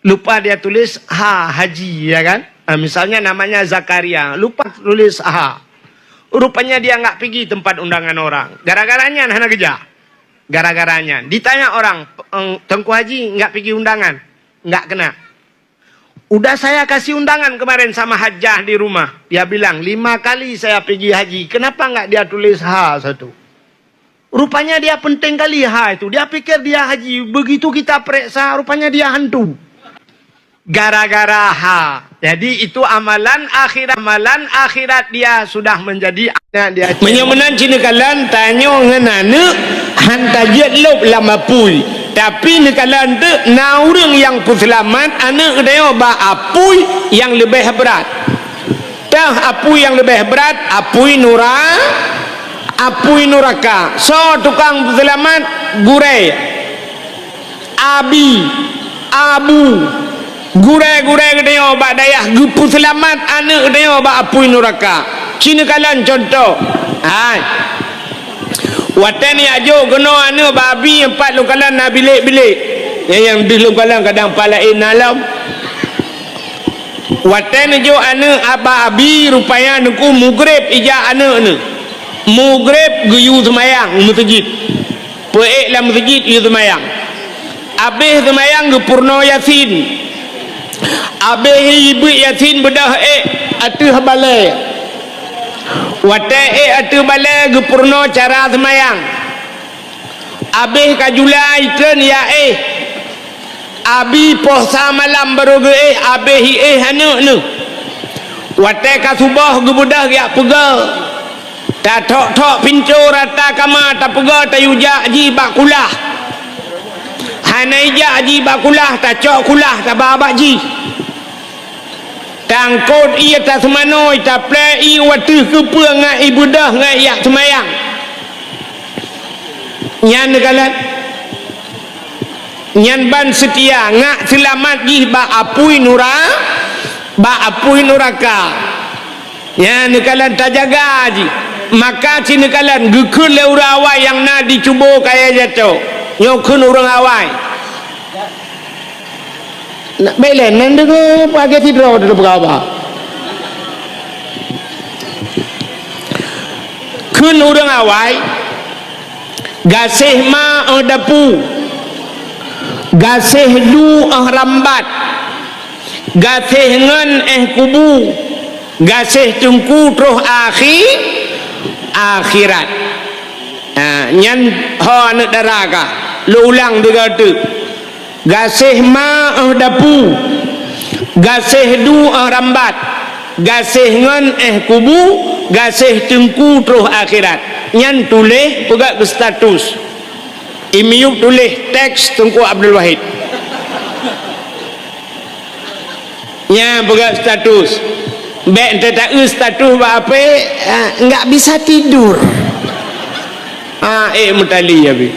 lupa dia tulis haji, ya kan? Misalnya namanya Zakaria, lupa tulis rupanya dia nggak pergi tempat undangan orang. Gara-garanya anak kerja. Gara-garanya ditanya orang, Tengku Haji nggak pergi undangan, nggak kena. Udah saya kasih undangan kemarin sama hajah di rumah. Dia bilang 5 kali saya pergi haji. Kenapa nggak dia tulis satu? Rupanya dia penting kali itu. Dia pikir dia haji. Begitu kita periksa, rupanya dia hantu. Gara-gara Jadi itu amalan akhirat dia sudah menjadi dia. Menyemenan cina kalan tanya ngenana hantajat lop lama pui. Tapi nekalan tu naurang yang kuselamat anak dia ba apui yang lebih berat. Dah apui yang lebih berat, apui nuraka. So tukang kuselamat gurai. Abu gurai dia ba dayah gupu selamat anak dia ba apui nuraka. Cina kalan contoh. Watan ni ajo kena anu babi 4 lukalan na bilik-bilik. Yang di lukalan kadang palain alam. Watan ajo anu abi rupanya nuku mugrib ija anu ni. Mugrib guyu semayang masjid. Peik lah masjid yu semayang. Habis semayang gu purno yasin. Habis ibu yasin bedah atuh balai. Watai atu balai gepurno cara semayang. Abih kajula ikan ya abi posa malam baru abih anu nu. Watai kasubah gebudah ya pegal. Ta tok pincu rata kama ta pegal ta yuja ji bakulah. Hanaija ji bakulah ta cok kulah ta babak ji. Tangkut ia tak semanoi tak play i watu kepa ngai ibudah ngai yak semayang. Nyan kalat. Nyan ban setia ngak selamat gi ba apui nuraka. Nyan kalat tak jaga ji. Maka cina kalat gekun le urang awai yang nak dicuba kaya jatuh. Nyokun urang awai. Nak belen nang dengar pakai tidur ada berapa? Kun orang awai gasih ma dapu, gasih du rambat, gasih ngan kubu, gasih tungku terus akhirat. Nyan ho nak daraga, lu ulang juga tu. Gasih ma dapu, gasih du rambat, gasih ngan kubu, gasih tengku terus akhirat. Nyan tulis pegak ke status. Imiup tulis teks Tengku Abdul Wahid. Nyan pegak status. Bek tak status apa? Enggak bisa tidur. Mutali ya bi.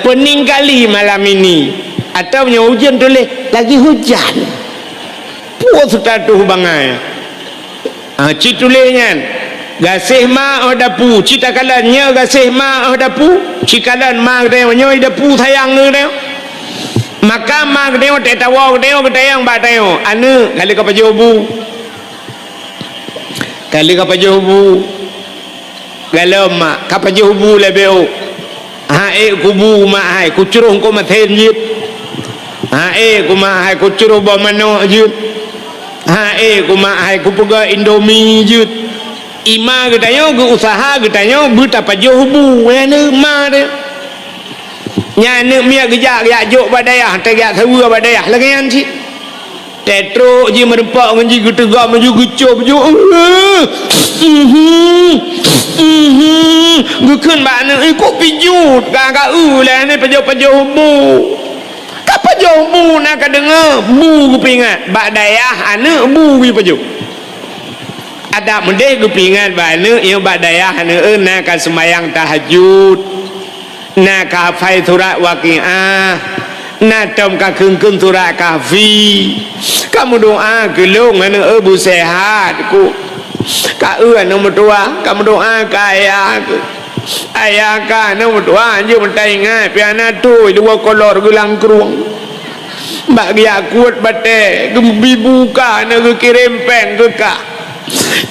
Pening kali malam ini atau punya hujan tulis lagi hujan puas status bangai cik tulisnya gasih ma dapu cita kalannya gasih ma dapu cikalan ma dia nyoi dapu sayang dia maka ma dia tak tahu dia betayang batayang anu kali kapajobu galam mak kapajobu lebeu kubu ma kucuruh ko mathen jit ku ma kucuruh ba mano jit ku ma ku pega indomie jit ima gedayo gu usaha gedayo buta pajobu ene ma de nyane mia geja ya jok badayah tegak sewa badayah lagian si tetro ji merempak menji getega menji gecob jo gukun bana ikut pijut gak lah ni pajo-pajobu ka pajobu nak dengar bu gupingat bak dayah anu bu wi pajo ada mendeh gupingat bana ia bak dayah anu nak semayang tahajud nak hafal surat waqiah nak tom ka keung surat kahfi kamu doa gelung anu bu sehat ku ka nombor 2 kamu doa ka ayah ka nombor 2 je mentai ngai piana tu 2 kolor gelang keruang mak dia kuat bate gembi buka na ke kirim peng ke ka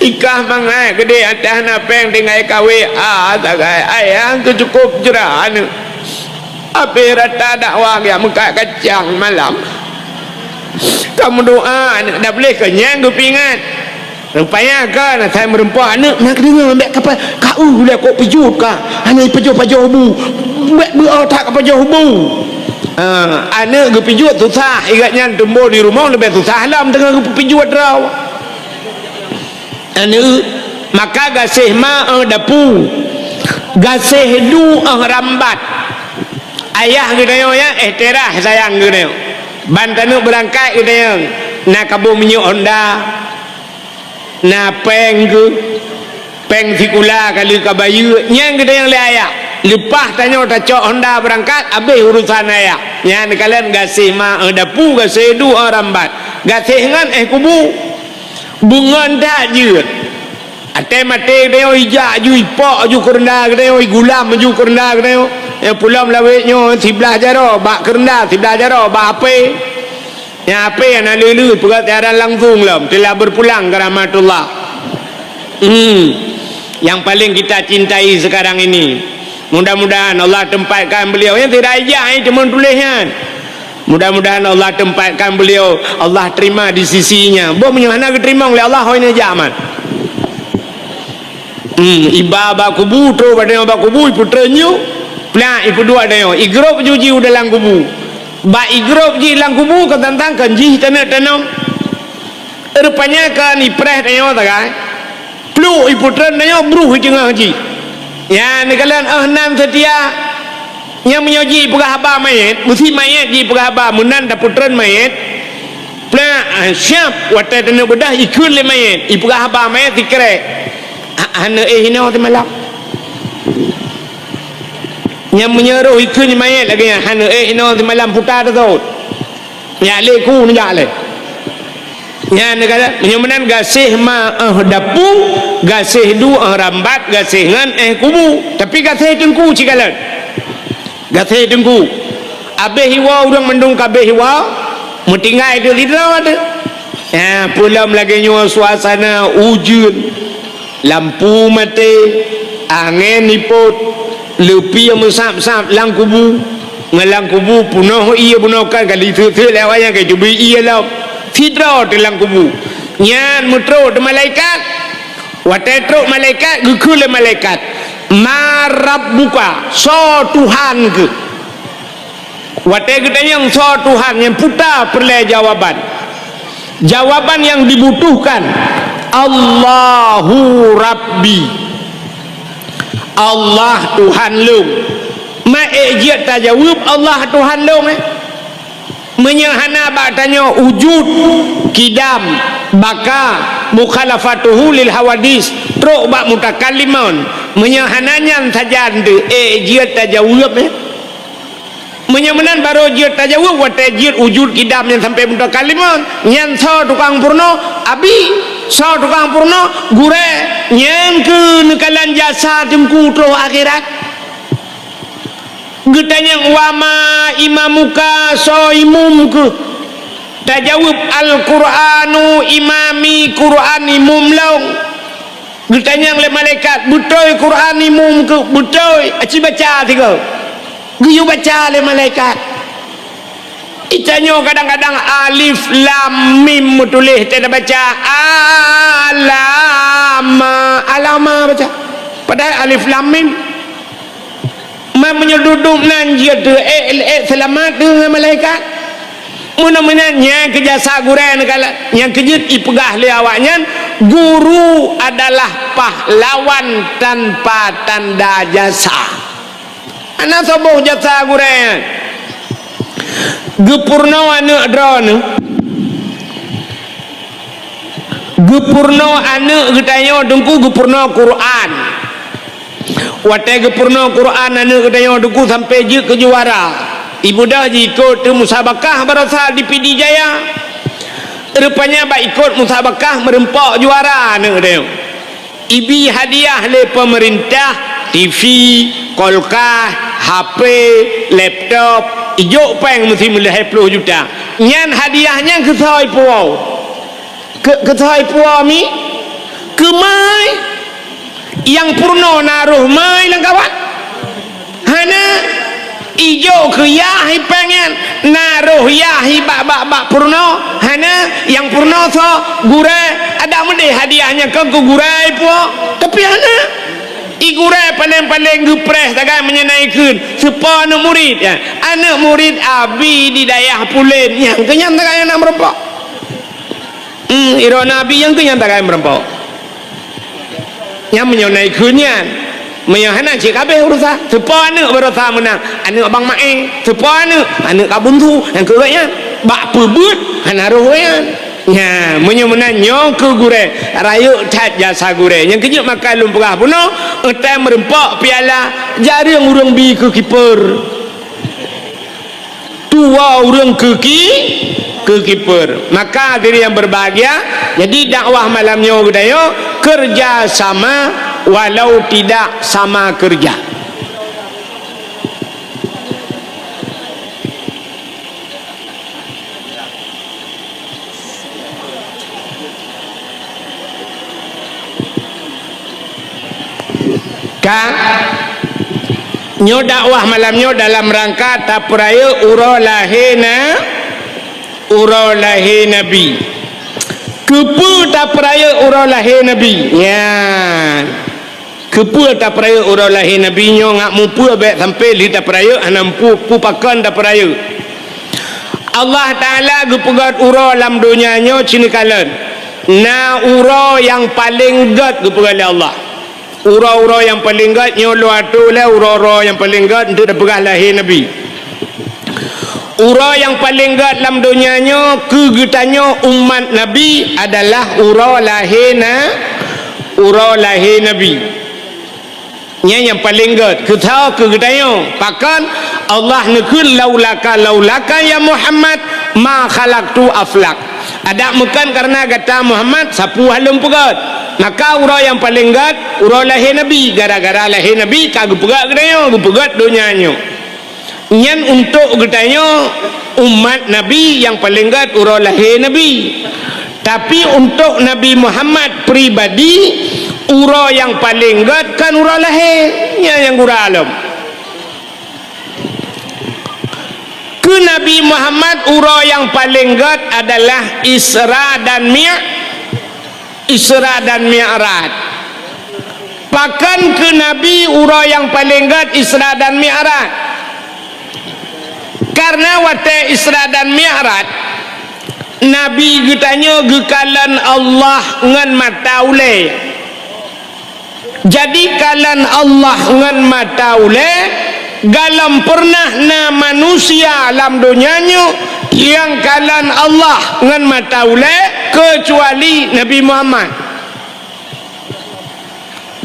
ikah mangai gede atas na peng dengan kawe tak ayang ke cukup jerah apa rata dakwah yang muka kacang malam kamu doa dah boleh kenyang kepingan rupanya kan saya merempuan nak dengar ambek kapal kau boleh kau pijut kah hanya pijut hubu berotak pijut hubu anak kepijut susah igatnya tumbuh di rumah lebih susah alam tengah kepijut raw anak maka gasih ma dapu gasih du rambat ayah gitu ya terah sayang gitu bantanu berangkat gitu ya nak kabur minyak Honda na peng ke peng sikula kali kabayu yang gitu yang ayah lepas tanya tak cok Honda berangkat habis urusan ayah yang kalian gasih ma dapu gasih du rambat gasih ngan kubu bunga tak je ate mate dia ijak ju ipok ju kerenda dia gulam ju kerenda dia yang pulau melawetnya sebelah jaro bak kerenda sebelah jaro bak ape yang ape yang lalu perkataran langsung lah telah berpulang ke rahmatullah yang paling kita cintai sekarang ini mudah-mudahan Allah tempatkan beliau yang tidak ijak cuma tulisnya mudah-mudahan Allah tempatkan beliau Allah terima di sisinya boleh mana diterima oleh Allah ini aja aman iba kubu tu pada kubu putranya plan ibu dua ada igrop juji dalam kubu ba igrop ji dalam kubu tentang kanji tanam rupanya kan ipreh tanya tak kan plu ibu putranya bruh jengah ji ya ni kalian nam setia yang menyoji pegah haba mayat mesti mayat ji pegah haba munan da putran mayat plan siap wata tanam bedah ikut le mayat ibu pegah haba mayat dikrek anak hina tu malam yang menyeruh ikut ni mayat lagi yang anak hina tu malam putar tu ya leku ni jale yang negara menyemenan gasih ma dapu gasih du rambat gasih ngan kubu tapi gasih tengku cikalan gasih tengku abeh hiwa urang mendung kabeh hiwa mutingai tu lidraw ada ya pulam lagi nyo suasana ujun lampu mati angin nipot lepi yang mesap-sap lang kubu ngalang kubu punoh iya punohkan kali tu-tu lewat yang ke jubi iya lah fidra di lang kubu nyan mutro de malaikat watetro malaikat gukule malaikat marab buka so Tuhan ke watet yang so Tuhan yang putar perleh jawaban yang dibutuhkan Allahu Rabbi Allah Tuhan lu ma'ijat tajawab Allah Tuhan lu menyahana batanya wujud kidam baka mukhalafatuhu lil hawadis truk bak mutakallimun menyahananya saja ijat tajawab menyamanan baru jid tajawab wata jid wujud kidam yang sampai mutakallimun nyan so tukang purno abi so tukang purno gure nyan ke nekalan jasa temku terus akhirat getanya wama imamuka so imum ke tajawab al-Quranu imami Quran imum long getanya oleh malaikat betul Quran imum ke betul aci baca tiga Guyu baca oleh malaikat itanyo kadang-kadang alif lam mim tulis tidak baca alama baca padahal alif lam mim menyeduduk nanjir tu selamat dengan malaikat mudah-mudahan yang kejasa guren yang kejut ipegah li awaknya guru adalah pahlawan tanpa tanda jasa anak soboh jasa guren gepurno anak drone gepurno anak getanya dengku gepurno Quran watai gepurno Quran anak getanya dengku sampai je ke juara ibu dah ikut musabakah berasal di PD Jaya rupanya bak ikut musabakah merempak juara anak getanya ibi hadiah le pemerintah TV, kolkah, HP, laptop, ijuk peng mesti mulai 10 juta. nyan hadiahnya ke thoi puau ke thoi puau mi ke mai yang purno naruh mai lang kawan hana ijo ke yahi pengen naruh yahi bak purno hana yang purno so gure ada mende hadiahnya ke gure puau tapi hana igure paling gepres takkan menyenaikan sepa anak murid ya. Anak murid abi di dayah pulen yang kenyang takkan nak merempok iro nabi yang kenyang takkan merempok yang menyenaikannya menyahana cik kabeh urusan sepa anak berusaha menang anak abang mae sepa anak kabuntu yang kegaknya bak pebut hanaruhnya nya menyemenannya ke gure rayu tat jasa gure yang kejut makan lumpurah puno entai merempak piala jarang orang bi ke kiper tua orang ke kiper maka diri yang berbahagia jadi dakwah malamnya budaya kerja sama walau tidak sama kerja nyo dakwah malamnya dalam rangka tapraya uro lahir nabi kepu tapraya uro lahir nabi ya kepu tapraya uro lahir nabi nyo ngak mumpu abek sampai li tapraya anampu pupakan tapraya Allah Taala gepegat uro dalam dunia nyo cinikalan na uro yang paling gat gepegat Allah ura-ura yang paling gat nyolo atu lah ura-ura yang paling gat untuk dapegah lahir nabi ura yang paling gat dalam dunianya kegetannya umat nabi adalah ura lahir nabi nya yang paling gat kita kegetannya pakan Allah nekul laulaka ya Muhammad ma khalaqtu aflak ada bukan karena kata Muhammad sapu halum pegat maka urau yang paling gat urau lahir nabi gara-gara lahir nabi kagak pegat gedanya pegat dunianya nyan untuk gedanya umat nabi yang paling gat urau lahir nabi tapi untuk Nabi Muhammad pribadi urau yang paling gat kan urau lahirnya yang urau alam ke Nabi Muhammad urau yang paling gat adalah Isra dan Mi'raj pakan ke Nabi urau yang paling gat Isra dan Mi'raj karena wate Isra dan Mi'raj Nabi getanya gekalan Allah ngan mata ule jadi kalan Allah ngan mata ule galam pernah na manusia alam dunianya yang kalan Allah ngan mata ule kecuali Nabi Muhammad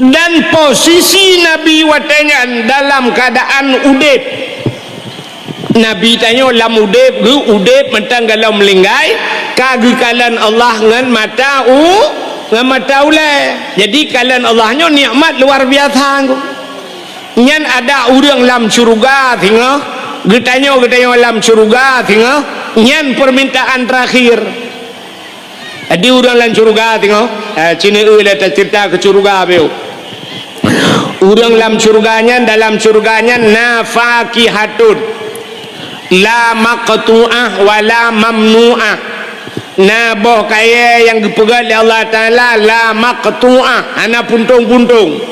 dan posisi Nabi watanya dalam keadaan udip Nabi tanya lam udip mentang galau melinggai kagikalan Allah ngan mata ule jadi kalan Allahnya nikmat luar biasa nyan ada orang lam syurga tengah getanya lam syurga tengah nyan permintaan terakhir ada orang lam syurga tengah cina tak cerita ke syurga beo orang lam syurganya dalam syurganya nafakihatun la maqtu'ah wala mamnu'ah naboh kaya yang dipegang oleh Allah Ta'ala la maqtu'ah ana puntung-puntung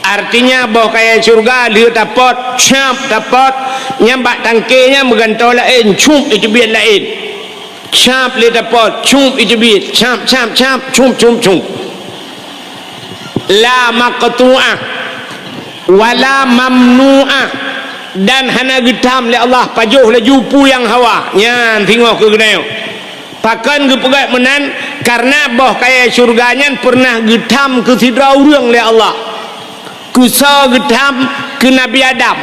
artinya boh kaya syurga dia dapat cap dapat nyambak tangkenya megantau lain cum itu biar lain cap dia dapat cum itu biar cap cum la maqtu'ah wala mamnu'ah dan hana getam oleh Allah pajuh le jupu yang hawa nyan tengok ke gedayo pakan gepegat menan karena boh kaya syurganya pernah getam ke sidra urang oleh Allah kusa getam ke Nabi Adam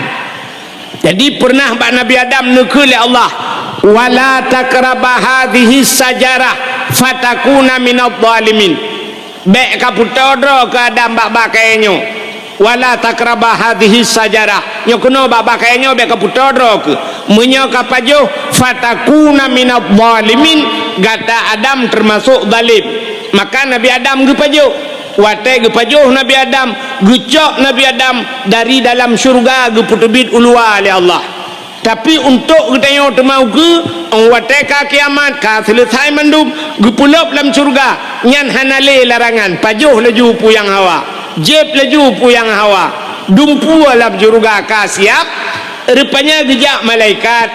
jadi pernah bak Nabi Adam nekul oleh Allah wala takraba hadhihi sajarah fatakuna minadh dhalimin baik kaputodro ke Adam bak kayanya wala takraba hadhihi sajarah nyo kena baba kaenyo be kaputodro ke menyo kapajo fatakuna minadh dhalimin gata Adam termasuk zalim. Maka Nabi Adam ge pajo wate ge pajo Nabi Adam gucok Nabi Adam dari dalam syurga ge putubit ulwa oleh Allah. Tapi untuk kita temau ke wate ka kiamat ka selesai mandum ge pulop dalam syurga nyan hanale larangan pajo laju puyang hawa jeb laju puyang hawa dumpu dalam syurga ka siap rupanya gejak malaikat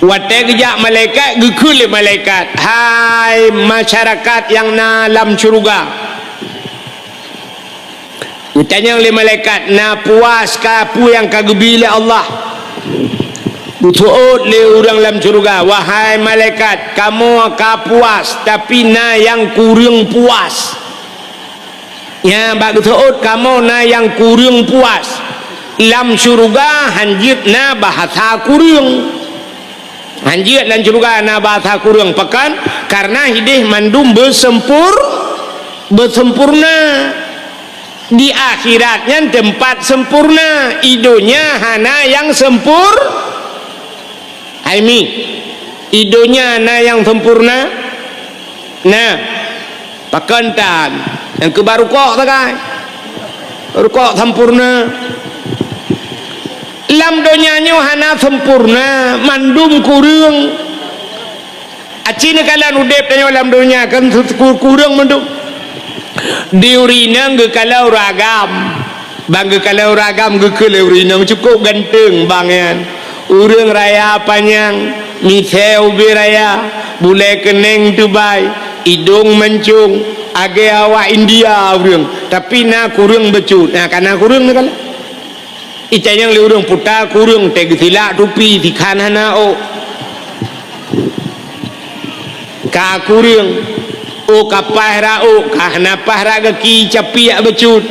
wate gejak malaikat gekul malaikat hai masyarakat yang dalam syurga ditanya oleh malaikat na puas ka pu yang kagebile Allah betul le orang dalam syurga wahai malaikat kamu ka puas tapi na yang kurang puas ya bak betul kamu na yang kurang puas dalam syurga hanjit na bahasa kurang hanjit dalam syurga na bahasa kurang pekan karena hidih mandum bersempurna di akhiratnya tempat sempurna idonya hana yang Aimi idonya hana yang sempurna nah pakantan yang ke baru kok takai baru kok sempurna lam donyanya hana sempurna mandum kurang acina kalian udep tanya lam donya kan kurang mandum diurinang ke kalau ragam bang ke kalau ragam ke urinang cukup ganteng bangian urang raya panjang miseu biraya bule keneng Dubai hidung mencung age awak India urang tapi na kurang becut nah karena kurang kan icayang le urang puta kurang teg silak tupi di kanana o ka kurang o kapahra o kahna pahra ki capiak becut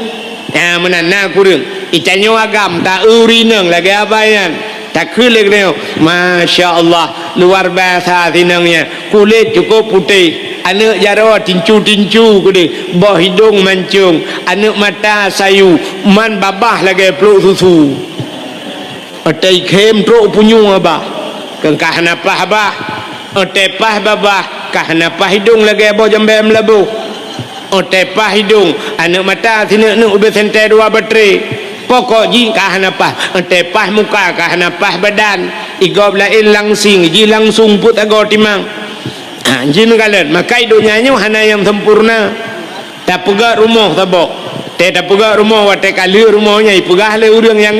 nah menana kurang icayang agam tak urinang lagi abayan tak kulit dia Masya Allah luar biasa tinangnya kulit cukup putih anak jaro tincu-tincu kede bawah hidung mancung anak mata sayu man babah lagi peluk susu atai kem truk punyu abah kengkah napah abah atai pah babah kah napah hidung lagi bawah jambe melabuh atai pah hidung anak mata sini ubah sentai dua bateri pokok ji kah napah tepah muka kah napah badan igob lain langsing ji langsung put ago timang jin kalian maka idonya hana yang sempurna tak pegak rumah tabok tak pegak rumah wate kali rumahnya ipegah le urang yang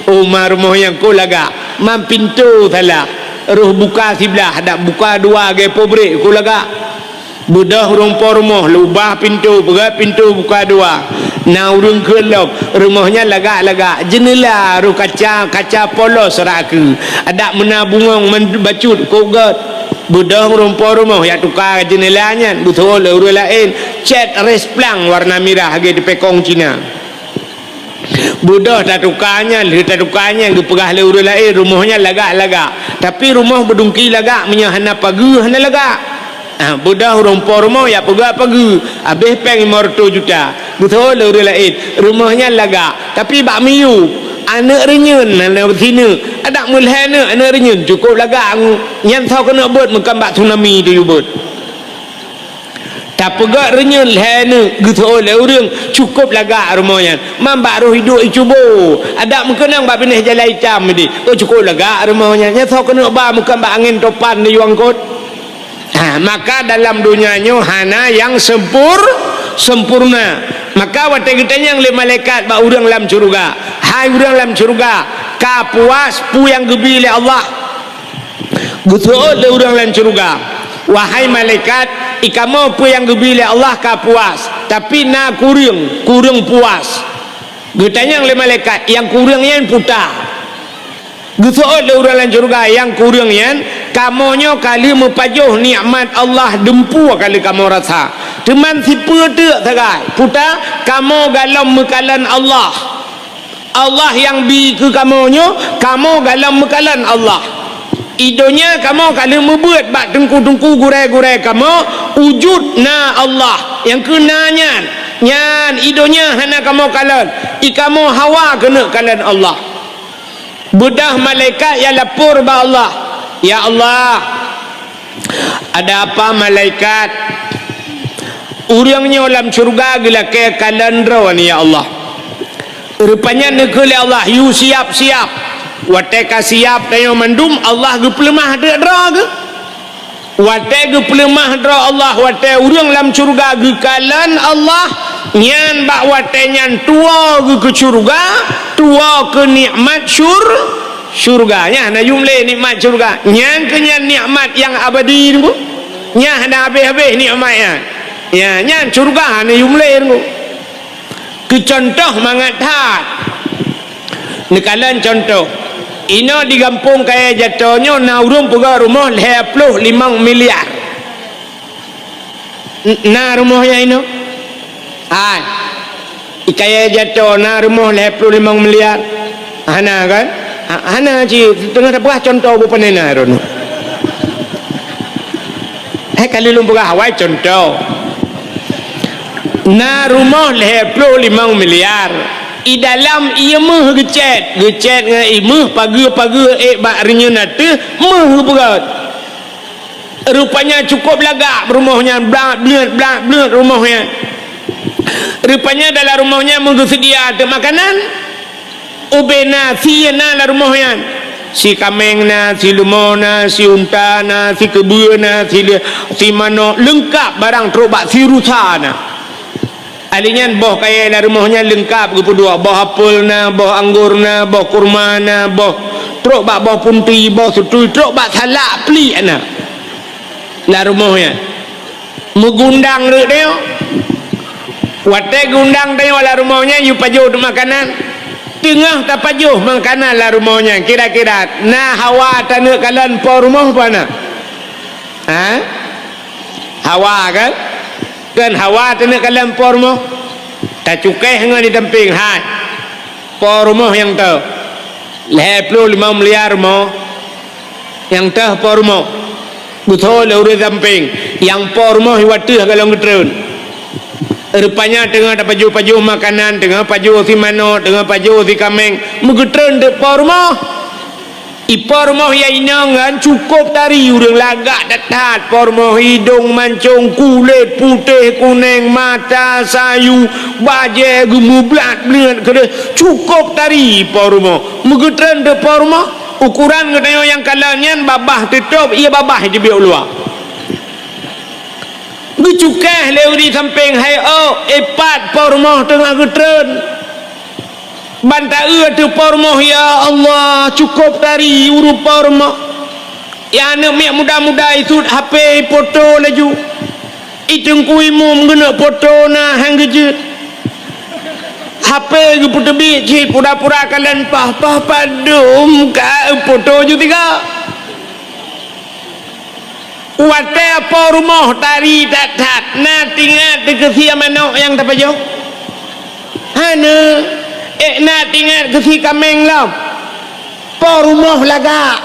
rumah rumah yang ko laga mam pintu salah ruh buka sebelah dak buka dua ge pobrek ko laga budah rumpor rumah lubah pintu pegak pintu buka dua na urang kelok rumahnya lagak-lagak jendela ru kaca polos raku ada menabungong bacut kogat budah rumpor rumah ya tukar jendelanya betul urang lain cat resplang warna merah ge di pekong Cina budah tak tukarnya yang dipegah le urang lain rumahnya lagak-lagak tapi rumah berdungki lagak menyahana pagi hana lagak budah rumpor rumah ya pagi habis peng 500 juta betul orang lain rumahnya lagak tapi bak miu anak renyun anak sini ada mulhana anak renyun cukup lagak yang tahu kena buat makan bak tsunami dia buat tak pegak renyun hana betul orang cukup lagak rumahnya mambak roh hidup cubo ada mengkenang bak benih jalan hitam ni cukup lagak rumahnya yang tahu kena bak makan bak angin topan di wangkot maka dalam dunianya hana yang sempurna maka wate kitanya yang le malaikat ba urang dalam syurga hai urang dalam syurga ka puas pu yang gebile Allah betul le urang dalam syurga wahai malaikat ikamu pu yang gebile Allah ka puas tapi na kurang puas kitanya yang le malaikat yang kurangnya putar betul le urang dalam syurga yang kurangnya kamunya kali mepajuh nikmat Allah dempu kali kamu rasa teman siapa tu sagai puta kamu galam mekalan Allah yang bi ke kamunya kamu galam mekalan Allah idonya kamu kali membuat bak tengku-tengku gurai-gurai kamu wujud na Allah yang kenanya nyan idonya hana kamu kalan ikamu hawa kena kalan Allah budah malaikat yang lapor ba Allah, ya Allah ada apa malaikat urangnya dalam syurga gila ke kalan rawan ya Allah rupanya negeri Allah you siap-siap wateka siap tayo mandum Allah geplemah ada dra ke wate geplemah dra Allah wate urang dalam syurga gekalan Allah nyan bak wate nyan tua ke syurga tua ke nikmat syurganya na jumlah nikmat syurga nyan ke nyan nikmat yang abadi tu nyan na habis-habis nikmatnya ya nyan syurga na jumlah tu ke contoh mangathat nekalan contoh ino di kampung kaya jatuhnya na urung puga rumah 25 miliar na rumahnya ino hai kaya jatuh na rumah 25 miliar hana kan hana ci tengah buah contoh bukan nena rono kali lumpuga hawai contoh na rumah 25 miliar i dalam ia meh gecet dengan imeh pagi-pagi bak renyana tu meh berat rupanya cukup lagak rumahnya blak rumahnya rupanya dalam rumahnya mengsedia ada makanan ubena siena la rumahnya si kameng na si lumona si unta na si kebun na si mano lengkap barang terobak si rusa na alinya boh kaya la rumahnya lengkap kedua boh apel na boh anggur na boh kurma na boh terobak boh punti boh sutui terobak salak peli na la rumahnya megundang dia wate gundang dia la rumahnya yu pajuh makanan tengah tapajuh makanan la rumahnya kira-kira na hawa tanah kalan po rumah mana hawa kan hawa tanah kalan po rumah tak cukai hanga di temping hai po rumah yang tu 25 miliar rumah yang tu po rumah betul urus temping yang po rumah iwatu kalau ngetreun rupanya tengah ada paju-paju makanan tengah paju si mano tengah paju si kameng megetren de pormo ipor moh ya inangan cukup tari urang lagak datat pormo hidung mancung kulit putih kuning mata sayu baje gemublat belat kede cukup tari pormo megetren de pormo ukuran ngetayo yang kalanyan babah tutup ia babah di biok luar gecukah leu di samping hai epat pormoh tengah getren banta tu pormoh ya Allah cukup dari urup pormoh ya anak miak muda-muda itu HP foto laju iteng kuimu menggena foto na hang gejut HP ke foto bicit pura-pura kalian pah padum ka foto ju tiga wate apa rumah tari tak na tinggal dikesi manok yang tak pajo hana na tinggal kesi kameng lam po rumah laga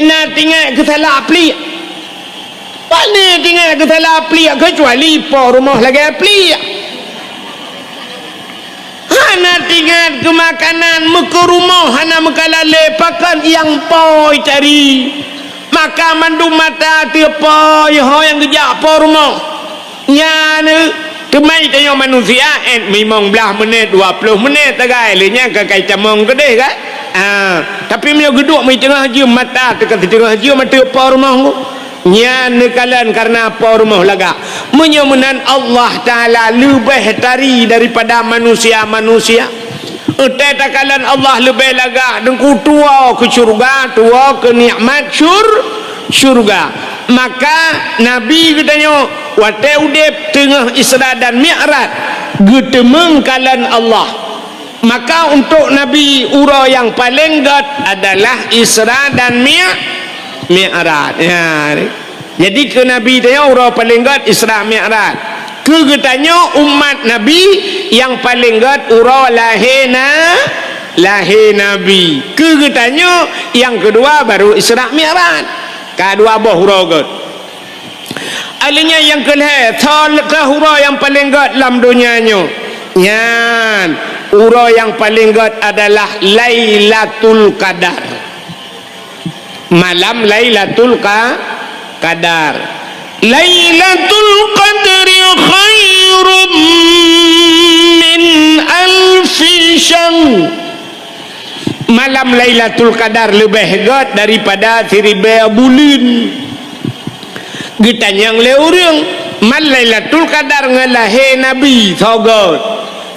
na tinggal kesalah pli pane tinggal kesalah pli kecuali po rumah laga pli hana tinggal ke makanan muka rumah hana mekalale pakan yang poi cari maka mandu mata tiapa yang kejak po rumah nyane kemai tanya manusia memang belah menit 20 menit tagai lenya kakai camong kedeh kan tapi mio geduk mai tengah je mata tekan tengah je mata po rumah nyane kalan karena po rumah laga menyemenan Allah taala lebih tari daripada manusia utai takalan Allah lebih lagak dengku tua ke syurga tua ke nikmat syurga maka Nabi katanya wate udip tengah Isra dan Mi'raj getemeng kalan Allah maka untuk Nabi ura yang paling gat adalah Isra dan Mi'raj ya. Jadi ke Nabi tanya ura paling gat Isra Mi'raj kegetanya umat Nabi yang paling gat ura lahir Nabi kegetanya yang kedua baru Isra Mi'raj kedua boh ura gat alinya yang kelih thal ke hura yang paling gat dalam dunianya nyan hura yang paling gat adalah Lailatul Qadar, malam Lailatul Qadar. Lailatul Qadri khairum min alfi syahr. Malam Lailatul Qadar lebih gat daripada 1000 bulan. Ditanya oleh orang, mal Lailatul Qadar ngalahi Nabi thogot.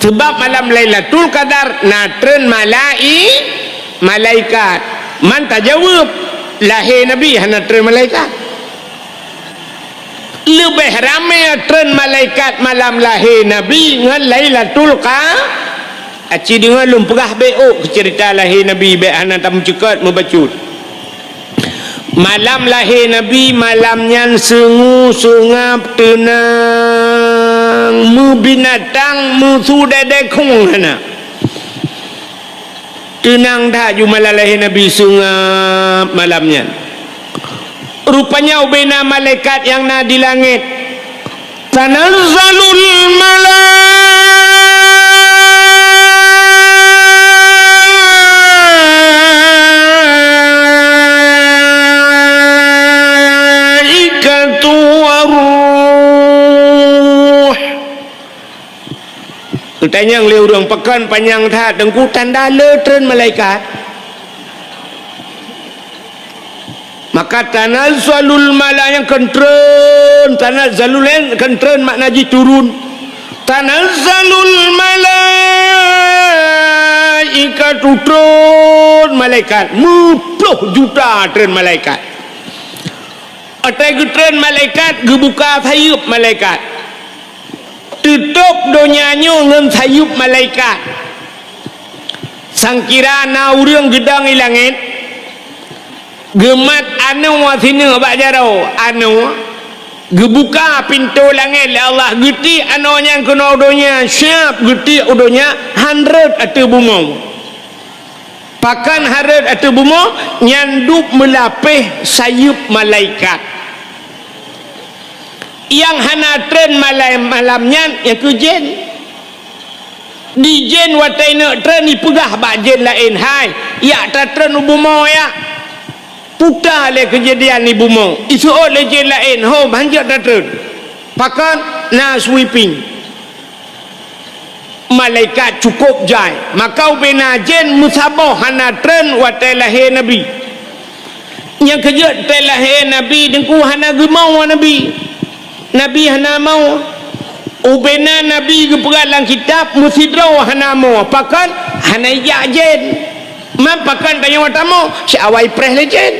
Sebab malam Lailatul Qadar natren malaikat. Man tak jawab, lahir Nabi natren malaikat. Lebih ramai tren malaikat malam lahir Nabi dengan Lailatul Qadar. Aci dengan lumpurah beok cerita lahir Nabi be anak tamu cekat membacut. Malam lahir Nabi malamnya sengu sungap tenang mu binatang mu sudade kung hana. Tenang dah malam lahir Nabi sungap malamnya. Rupanya ubena malaikat yang na di langit. Tanazzalul malaikatu waruh. Tanya oleh orang pekan panjang dah dengku tanda letren malaikat. Maka tanazzalul malaikatu kentren, tanazzalul kentren makna ji turun. Tanazzalul malaikatu turun malaikat 10 juta tren malaikat. Atai tren malaikat gebuka sayup malaikat. Tutup donyanya dengan sayup malaikat. Sangkira na urang gedang di langit. Gemat anu wasina bak jarau anu gebuka pintu langit le Allah geti anu yang kena udonya siap geti udonya 100 atau bunga pakan 100 atau bunga nyanduk melapih sayup malaikat yang hana tren malamnya yang ke jen di jen wataina tren dipegah bak jen lain hai ya ta tren ubuma ya putar le kejadian ni bumong isu oleh je lain ho banjak datang pakan na sweeping malaikat cukup jai maka ubena jen musabah hana tren watai lahir Nabi yang kerja tai lahir Nabi dengku hana gemau Nabi hana mau ubena Nabi geperan kitab musidraw hana mau pakan hana ya jen mampakan tanya watamu si awai preh legend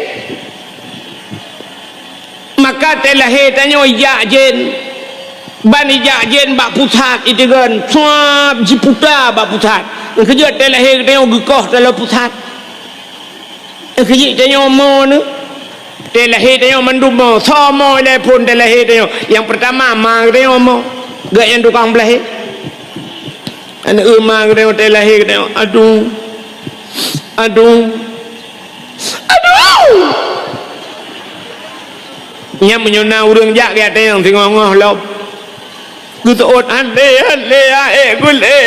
maka telahir tanya ya jen bani ya jen bak pusat itu kan suap jiputa bak pusat kerja telahir tanya gekoh dalam pusat kerja tanya mo ni telahir tanya mendumo sama le pun telahir tanya yang pertama ma tanya mo gak yang tukang belahir anak ma tanya telahir tanya aduh nya menyona urang jak dia tengok ngoh lop gutot ande gule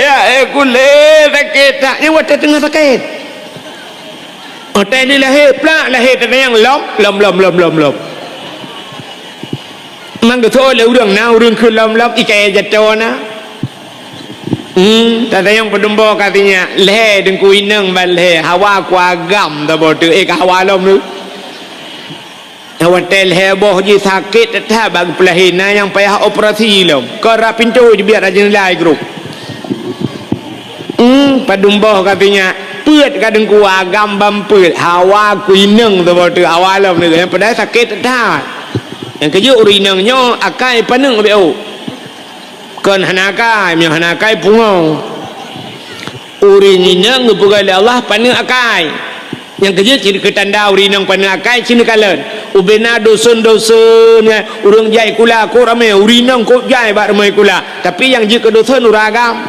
sakit tak ni wata tengah sakit hotel ni lahir plak lahir tengah lop mang gutot le urang na urang ke lop ikai jatona tadi yang pedembo katanya leh dengku ineng balhe hawa kuagam tak bodoh hawa lom tu hawa tel heboh je sakit tetap bagi pelahina yang payah operasi lom kera pintu biar aja nilai grup pedembo katanya put kadang kuagam bamput hawa ku ineng tak bodoh hawa lom tu yang pada sakit tetap yang kerja urinengnya akai paneng lebih kan hanakai mi hanakai pungo urinina ngepugal Allah paneng akai yang kerja ciri ketanda urinang paneng akai cini kalen ubena dosun urang jai kula ko rame urinang ko jai bak ramai kula tapi yang je ke dosun uragam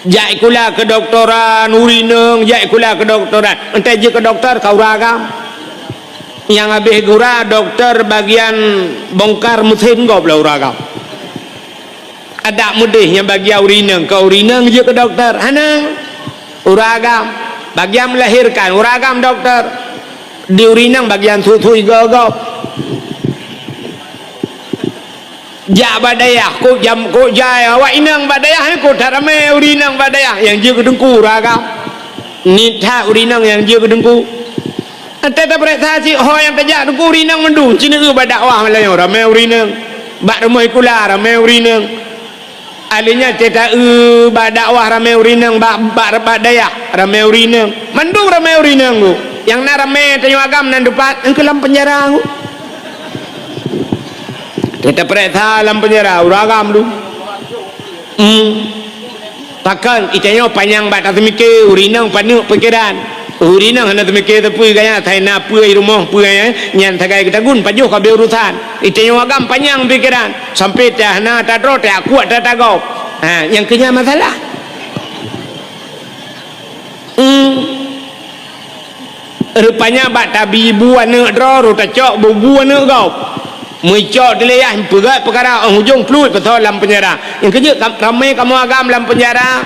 jai kula ke doktoran urinang jai kula ke doktoran entai je ke doktor kau ragam yang habis gura doktor bagian bongkar mesin kau pula uragam ada mudihnya bagian urineng ke urineng je ke dokter hanang uragam bagian melahirkan uragam dokter di urineng bagian tutui gagap ja badayah ko jam ko jaya wa inang badayah ko tarame urineng badayah yang je ke dengku uragam nitha urineng yang je ke dengku tetap berkata si ho yang kerja dengku urineng mendu cina ke badakwah malaya ramai urineng bak rumah kula ramai urineng alinya tetap badakwah ramai urineng bak badayah ramai urineng mendu ramai urineng tu yang na ramai tanyo agam nan depat engke lam penjara tu tetap berkata lam penjara uragam tu takkan itanyo panjang bak tak mikir urineng panuk pikiran urinang hendak mikir tapi gaya thai na puai rumah puai nyan thagai kita gun pajuh ka urusan itanyo agam panjang pikiran sampai tah na ta dro ta kuat ta tagau yang kenya masalah rupanya bak tabi bu anak dro ru ta cok bu anak kau mui cok dileyah pegat perkara hujung fluid betul dalam penjara yang kenya ramai kamu agam dalam penjara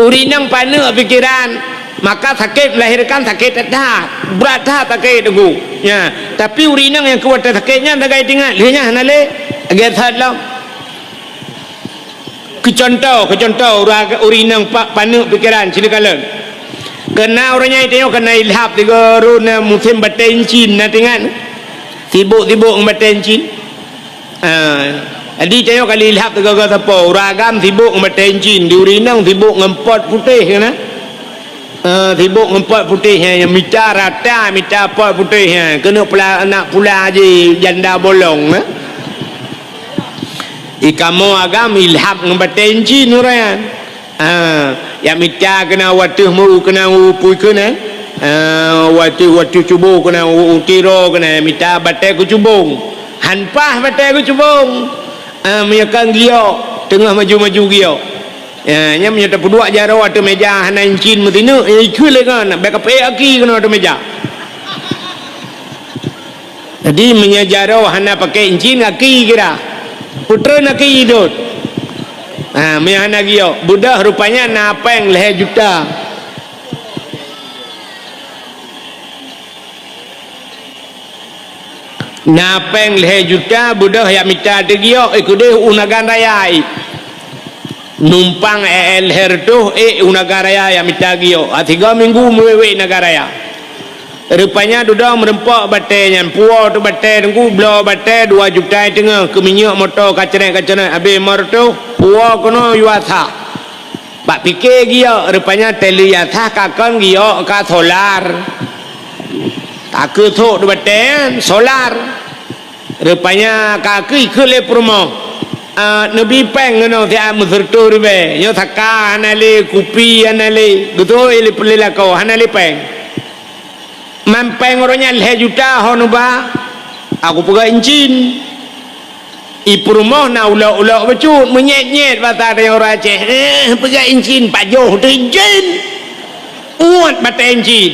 urinang panak pikiran maka sakit melahirkan sakit dah berat dah sakit tu ya tapi urinang yang kuat sakitnya dah gaya tinggal lihatnya hanale agar sadlam kecontoh urinang panuk pikiran silakan kena orangnya itu kena ilhap tiga runa musim batencin natingan sibuk batencin jadi tengok kali ilhap tiga kata apa uragam sibuk batencin di urinang sibuk ngempot putih kena sibuk ngempot putih yang mita rata mita pot putih kena pula anak pula je janda bolong ikamu agam ilhap ngebatenci nurayan yang mita kena watuh mu kena upui kena watu cubung kena utiro kena mita batai ku cubung hanpah batai ku cubung meyakan giok tengah maju giok nya menyata pedua jaro atau meja hana incin mutina ikut kan backup aki kena atau meja jadi menyajaro hana pakai incin aki kira putra nak hidup mehana gio budak rupanya napeng leh juta napeng leh juta budak yang minta gio ikut unagan raya numpang leher tu unagaraya yang mitagio 3 minggu mewewe nagaraya rupanya duduk merempok batenya puo tu batai tengku blo batai 2 juta tengah ke minyak motor kacene habis mertu puo kono yuatha bak pikir gio rupanya teli yatha kakon gio ka solar tak ke thok tu batai solar rupanya kaki ke le promo Nabi peng ngono dia muzurtu ribe yo thaka anale kupi anale gitu ili pelila kau anale peng mampeng orangnya leh juta honuba aku pega incin ipurmoh na ula becut menyet bata de ora Aceh pega incin pajoh tu incin uat bata incin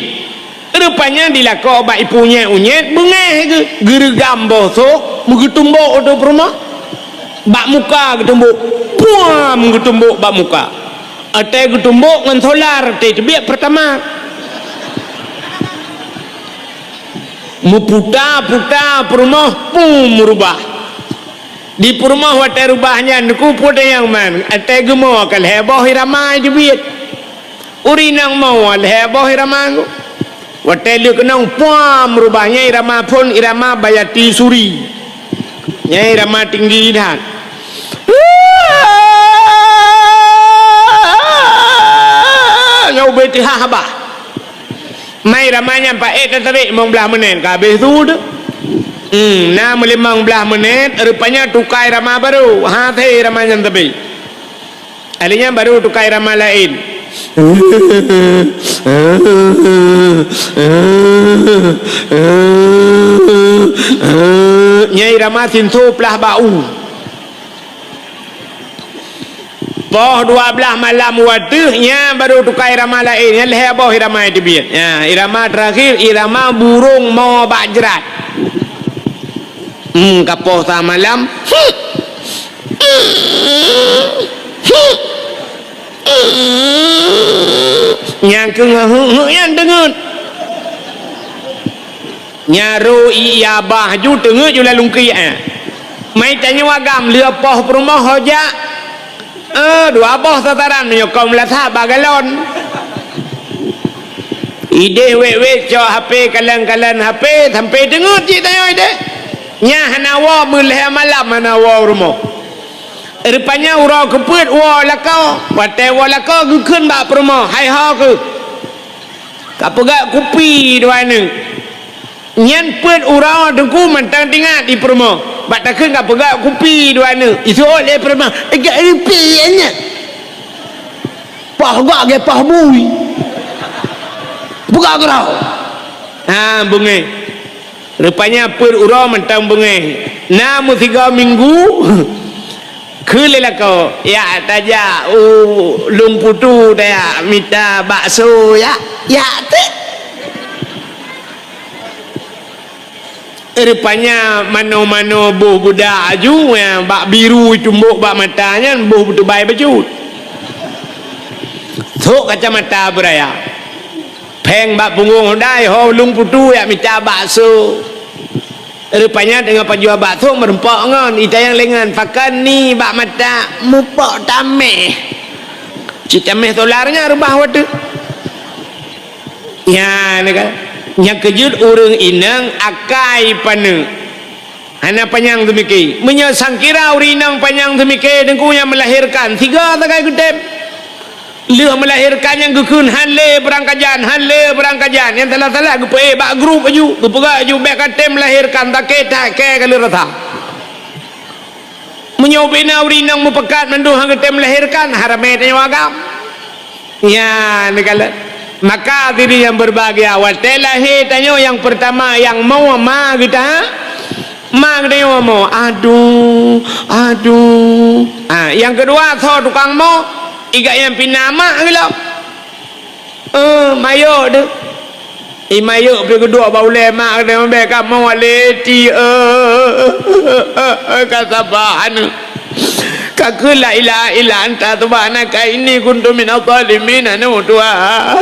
rupanya dilako ba ipunya unyet bengeh ke gergam bosok mugutumbok tu purmoh bak muka getumbuk puam getumbuk bak muka ate getumbuk ngan solar te biak pertama muputa perumah pum merubah di perumah wate rubahnya nuku puta yang man ate gemo kal heboh ramai jebit urinang mau al heboh ramai wate lu kenang puam merubahnya irama pun irama bayati suri nyai irama tinggi dah ngau beti haba mai ramanya pak tarik 15 menit ka habis tu dah na 15 menit rupanya tukai rama baru the ramanya tapi alinya baru tukai rama lain nyai rama sintu plah bau Poh 12 malam waduhnya baru tukar irama lain yang leh boh irama itu biar ya irama terakhir irama burung mau bajrat Kapoh tak malam. Yang yang dengar. Nyaru iya bah ju dengar ju lalu kia. Mai tanya wagam lia poh perumah hoja. Dua boh tataran nyokong latah bagalon. Ide wek cho HP kalan HP sampai dengar cik tayo ide. Nya hanawa mulai malam hanawa rumah. Rupanya urau keput wa lakau. Wate wa lakau gukun bak perumah. Hai ha ke. Kapagak kupi dua ni. Nyan put urau dengku mentang tinggal di perumah. Bak takkan kapagak kupi dua ni. Itu oleh perumah. Agak ripi nya. Pah gak ke pah bui. Buka gerau. Bunga. Rupanya put urau mentang bunga. Namu 3 minggu. Kelelah kau. Ya taja. Lumputu dia minta bakso ya. Ya tak. Rupanya mano-mano buh budak aju yang bak biru tumbuk bak matanya buh betul baik baju. Tok kacamata beraya. Peng bak punggung dai ho lung putu ya minta bakso. Rupanya dengan penjual bakso merempok ngon ita yang lengan pakan ni bak mata mupok tameh. Cik tameh tolarnya rubah wadu. Ya ni kan. Yang kejut urang inang akai pana. Hana panjang demikian. Menyang kira urinang panjang demikian dengku yang melahirkan 3 takai gudep. Leh melahirkan yang gukun hanle berangkajan yang telah gupe bak grup aju gupega aju bek katem melahirkan take kalau rata. Menyobina urinang mupekat menduh hang katem melahirkan harame tanya wagam. Ya negala. Maka diri yang berbahagia watelahi tanya yang pertama yang mau ma kita ma kita mau aduh yang kedua so tukang mau iga yang pinama gelo mayo de mayo pe kedua baule ma de mereka mau leti kasabahan kakul la ilaha illa anta subhanaka inni kuntu minadh dhalimin anu tua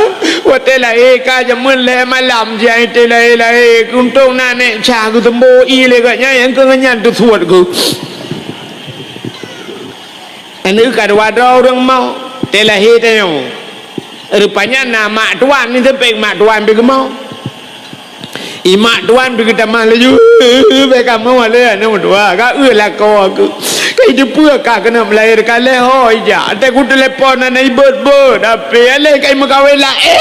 watela ka jamun le malam jai tela ilahi kuntu nane cha ku tembo i le ka nya yang kenyan tu suat ku anu kadwa orang mau telahi tayo rupanya nama tuan ni sampai mak tuan pergi mau imak tuan pergi tamah laju mereka mau ada anu tua ka lah kau aku kai depa ka kena melahirkan le ho ija ate ku telefon ana ibet tapi ale kai mengkawin lain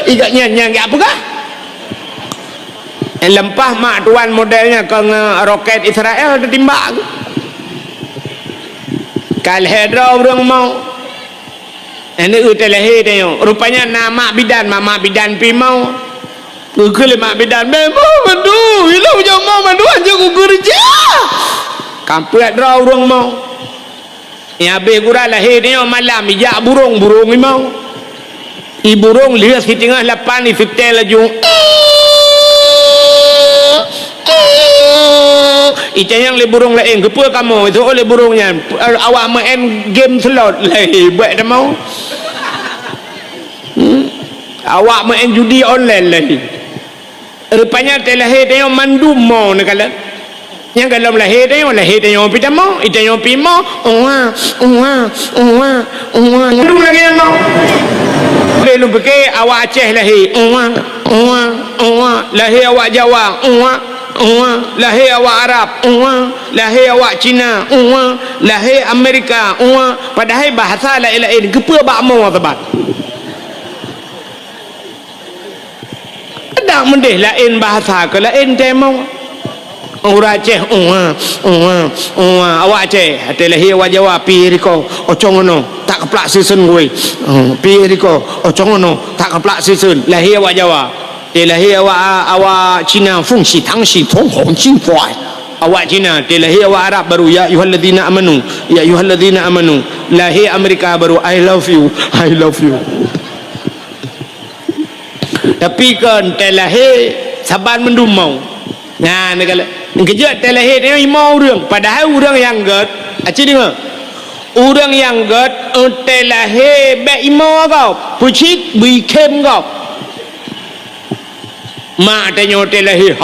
iga nyang apa kah lempah mak tuan modelnya ke roket Israel ditimbak kal hedra orang mau ini utelahi tayo rupanya nama bidan mama bidan pi mau kule mak bidan memang mandu hilau jauh mau mandu aja ku kerja kampret draw orang mau ya be gura lahir dia malam ijak burung ni mau burung lihat di tengah lapan ni fitel laju itu yang le burung lain kepa kamu itu oleh burungnya awak main game slot lagi buat dah mau awak main judi online lagi rupanya telahir dia mandu mau nak kala yang kalau lahir dia pita mau itu yang pi mau mandu lagi mau belum pakai awak Aceh lahir lahir awak Jawa lahir awak Arab lahir awak Cina lahir Amerika padahal bahasa lain kepa bak mau tebat ada mendeh lain bahasa ke lain demo orang Aceh awak Aceh hati lahir awak Jawa pi riko ocongono tak keplak susun gue pi riko ocongono tak keplak susun lahir awak Jawa lahir awak Cina fungsi tangsi tong hong jin fuai awak Cina lahir awak Arab baru ya ayyuhalladzina amanu lahir Amerika baru I love you tapi kan lahir saban mendum mau Nah, negala kejut terlahir dia lima orang, padahal orang yang get aci dengar orang yang get terlahir baik lima kau pucit bikem kau mak tanya terlahir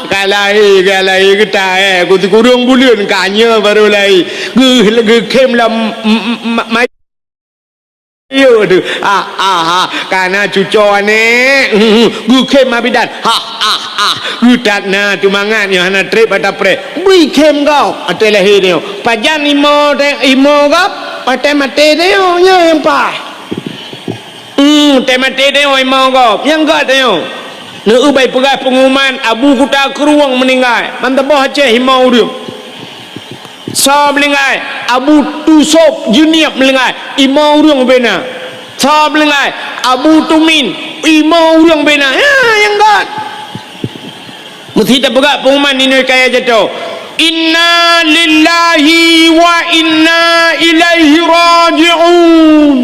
kalai kita aku tu kurang bulan kanya baru lai kem lah yo tu karena cucu ni kem abidan gudat na tumangan yang hana trip pada pre bui kem kau ate lahir dia pajan imo kau pate mate dia yang pa te mate dia imo kau yang gat dia ne ubai pegas pengumuman abu kuta keruang meninggal mantap Aceh imo dia so melingai abu tusop junior melingai imo urang bena so melingai abu tumin imo urang bena yang gat mesti tak pegat pengumuman ini kaya jatuh inna lillahi wa inna ilaihi raji'un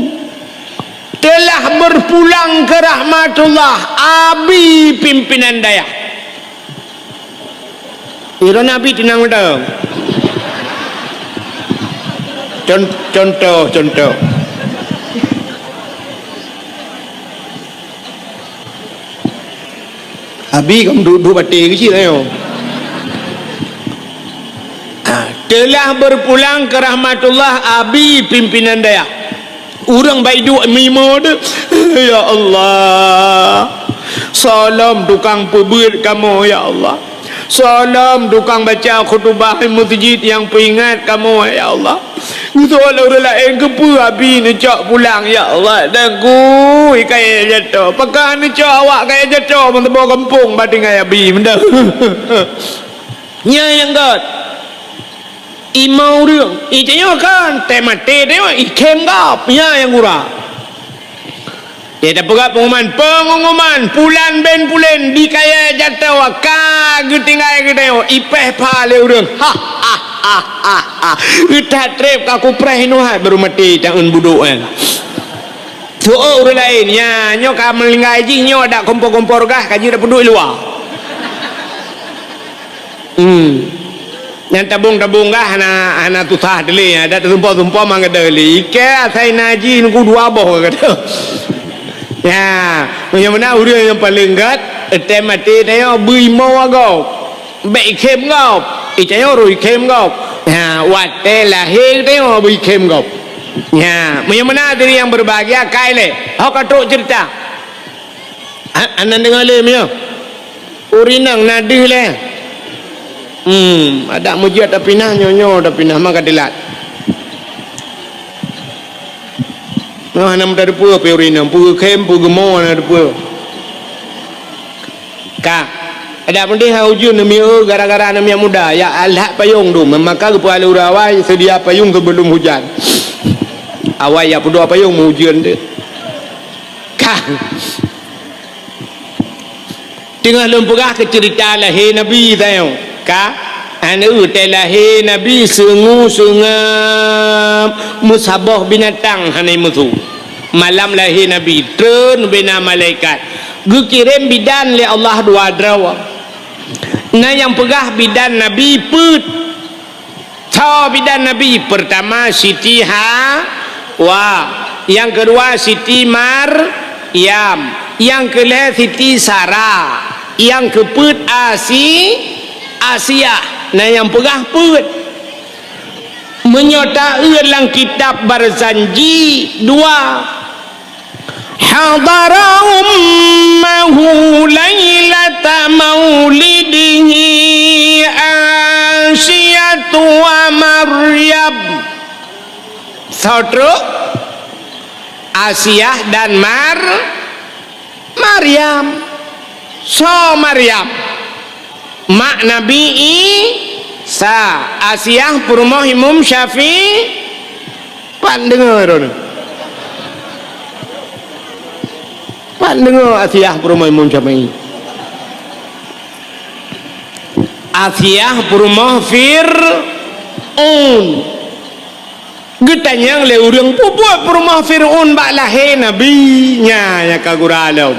telah berpulang ke rahmatullah abi pimpinan daya ira nabi tenang dah contoh abi kamu duduk batik kecil ayo telah berpulang ke rahmatullah abi pimpinan daya orang baidu mimod ya Allah salam tukang pebut kamu ya Allah salam tukang baca khutbah masjid yang peringat kamu ya Allah Betul orang lain ke pu abi ni cak pulang ya Allah dan ku kaya jatuh pakah ni cak awak kaya jatuh mentebo kampung bading kaya abi benda nya yang gat imau dia ikannya kan temate dia ikan gap nya yang kurang dia dah pegat pengumuman pulan ben pulen di kaya jatuh ka getingai gedeo ipeh pale urang kita trip aku prehinu hai baru mati jangan buduk kan so orang lain ya nyo ka melingai ji nyo ada kompor-kompor gah kaji dah penduk luar yang tabung-tabung gah hana tutah deli ada tumpah-tumpah mangga deli ke asai naji nunggu dua boh kata ya yang mana urang yang paling gat mati dia bui mau agau baik kem ngau ikannya rui kem ngau ya wate lahir dia bui kem ngau ya yang mana diri yang berbahagia kaile hok katuk cerita anda dengar le mio urinang nadih le ada mujiat tapi nah nyonyo tapi nah maka dilat nah nam dari pua urinang pua kem pua gemo na dari pua ka ada pun dia hujun mio gara-gara namanya muda ya alhak payung tu maka kepala urawai sedia payung sebelum hujan awai ya pedua payung mau hujan dia ka tengah lempegah ke cerita lahir Nabi tahu ka anu lahir Nabi sungguh musabah binatang hanai musuh malam lahir Nabi turun bina malaikat gu kirim bidan li Allah dua drawa nah yang pegah bidan Nabi put tahu bidan Nabi pertama Siti Hawa yang kedua Siti Maryam yang kelima Siti Sarah yang keput Asia nah yang pegah put menyertai dalam kitab Barzanji 2 hadara ummahu lailata maulidihi Asiyatu wa Maryam saudara Asiyah dan Maryam so Maryam mak Nabi Isa Asiyah purmoh Imam Syafi'i pandengar dengar Asiyah purmoh Imam Syafi'i Asiyah purmoh Fir'aun getanyang le urang pupuat purmoh Fir'aun bak lahir Nabi nya ya kaguralam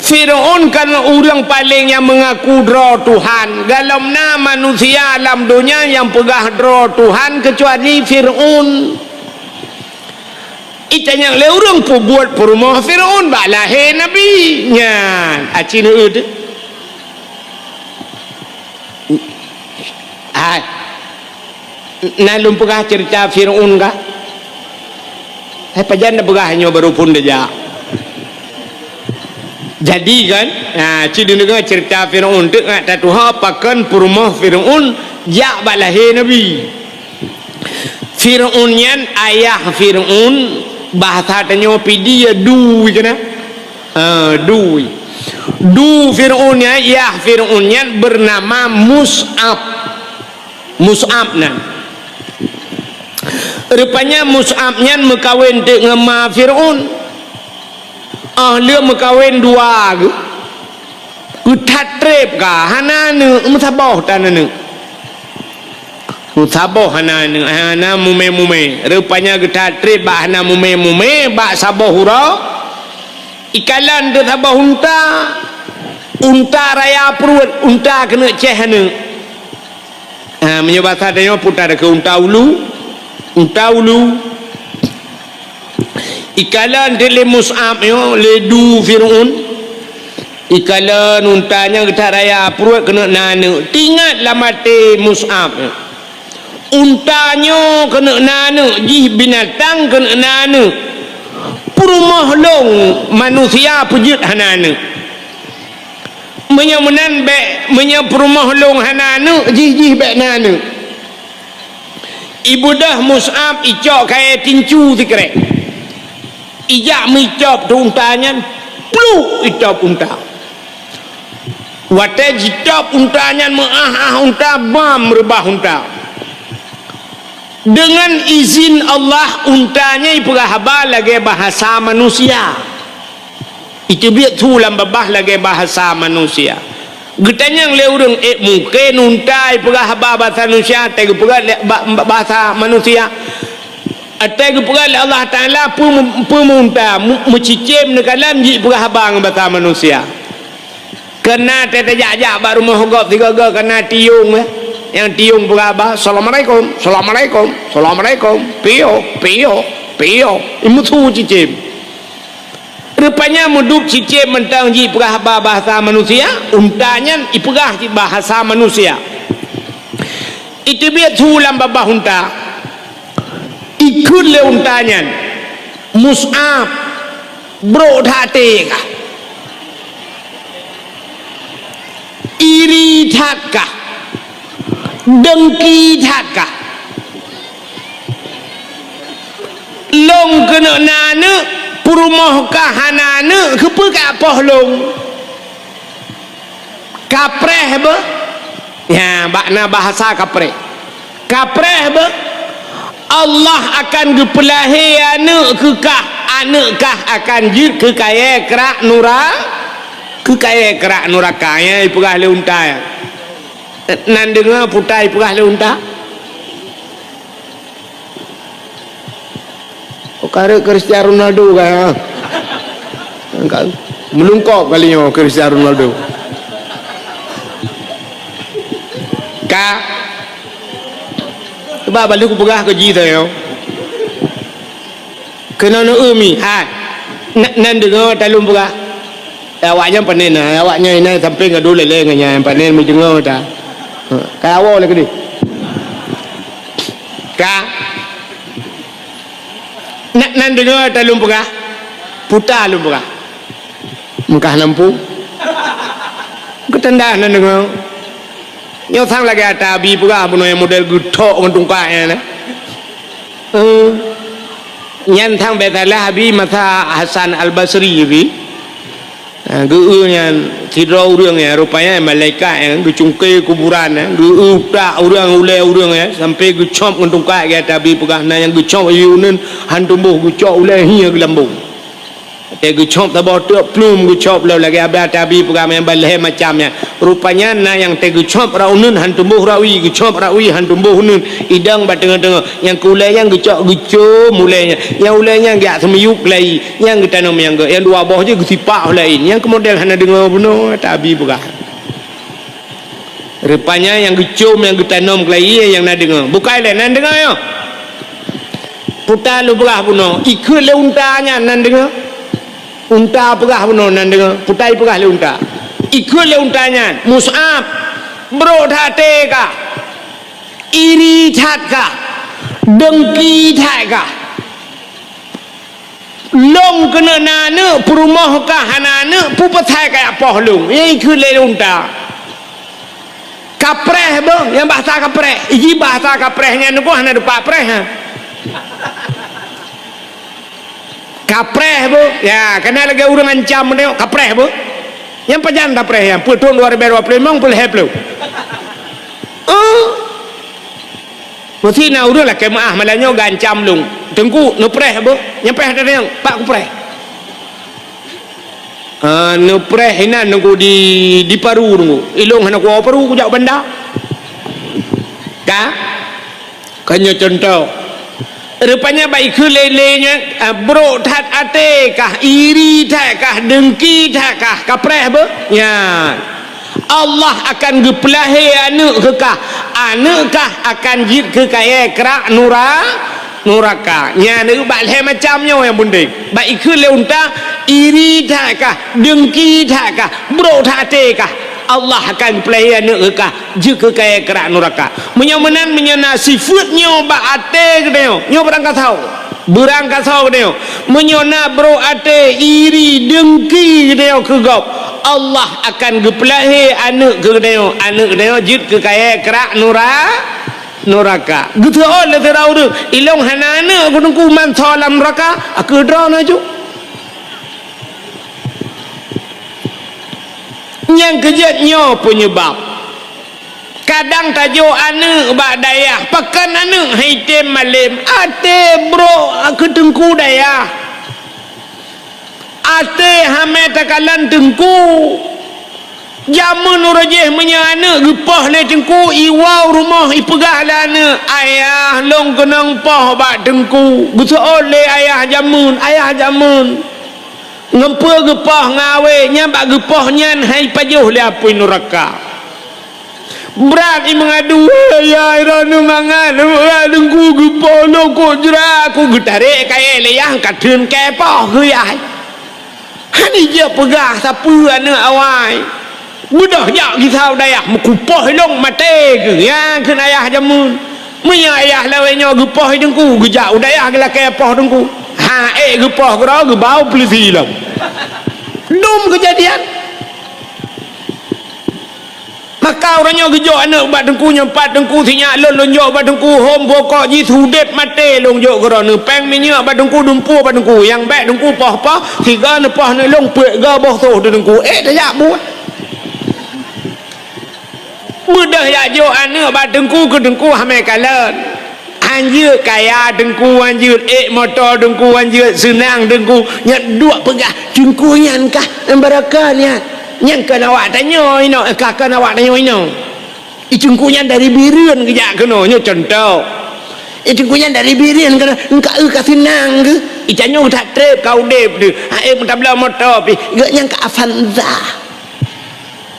Firaun kan orang paling yang mengaku draw Tuhan. Galamna manusia alam dunia yang pegah draw Tuhan kecuali Firaun. Itanya le orang pun buat perumah Firaun bak lahir Nabi nya. Acina ud. Nah lumpukah cerita Firaun kah? Hai pajan begahnya baru pun dia. Jadi kan, ciri dengar cerita Firaun tu ngak tatuha pakan perumah Firaun jak bak lahir Nabi. Firaun yan ayah Firaun bahasa tanya pidi ya du kena. Du. Du Firaun ya ayah Firaun yan bernama Mus'ab. Mus'ab nan. Rupanya Mus'ab yan mekawin dengan ma Firaun. Dia mekawin dua ke tatrep ka hanane musabah tanane musabah hana mume rupanya ke tatrep ba hana mume ba sabah hura ikalan de sabah unta raya perut unta kena ceh hana menyebasa dia putar ke unta ulu ikalan de le Mus'ab yo le du Firaun ikalan untanya kita raya perut kena nana tingat lah mati Mus'ab untanya kena nana jih binatang kena nana perumah long manusia pujut hanana menyamunan be perumah long hanana jih be nana ibu dah Mus'ab icok kaya tincu tikrek ijak micop tu untanya pluk icop unta wate jicop untanya unta bam rebah unta dengan izin Allah untanya iperahaba lagi bahasa manusia itu biar tulam babah lagi bahasa manusia getanya le urang mungkin unta iperahaba bahasa manusia tega bahasa manusia atau kepada Allah Ta'ala pemunta mencicim nekalam ji perhabang bahasa manusia kena tetajak baru mahogop tiga kena tiung yang tiung perhabang Assalamualaikum pio imutu cicim rupanya mudup cicim mentang ji perhabang bahasa manusia untanya iperah bahasa manusia itu biar sulam babah unta ikut le untanya Mus'ab bro hati kah iri that kah dengki that kah long kena nana perumah kah hanana kepa kapah long kapreh ba ya makna bahasa kapreh ba Allah akan gepelahi anak kekah akan jir ke kaya kerak nuraka ya ipurah le unta ya nan dengar putai ipurah le unta kare Cristiano Ronaldo kan melungkop kalinya Cristiano Ronaldo ka ba balik ku pegah ke jita yo kena no umi nan dengar talum pegah awaknya panen awaknya ini sampai ngadu lele nganya panen mi dengar ta ka awo le kedi ka nan dengar talum pegah puta lum pegah mengkah lampu ketendah nan dengar nyo thang lagi ada bi pura puno yang model gutok ngantung kaya na nyan thang betalah bi masa Hasan Al-Basri bi geunya tidro urang ya rupanya malaikat yang gecungke kuburan geuta urang urang ya sampai gecop ngantung kaya ada bi pura na yang gecop yunen hantumbuh gecop ulai hia gelambung Gu chop tabah tuk plum gu chop lo lagi abah tabi peram yang balai macamnya. Rupanya na yang te gu chop raunun han tumbuh rawi gu chop rawi han tumbuh hunun idang ba tengah-tengah yang kulai yang gu chop mulainya. Yang ulainya gak semiyuk lai. Yang gu tanam yang dua bawah je gu sipak lain. Yang kemodel hana dengar benar tabi peram. Rupanya yang gu chop yang gu tanam lai yang nak dengar. Bukan lain nan dengar yo. Putar lu berah puno. Ikut le untanya nan dengar. Unta perah benar nan dengar putai perah le unta ikut le untanya Mus'ab bro thate ka iri that ka dengki that ka long kena nana perumah ka hanana pu patai ka apoh lung ye ikut le unta kapreh bang yang bahasa kapreh iki bahasa kaprehnya nu hana depa preh ha kapreh bu ya kena lagi orang ancam dia kapreh bu yang pajan kapreh yang putun 2020 memang boleh heplo mesti na urang lah kemaah malanyo gancam lung tengku no preh bu yang preh ada yang pak ku preh no preh ina nunggu di paru nunggu ilung hana ku paru ku jak benda ka kanyo contoh rupanya baik lelenya bro that ate kah iri tak kah dengki tak kah kapreh be ya Allah akan gepelahi anak kah akan jid ke kaya kerak nuraka nya nu balhe macamnya yang bunding baik le unta iri tak kah dengki tak kah bro that ate kah Allah akan pelaya nak kah jika kaya kerak neraka menyomenan menyana sifatnya ba ate gedeo nyo berangkat tahu gedeo menyona bro ate iri dengki gedeo kegop Allah akan gepelahi anak gedeo jika kaya kerak neraka gitu oleh terau tu ilong hanana gunung kuman salam neraka aku drone aja yang kejatnya penyebab kadang tajuk anak bak dayah pakan anak haitim malim ate bro aku tengku dayah ate hame takalan tengku jamun urajih menya anak gepah le tengku iwau rumah ipegah lah anak ayah long kenang pah bak tengku gusa oleh ayah jamun ngempa gepah ngawe nyambak gepah nyan hai pajuh le apa neraka berat i mengadu ya iranu mangan dengku gepah no ko jera aku getarik kaya le yang kadun kepah ke ai hani je pegah siapa anak awai budah jak kisau dayah mekupah long mate ke yang ke ayah jamun menya ayah lawenya gepah dengku gejak udayah gela kepah dengku gepah kera gebau polisi lah dum kejadian maka orangnya gejok anak bat dengku nyempat dengku sinyak lon jok bat dengku hom pokok ji sudep mate long jok kera ne peng minyak bat dengku dumpu bat dengku yang baik dengku pah tiga ne pah ne long pek ga boh soh dengku dak buat mudah ya jok anak bat dengku ke dengku hame kalan anjir kaya dengku anjir motor dengku anjir senang dengku nyak dua pegah dengku nyan kah barakahnya nyan kan awak tanya ino kakak awak tanya ino dengku nyan dari birian kejak kena nyo contoh dengku nyan dari birian kena engkak ka senang ke icanyo tak trip kau dep de mutabla motor pi gak nyang ka Avanza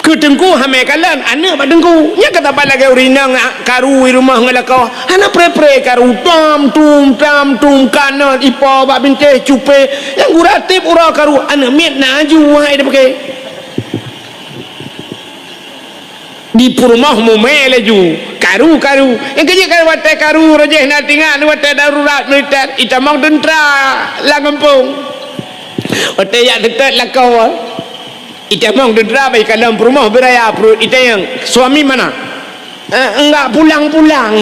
ke dengku hame kalan anak bak dengku nya kata bala ke urinang karu rumah ngalakau anak pre karu tam tum kanan ipo bak binte cupe yang guratip ura karu anak miet na aju hai dah pakai di rumah mu melaju karu yang kerja karu wate karu rajeh na tinggal wate darurat militer itamang tentera la kampung wate ya dekat la kau itamang tentera baik dalam rumah beraya perut ita yang suami mana enggak pulang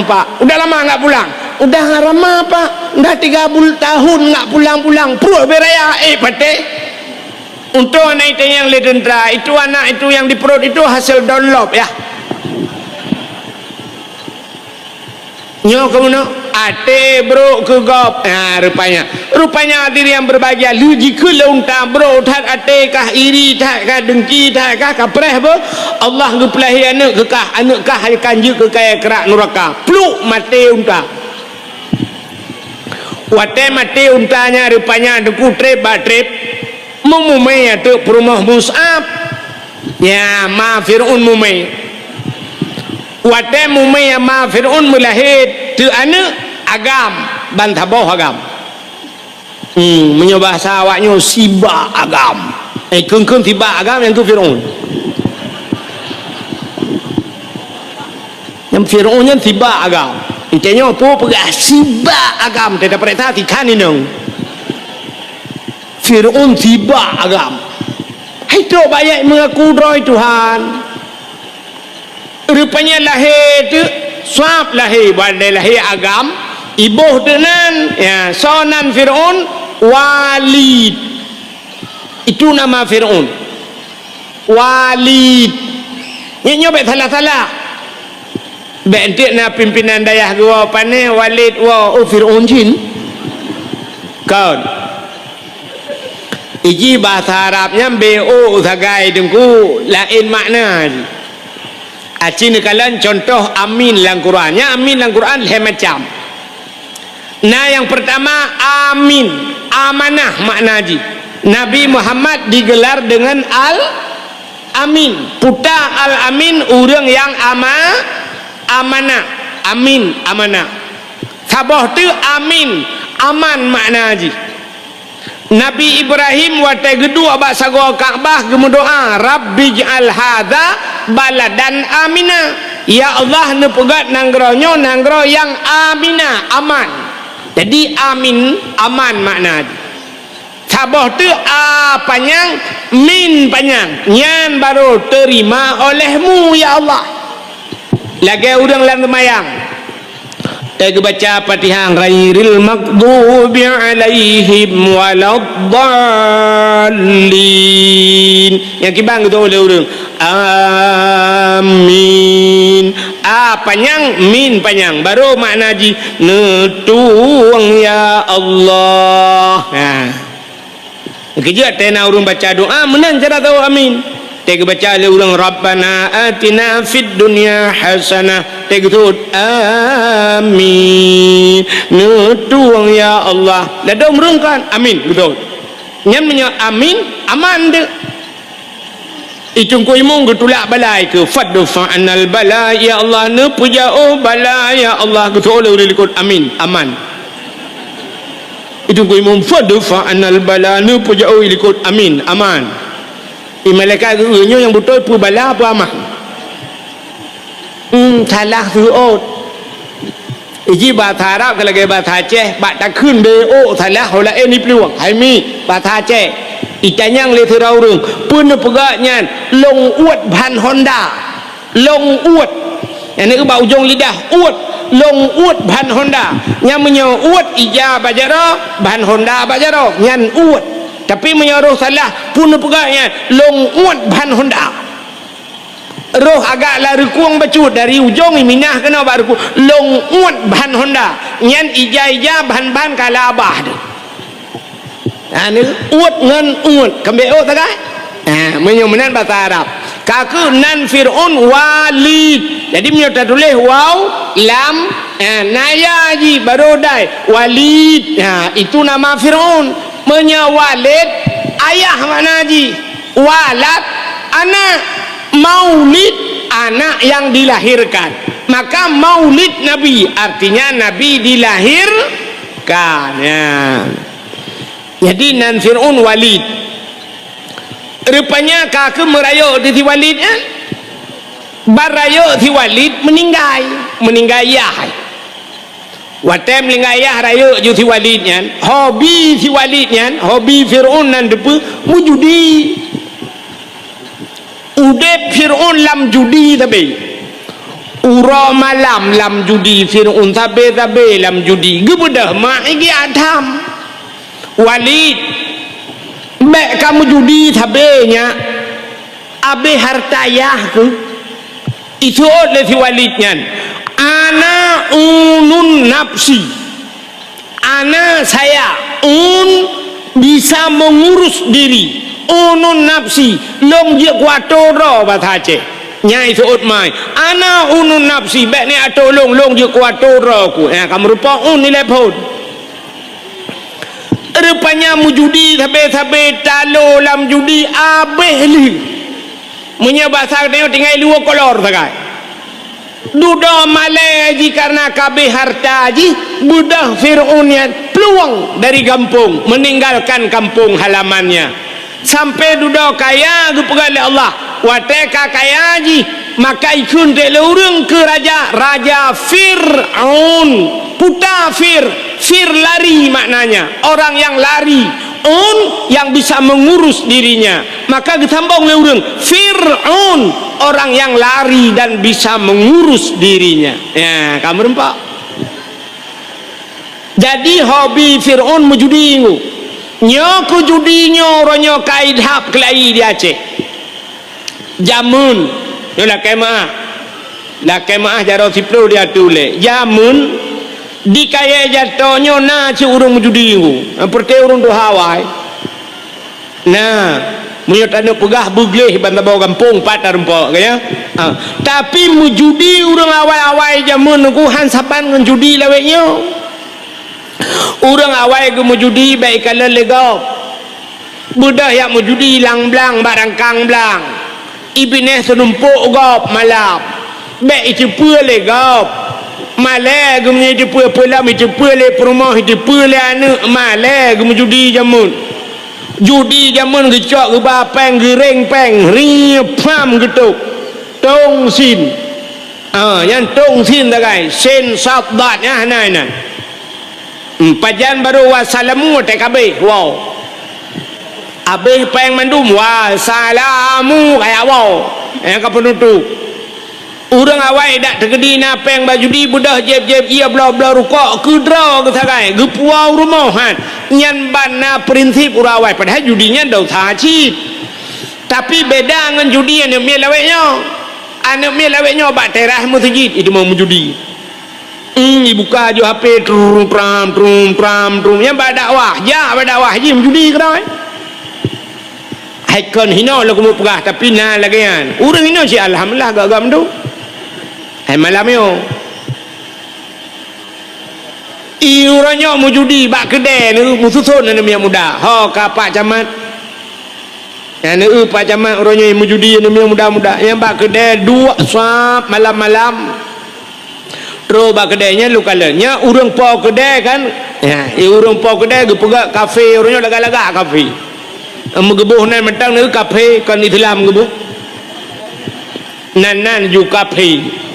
pak udah lama enggak pulang udah lama pak udah 3 tahun enggak pulang perut beraya pate untuk anak itu yang le tentera itu anak itu yang di perut itu hasil download ya nyo kamu no ate bro ke gop. Rupanya diri yang berbahagia lu jika unta bro tak ate kah iri tak kah dengki tak kah kapreh bo Allah ngepelahi anak kah kanji ke kaya kerak neraka pluk mati unta. Wate mati untanya rupanya deku trip batrip memumai tu perumah Mus'ab ya ma Fir'un mumai. Wate mumai ma Fir'un melahir tu anak agam bantaboh agam menyoba sawaknya siba agam kengkeng tiba agam yang tu Fir'un yang Fir'un yang tiba agam itanya apa pegah siba agam tidak perintah tikan ini Fir'un tiba agam itu banyak mengaku roy Tuhan rupanya lahir tu swab lahir badai lahir agam ibuh dengan ya sonan Fir'un Walid itu nama Fir'un Walid ni nyobek salah-salah bentik na pimpinan dayah gua pane Walid wa Fir'un jin kau iji bahasa Arabnya bo sagai dengku lain makna acin kalian contoh amin dalam Qurannya amin dalam Quran macam nah yang pertama amin amanah makna haji Nabi Muhammad digelar dengan al-amin puta al-amin orang yang amanah amin amanah sabah tu amin aman makna haji Nabi Ibrahim waktu kedua bahasa gua Ka'bah gemudoa Rabbi ja'al hadha baladan amina ya Allah nepegat nanggronya nanggro yang amina aman jadi amin aman makna sabah tu panjang min panjang nyan baru terima olehmu ya Allah lagi udang lang mayang baca Fatihah ghairil maghdubi alaihim waladdallin yang kibang tu oleh urang amin panjang min panjang baru makna ji netuang ya Allah kejap tena urang baca doa menang cara tahu amin tega baca le urang rabbana atina fid dunya hasanah tega tu amin nutuang ya Allah dah dong merungkan amin betul nyan menyo amin aman de itungku imong getulak balai ke fadfa anal bala ya Allah ne puja oh bala ya Allah betul le likut amin aman itungku imong fadfa anal bala ne puja oh likut amin aman malaikat geunyo yang betul pu bala apa amah salah suot iji bahasa Arab kalau gaya bahasa Aceh bak tak kun bo salah hola ni peluang hai mi bahasa Aceh itanyang le thera urang pun pegaknya long uat ban Honda long uat yang ni bau ujung lidah uat long uat ban Honda yang menyo uat ija bajaro ban Honda bajaro nyan uat tapi menyoruh salah pun pegaknya long uat ban Honda roh agak lari kuang bacut dari ujung minah kena baru long uat ban Honda nyan ija ban kalabah tu ni uat ngan uat kembali tak kan menyomenan bahasa Arab kaku nan Fir'un Walid jadi menyota tulis waw lam naya ji baru dai Walid itu nama Fir'un menyawalid ayah mana ji walad anak maulid anak yang dilahirkan maka maulid Nabi artinya Nabi dilahirkan jadi nan Fir'un Walid rupanya kakek merayu di Walid barayu di Walid meninggal yah watem lingayah rayu ju ti Walid nyan hobi ti Walid nyan hobi Fir'un nan depu mujudi udep Fir'un lam judi tabe ura malam lam judi Fir'un tabe lam judi gebedah mak iki Adam Walid mek kamu judi tabe nya abe hartayah ke itu oleh ti Walid nyan ana unun nafsi. Ana saya bisa mengurus diri. Unun nafsi long je kuatoro batace. Nyai suut mai. Ana unun nafsi baik ni atolong long je kuatoro ku. Kamu rupa nilai pun. Rupanya mujudi sabe talo lam judi abeh li. Munya bahasa dia tinggal dua kolor sagai. Duda malai ji karena kabeh harta ji budak Fir'aun yang peluang dari kampung, meninggalkan kampung halamannya. Sampai duda kaya kepada Allah. Wateka kaya ji maka ikun dek lurung ke raja Fir'aun. Puta Fir lari maknanya, orang yang lari. Yang bisa mengurus dirinya, maka ditambung lurung Fir'aun, orang yang lari dan bisa mengurus dirinya. Ya, kamu rempak. Jadi hobi Fir'aun mujudi ngu. Nyoku judinya orangnya kaidhab kelai di Aceh. Jamun, yolah kemah. Lah kemah jaro siplo dia tulis. Jamun di kaya jatuhnya na ci urung mujudi ngu. Perti urung tu Hawaii. Nah, munyot anu pegah bugleh banta bawa kampung patar empok kaya. Tapi mujudi urang awai-awai jamun ku han sapan ngan judi laweknya. Urang awai ku mujudi baik kala legau. Budak yang mujudi lang-blang barang kang blang. Ibine senumpuk gop malam. Baik itu pua legau. Malai gumnya itu pua pelam itu pua le perumah itu pua le anak malai gum judi jamun. Judi jamun gecok ke bapeng gereng peng ripam getuk tong sin yang tong sin tagai sen sadatnya hanainan pajan baru wassalamu tekabe wow abeh peng mandum wassalamu kayak wow yang kepenutup urang awai dak tegedi napeng baju di budah jeb ia bla rukuk kudra ke sagai gepuau rumahan nyan bana prinsip urang awai padahal judinya dau taci tapi beda dengan judi yang mi laweknya anak mi laweknya bak terah masjid itu mau judi dibuka jo HP trum pram yang bak dakwah ya bak dakwah ji judi kerau haikon hino lagu mu pegah tapi na lagian urang hino si alhamdulillah gagam tu. Malam yo iurannya mau judi bak kedai ni mususun ni yang muda ho kapak camat yang ni pak camat orangnya mau judi ni yang muda-muda yang bak kedai dua swap malam-malam terus bak kedainya lu kalanya urang po kedai kan ya urang po kedai ge pegak kafe orangnya laga-laga kafe megebuh nan mentang ni kafe kan Islam gebuh nan ju kafe.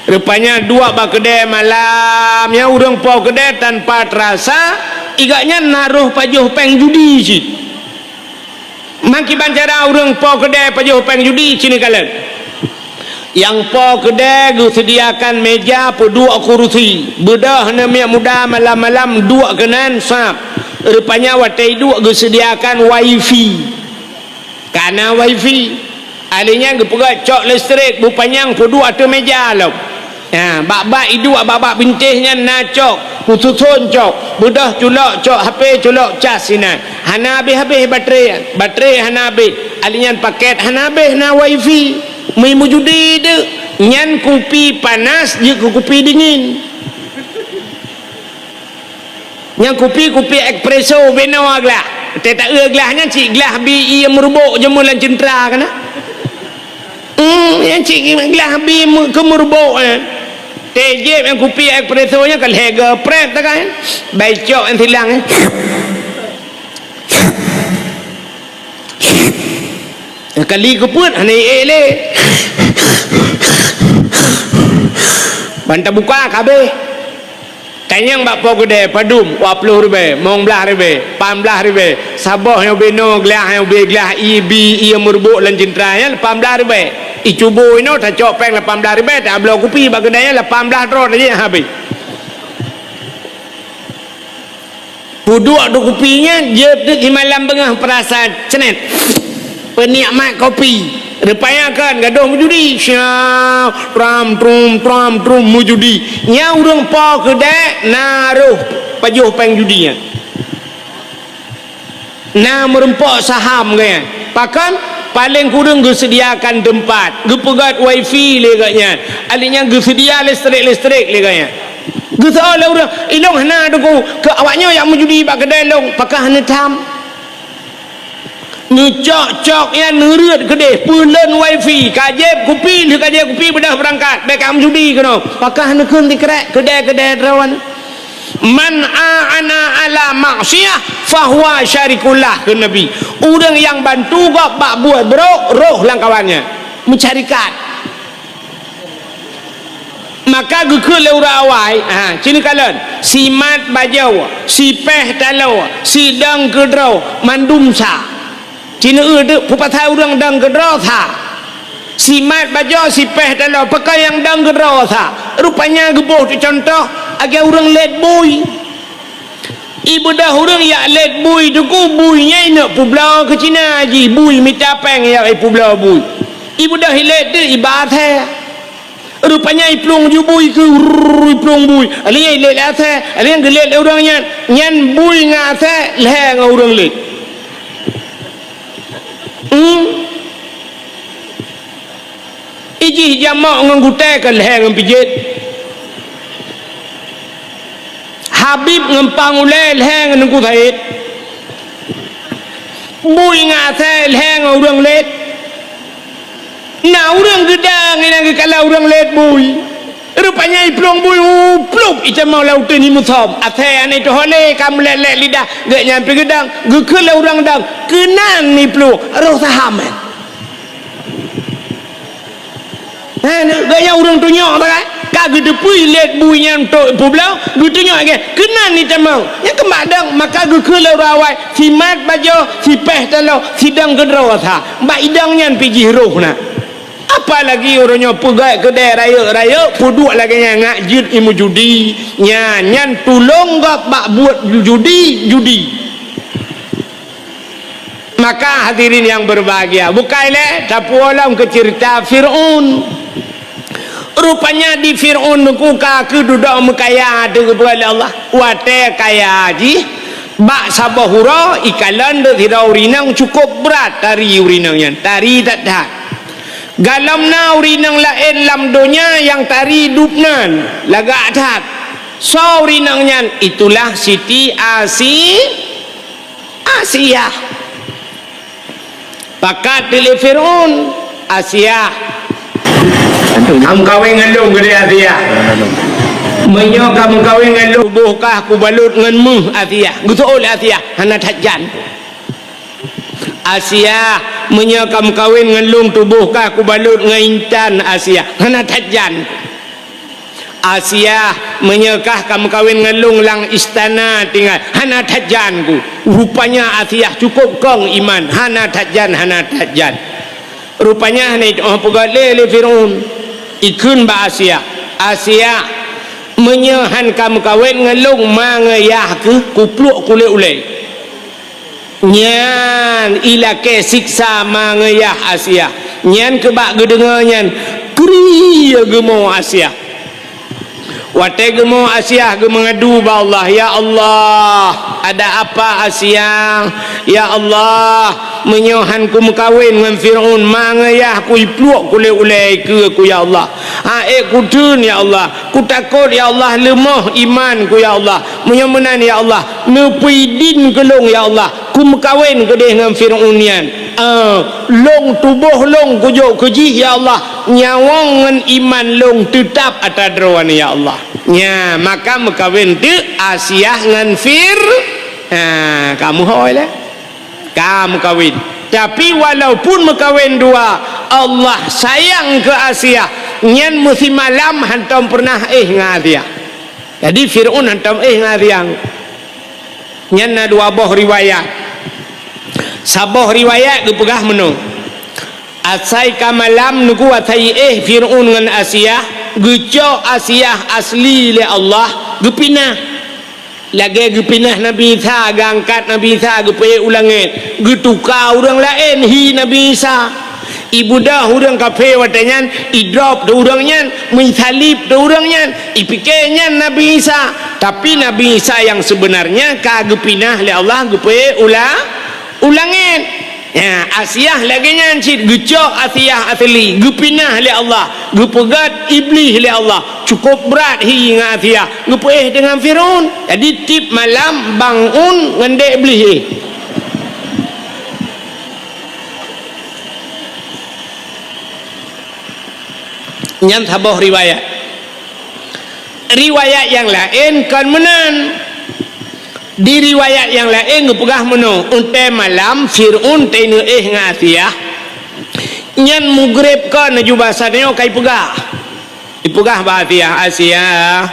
Rupanya dua bak kedai malam ya urang po kedai tanpa terasa igaknya naruh pajuh peng judi si maki bancara urang po kedai pajuh peng judi sini kalian yang po kedai gu sediakan meja po dua kursi bedah namanya muda malam-malam dua kenan sap rupanya watai dua gu sediakan wifi karena wifi alinya gu pegak cok listrik bupanyang po dua tu meja lo. Ya, bak-bak itu bak-bak bintihnya nacok, khususun cok, budah culok cok, HP culok cas sini. Hana habis baterai hana habis. Alinyan paket hana habis na wifi. Mai mujudi de, nyan kopi panas je kopi dingin. Nyan kopi espresso beno aglah. Tak gelahnya cik gelah bi ia merubuk jemulan centra kana. Yang cik gelah bi ke merubuk tejep yang kopi espressonya kalau harga pret tak kan baicok yang silang kali keput ni ele banta buka kabeh kanyang bak po gede padum 20 ribu mong belah ribu 18 ribu sabah yang beno gelah yang gelah ibi ia merbuk lan cintra ya 18 ribu icubu ini tak cok peng 18 ribu tak belah kopi bak gedanya 18 rot aja habis puduk do kopinya je di malam tengah perasa cenet penikmat kopi Repayakan gaduh mujudi. Syah tram trum mujudi. Nya urang pa kedek naruh pajuh peng judinya. Nah merempok saham kaya. Pakan paling kurang sediakan tempat. Gepegat wifi leganya. Alinya sedia listrik leganya. Gesalah urang ilong hana duku ke awaknya yang mujudi bak kedai long pakah hana tam. Ngecok ya nereut kedai peuleun wifi kajep kupi bedah berangkat baik am judi kena. Pakah hana keun ti kedai rawan. Man a'ana ala maksiyah fahuwa syarikullah ke Nabi. Orang yang bantu gak bak buat bro roh lang kawannya mencarikan. Maka guke leura awai cini kalen si mat bajau si peh talau si dang kedrau mandum sa cini ede pupatha urang dang kedrau tha si mat bajau si peh talau pakai yang dang kedrau tha rupanya gebuh tu contoh agar orang let boy ibu dah orang ya let boy tu ku boynya nak publau ke Cina haji boy minta peng ya publau boy ibu dah let tu ibarat rupanya iplong ju boy ke iplong boy ali let athe ali yang let orang nyan boy ngathe leh ngau orang let iji jamak ngangute ke leh ngampijit Habib ngempang ulel heng nungku thait bui ngathe heng urang let na urang gedang ina kalau urang let bui rupanya iplong bui pluk ita mau laut ni muthom athe ane to hole kam let lidah gak nyampe gedang gekel urang dang kenan ni pluk roh sahamen gaya urang tu nyok tak kagak depui let buinya untuk publau gutunya ke kenan ni temang yang kemadang maka guke rawai si mat bajo si peh talau sidang gedro tha mbak idangnya pigi roh na apalagi orangnya pegai kedai raya puduk lagi ngak jid imu judi nyan tulung gak bak buat judi maka hadirin yang berbahagia bukaile tapu alam ke cerita Fir'aun. Rupanya di Fir'aun ku kaki duduk mekaya dengan kepada Allah wate kaya haji bak sabahura ikalan de tidak urinang cukup berat tari urinangnya tari tak dah galamna urinang lain lam dunia yang tari dupnan lagak tak so urinangnya itulah Siti Asia pakat di Fir'aun Asia kamu kawin ngelung gede Asia menyo kamu kawin ngelung buhkah ku balut ngan mu Asia gutul Asia hana tajan Asia menyo kamu kawin ngelung tubuhkah ku balut ngaintan Asia hana tajan Asia menyekah kamu kawin ngelung lang istana tinggal hana tajan ku rupanya Asia cukup kong iman hana tajan rupanya ni pegale le Fir'aun ikun ba Asia menyehan kamu kawin ngelung mangayah ke kupluk kulit ulai nyan ilake siksa mangayah Asia nyan kebak gedengannya kriya gemo Asia wate gemo Asia ge mengadu ba Allah ya Allah ada apa Asia ya Allah menyohan ku mekawin dengan Fir'aun mangayah ku ipluk ku ulai ke ku ya Allah ku dun ya Allah ku takut ya Allah lemah iman ku ya Allah menyomenan ya Allah nepuidin kelong ya Allah ku mekawin ke dengan Fir'aun nian long tubuh long kujuk kejih ya Allah nyawang ngan iman long tetap atas drawan ya Allah nya maka mekawin tu Asia ngan kamu hoi lah kamu kawin tapi walaupun mekawin dua Allah sayang ke Asia nyan mesti malam hantam pernah ngadia jadi Fir'aun hantam ngadiang nyan na dua boh riwayat saboh riwayat dipegah menu asai kamalam nuku atai Fir'aun ngan Asia guco Asia asli le Allah gepinah lagi gepinah Nabi Isa gangkat Nabi Isa gepaya ulangit getuka orang lain hi Nabi Isa ibu dah hurang kafe watanyan idrop tu hurangnya misalib tu hurangnya ipikenya Nabi Isa, tapi Nabi Isa yang sebenarnya kagak pinah le Allah gupe ulangin ya Asiyah lagi nyancit gecok Asiyah asli gupinah le Allah gupegat iblis le Allah cukup berat hingga Asiyah gupeh dengan Firaun. Jadi tip malam bangun ngende iblis nyam sabah riwayat yang lain kan menan. Di riwayat yang lain ngepegah menung unte malam Fir'un tenu ngasiyah nyan mugrib ka naju bahasanya kai pegah ipegah bahasiyah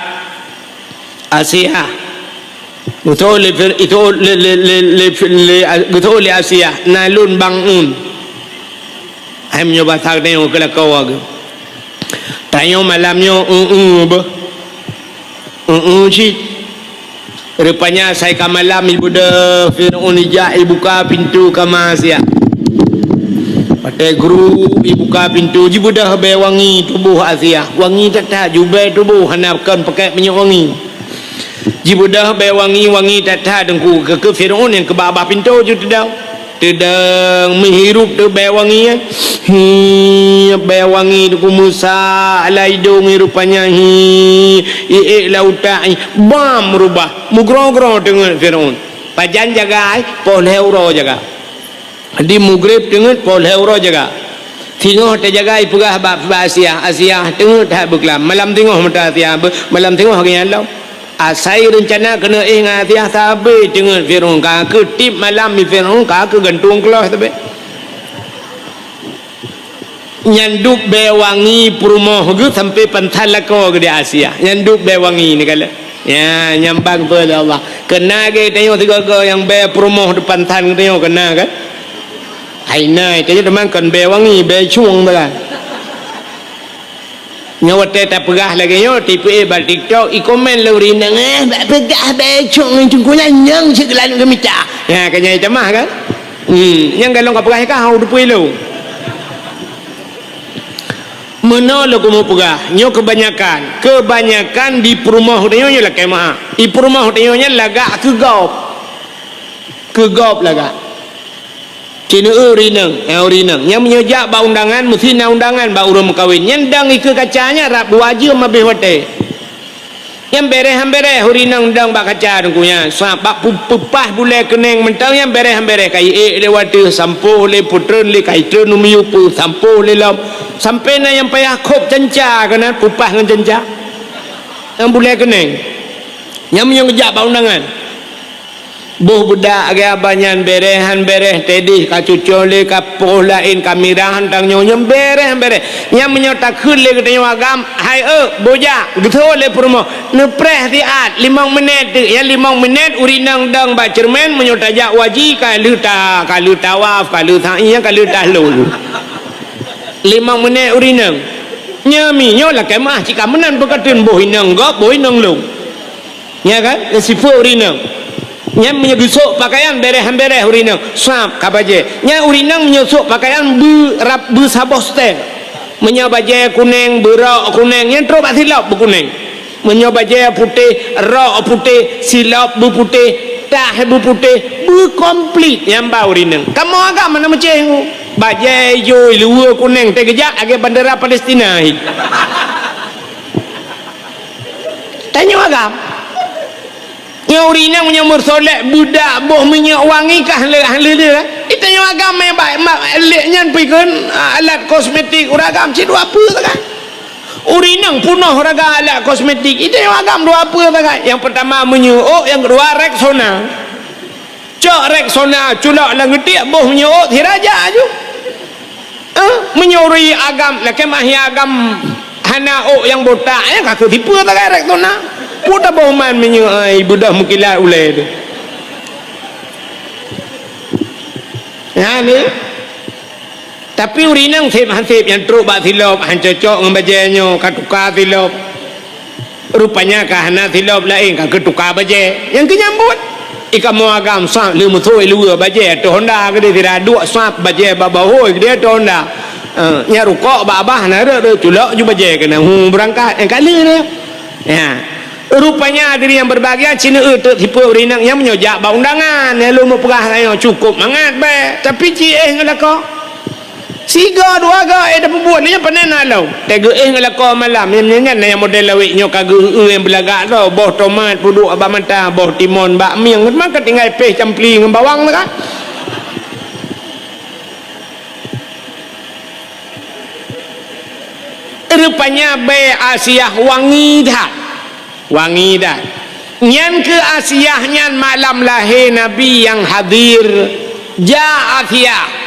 Asiyah betul itu betul Asiyah nalun bangun ai menyoba tak tengok kala kau tanya malamnya cik rupanya saya ke malam ibu dah Fir'aun ijak buka pintu ke Asiyah pakai grup buka pintu ibu dah wangi tubuh Asiyah wangi tak jubai tubuh hanapkan pakai minyak wangi ibu dah wangi tak dengku ke Fir'aun yang ke bawah pintu je tedang menghirup tu wangi wangi tu Musa ala hidung rupanya lauta bam merubah mugrong-grong dengan Firaun pajan jaga pol euro jaga di mugrib dengan pol euro jaga tengok tak jaga ipegah Asiyah tengok tak berkelam malam tengok mata Asiyah malam tengok hanya Allah saya rencana kena Asiyah tapi dengan Firaun ke tip malam di Firaun ke gantung kelah tapi nyanduk bewangi perumoh ke sampai pantalako ke di Asiyah nyanduk bewangi ni kala ya nyambang pada Allah kena ke tengok tiga ke yang be perumoh depan tan tengok kena kan hai nai tengok teman kan bewangi be chung dah nyawa tak pegah lagi nyo tipu bal TikTok ikomen lori nang pegah be chung cungkunya nyang segelan ke mita ya kanya camah kan yang galong ka pegah ka hau dupui lo menolak mau pegah nyo kebanyakan di perumah nyo lah kemah di perumah nyo lagak ke gop lagak kena urinang yang menyejak ba undangan mesti na undangan ba urang kawin nyendang ike kacanya rap wajib mabeh wate yang bereh urinang dang ba kaca dengkunya sabak pupah bule keneng mentang yang bereh kai lewat sampo le putren le kai tren numiu pu sampo le lam sampai na yang payah kop cenca kana pupah ngan cenca yang bule keneng yang menyejak ba undangan buh budak agak banyak bereh tedi kacucole kapoh lain kamerahan tang nyonyem bereh yang menyotak le katanya agam hai boja getol le promo nepreh tiat 5 menit ya 5 menit urinang dang ba cermen menyotajak waji kalu tawaf kalu sa'iya kalu tahlul 5 menit urinang nyami nyola kemah cika menan bekatun boh inang lu ya kan sifu urinang nya menyusuk pakaian bereh urinang sap kabaje nya urinang menyusuk pakaian bu saboste menyobaje kuning berak kuning nya tro bat silap bu kuning menyobaje putih rok putih silap bu putih tah bu putih bu komplit yang bau urinang kamu agak mana macam baje yo luar kuning tegejak age bandara Palestina tanya agam yang urinang menyamur solek budak boh minyak wangi kah le itu yang agama yang baik leknya pikun alat kosmetik uragam si dua apa kan urinang punah uraga alat kosmetik itu yang agam dua apa kan yang pertama menyuuk yang kedua reksona cok reksona culak lah ngetik boh menyuuk hiraja aja menyuri agam lah kemah agam hana yang botak yang kakak tipu tak kan reksona puta bohman menyu ibu dah mukilat ulai tu ya ni tapi urinang hansip yang teruk bak silop han cocok dengan bajanya katukar silop rupanya kahana silop lain ka ketukar baje yang kenyambut ika mo agam sa le muthoi luar baje to honda ke dia tidak duk sap baje babahoi dia to honda nya rukuk babah na ada culak juga je kena berangkat yang kali ni ya rupanya hadirin yang berbahagia Cina tu tipu berinang yang menyojak ba undangan ya lu mau perah saya cukup mangat be tapi ci ngelako siga dua ga dah perempuan ni pandai nak lau tega ngelako malam yang nyangan yang model lawik nyo kagak yang belagak tu boh tomat puduk abah mata boh timun bak miang mak tinggal peh campli dengan bawang kan rupanya be Asiah wangi dah nyan ke Asiah nyan malam lahir Nabi yang hadir Asiah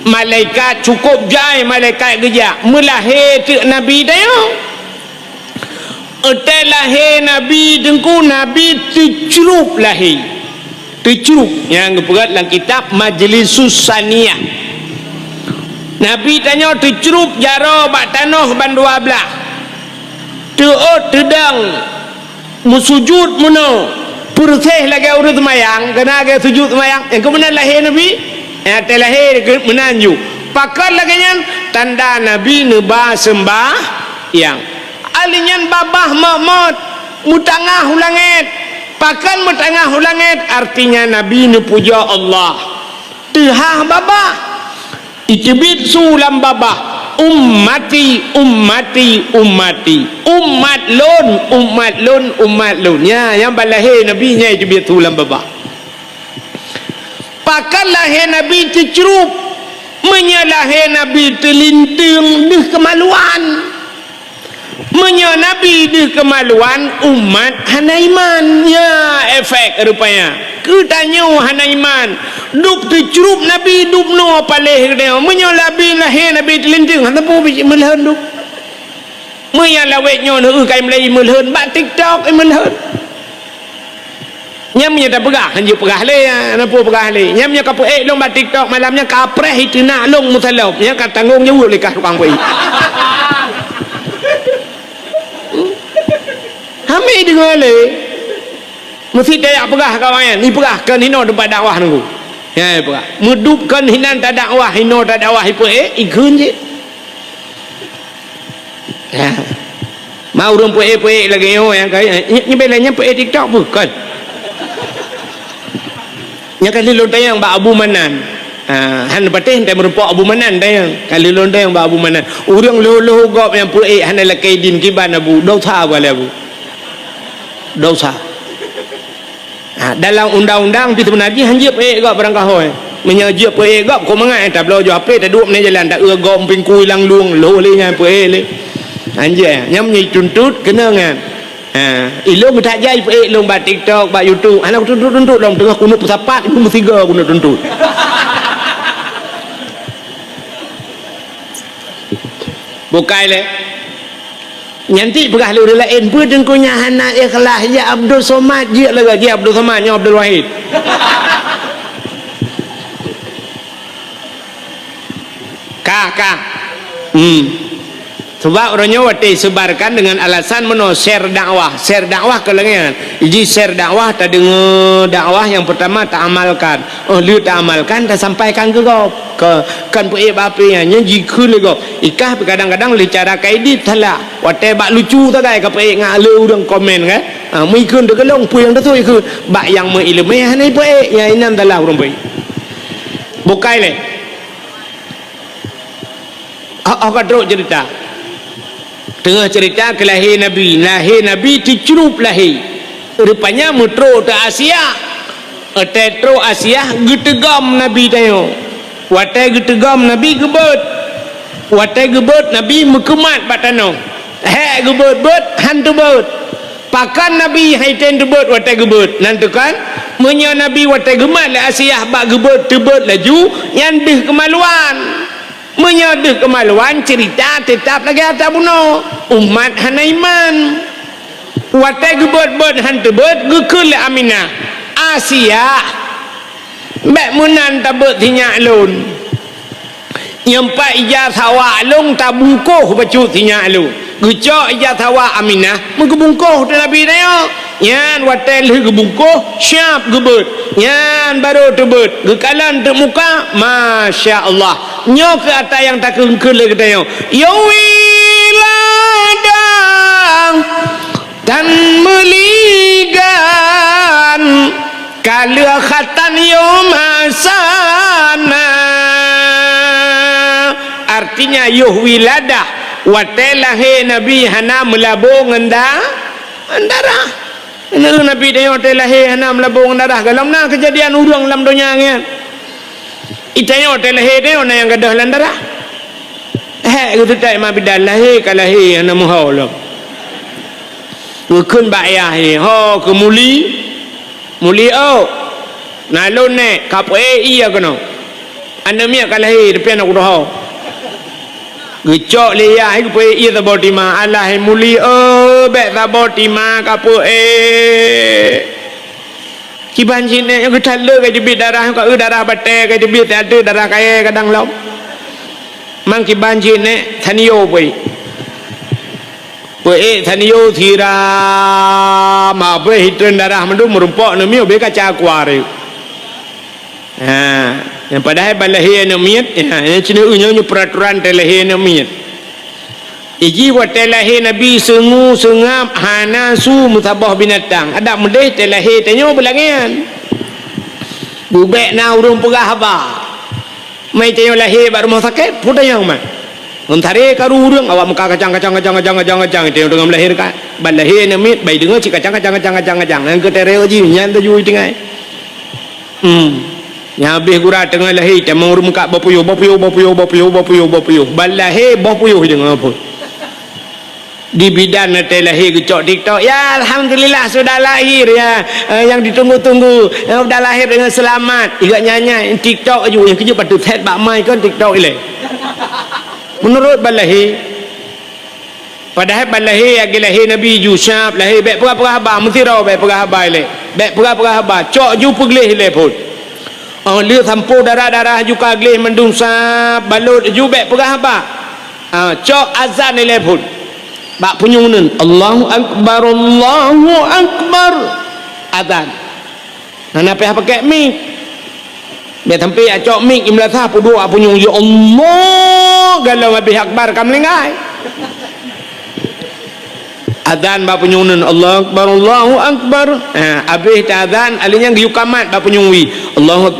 malaikat cukup jai malaikat geja melahir tu Nabi dia lahir Nabi dengku Nabi tercerup lahir tercerup yang berat dalam kitab Majlisus Saniyah Nabi tanya tercerup jaro bak tanah ban 12 tedang musujud muno purseh lagi urut mayang kena agak sujud mayang yang kemudian lahir Nabi yang terlahir menanju pakar lagi nyan tanda Nabi neba sembah yang alinyan babah mahmud mutangah hulangit pakan mutangah hulangit artinya Nabi puja Allah tehah babah itibit sulam babah ummati umat lun ya yang balahir Nabi nya itibit sulam babah pakan lahir Nabi tercerup menyalahir Nabi terlinting dih kemaluan Nabi dih kemaluan umat hanaiman ya efek rupanya ketanya hanaiman duk tercerup Nabi duk no paleh dia Nabi lahir Nabi terlinting hang tapu melhan duk lawek nyo ne kai Melayu melhan bak TikTok melhan nyamnya dah pegah hanju pegah le napu pegah le nyamnya ka puek long bak TikTok malamnya kapreh itu nak long musallau nya ka tanggung jawab lekah tukang puek Hami dengar le mesti dayak pegah kawan ni pegah kan hino tempat dakwah nunggu ya pegah mudupkan hinan tak dakwah hino tak dakwah ipu ikun je ya mau urang puek lagi yo yang kai ni belanya puek TikTok bukan nya kali lontai yang ba Abu Manan han patih hentai merupak Abu Manan tayang kali lontai yang ba Abu Manan urang loh gop yang puek han lakai din kiban abu dau tha wala abu dosa dalam undang-undang pitu naji hanjip gop barang kahoi menyajip gop ko mangai tak belo jo ape tak duk ni jalan tak gop ping kui lang luang lo le nya le anje nyam nyi tuntut kena ngan ilung tak jai long ba TikTok ba YouTube anak tuntut long tengah kunut pesapat ibu mestiga kunut tuntut bukai le nyanti pegah lu lain pun dengkunya anak ikhlas ya Abdul Somad je lagi Abdul Somad nya Abdul Wahid kah sebab orangnya wati sebarkan dengan alasan meno share dakwah ke lengan iji share dakwah tak dengar dakwah yang pertama tak amalkan lu tak amalkan tak sampaikan ke kau ke kan puik bape nya jikun le kau ikah kadang-kadang le cara kaidit thala wate bak lucu tak kai ka puik ngalu urang komen kan mikun de kelong puing dah tu ikut bak yang mengilmu ni puik ya inan thala urang puik bukai le aku terus cerita tengah cerita kelahir Nabi tercerup lahir rupanya metro ke Asia tetro Asia getegam Nabi tayo watai getegam Nabi gebet Nabi mekemat batano gebet hantu bet pakan Nabi haiten gebet watai gebet nanti kan menyo Nabi watai gemat le Asia bak gebet tebet laju yang deh kemaluan menyadih kemaluan cerita tetap lagi atas bunuh umat hanaiman watai gebet hantu bet gekul Aminah Asia bek munan tabut tinyak lun nyempak ijaz hawa lung tabungkuh bacut tinyak lun gecok ijaz hawa Aminah mengebungkuh dan Nabi dia yan watel gebungkuh siap gebut yan baru tebut gekalan te muka masya Allah nyo ke atas yang tak kengkel kita yo wiladang dan meligan kala khatan yo masana artinya yuh wiladah watelah nabi hana melabung darah nabi dia watelah hana melabung darah galam na kejadian urang dalam dunia ngan itanya watelah dia ona yang gadah lan darah gitu tak ma bidalah kalah hana muhaulam kun bayah ho ke muli nalon ne kap iya kono anda mia kalah depan aku dah gecok leya ai pe ia ta body ma alah muli be ta body ma kapo kiban jine yang ketale ke debit darah ka darah bate ke debit ada darah kaya kadang lom mang kiban jine thaniyo pe thaniyo thira ma pe hitun darah mendu merumpok ne mio be kaca kuare yang padahal balahi miat yang cina unyo peraturan telahi miat iji wa telahi nabi sengu sengap hanasu mutabah binatang ada mudeh telahi tanyo belangian bubek na urung pegah ba mai tanyo lahi bar rumah sakit puda yang man mentare karu urung awak muka kacang tanyo dengan lahir ka balahi miat bai dengar ci kacang nang ke tere uji nyan tu ju tingai yang habis gura tengah lahir temang urung kat bapuyuh balahi bapuyuh dengan apa di bidan nanti lahir gecok TikTok ya alhamdulillah sudah lahir ya yang ditunggu-tunggu yang sudah lahir dengan selamat juga nyanyi TikTok aja yang kerja patut head bak mai kan TikTok ile menurut balahi padahal balahi yang lahir Nabi Yusuf lahir baik perah-perah abah mesti raw baik perah abah ile baik perah-perah abah cok ju peglih ile pun lia sampu darah-darah juga gelih mendung sap balut jubek perah apa cok azan ile pun bak punyung nun Allahu akbar azan nana pe pakai mic dia sampai cok mic imla sa pu doa punyung ya Allah galau habis akbar kam lengai azan bapa nyunun Allahu akbar habis azan alinya giukamat bapa nyungwi Allahu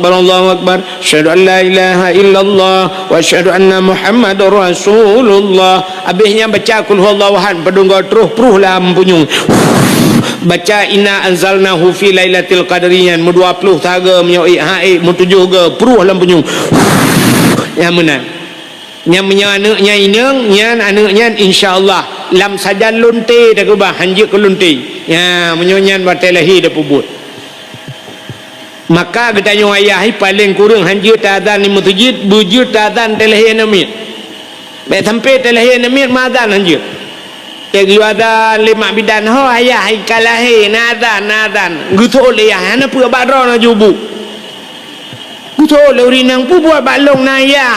akbar syahadu an la ilaha illallah wa syahadu anna muhammadar rasulullah habisnya baca kul huwallahu ahad pedungga terus lah punyung baca inna anzalnahu fi lailatul qadriyan mu 20 taga menyoi haid mu 7 ge peruh lam punyung yang menang nya anaknya ineng nyan anaknya insyaallah lam saja lonte dak ubah hanjik ke lonte ya menyonyan batelahi dak pubut maka getanyo ayah paling kurang hanjik tadan ni mutujid bujud tadan telahi namit baik sampai telahi namit madan hanjik tek ada 5 bidan ho ayah kalahi nadan gutul ya ana pu badro na jubu gutul urinang pu buat balong na ya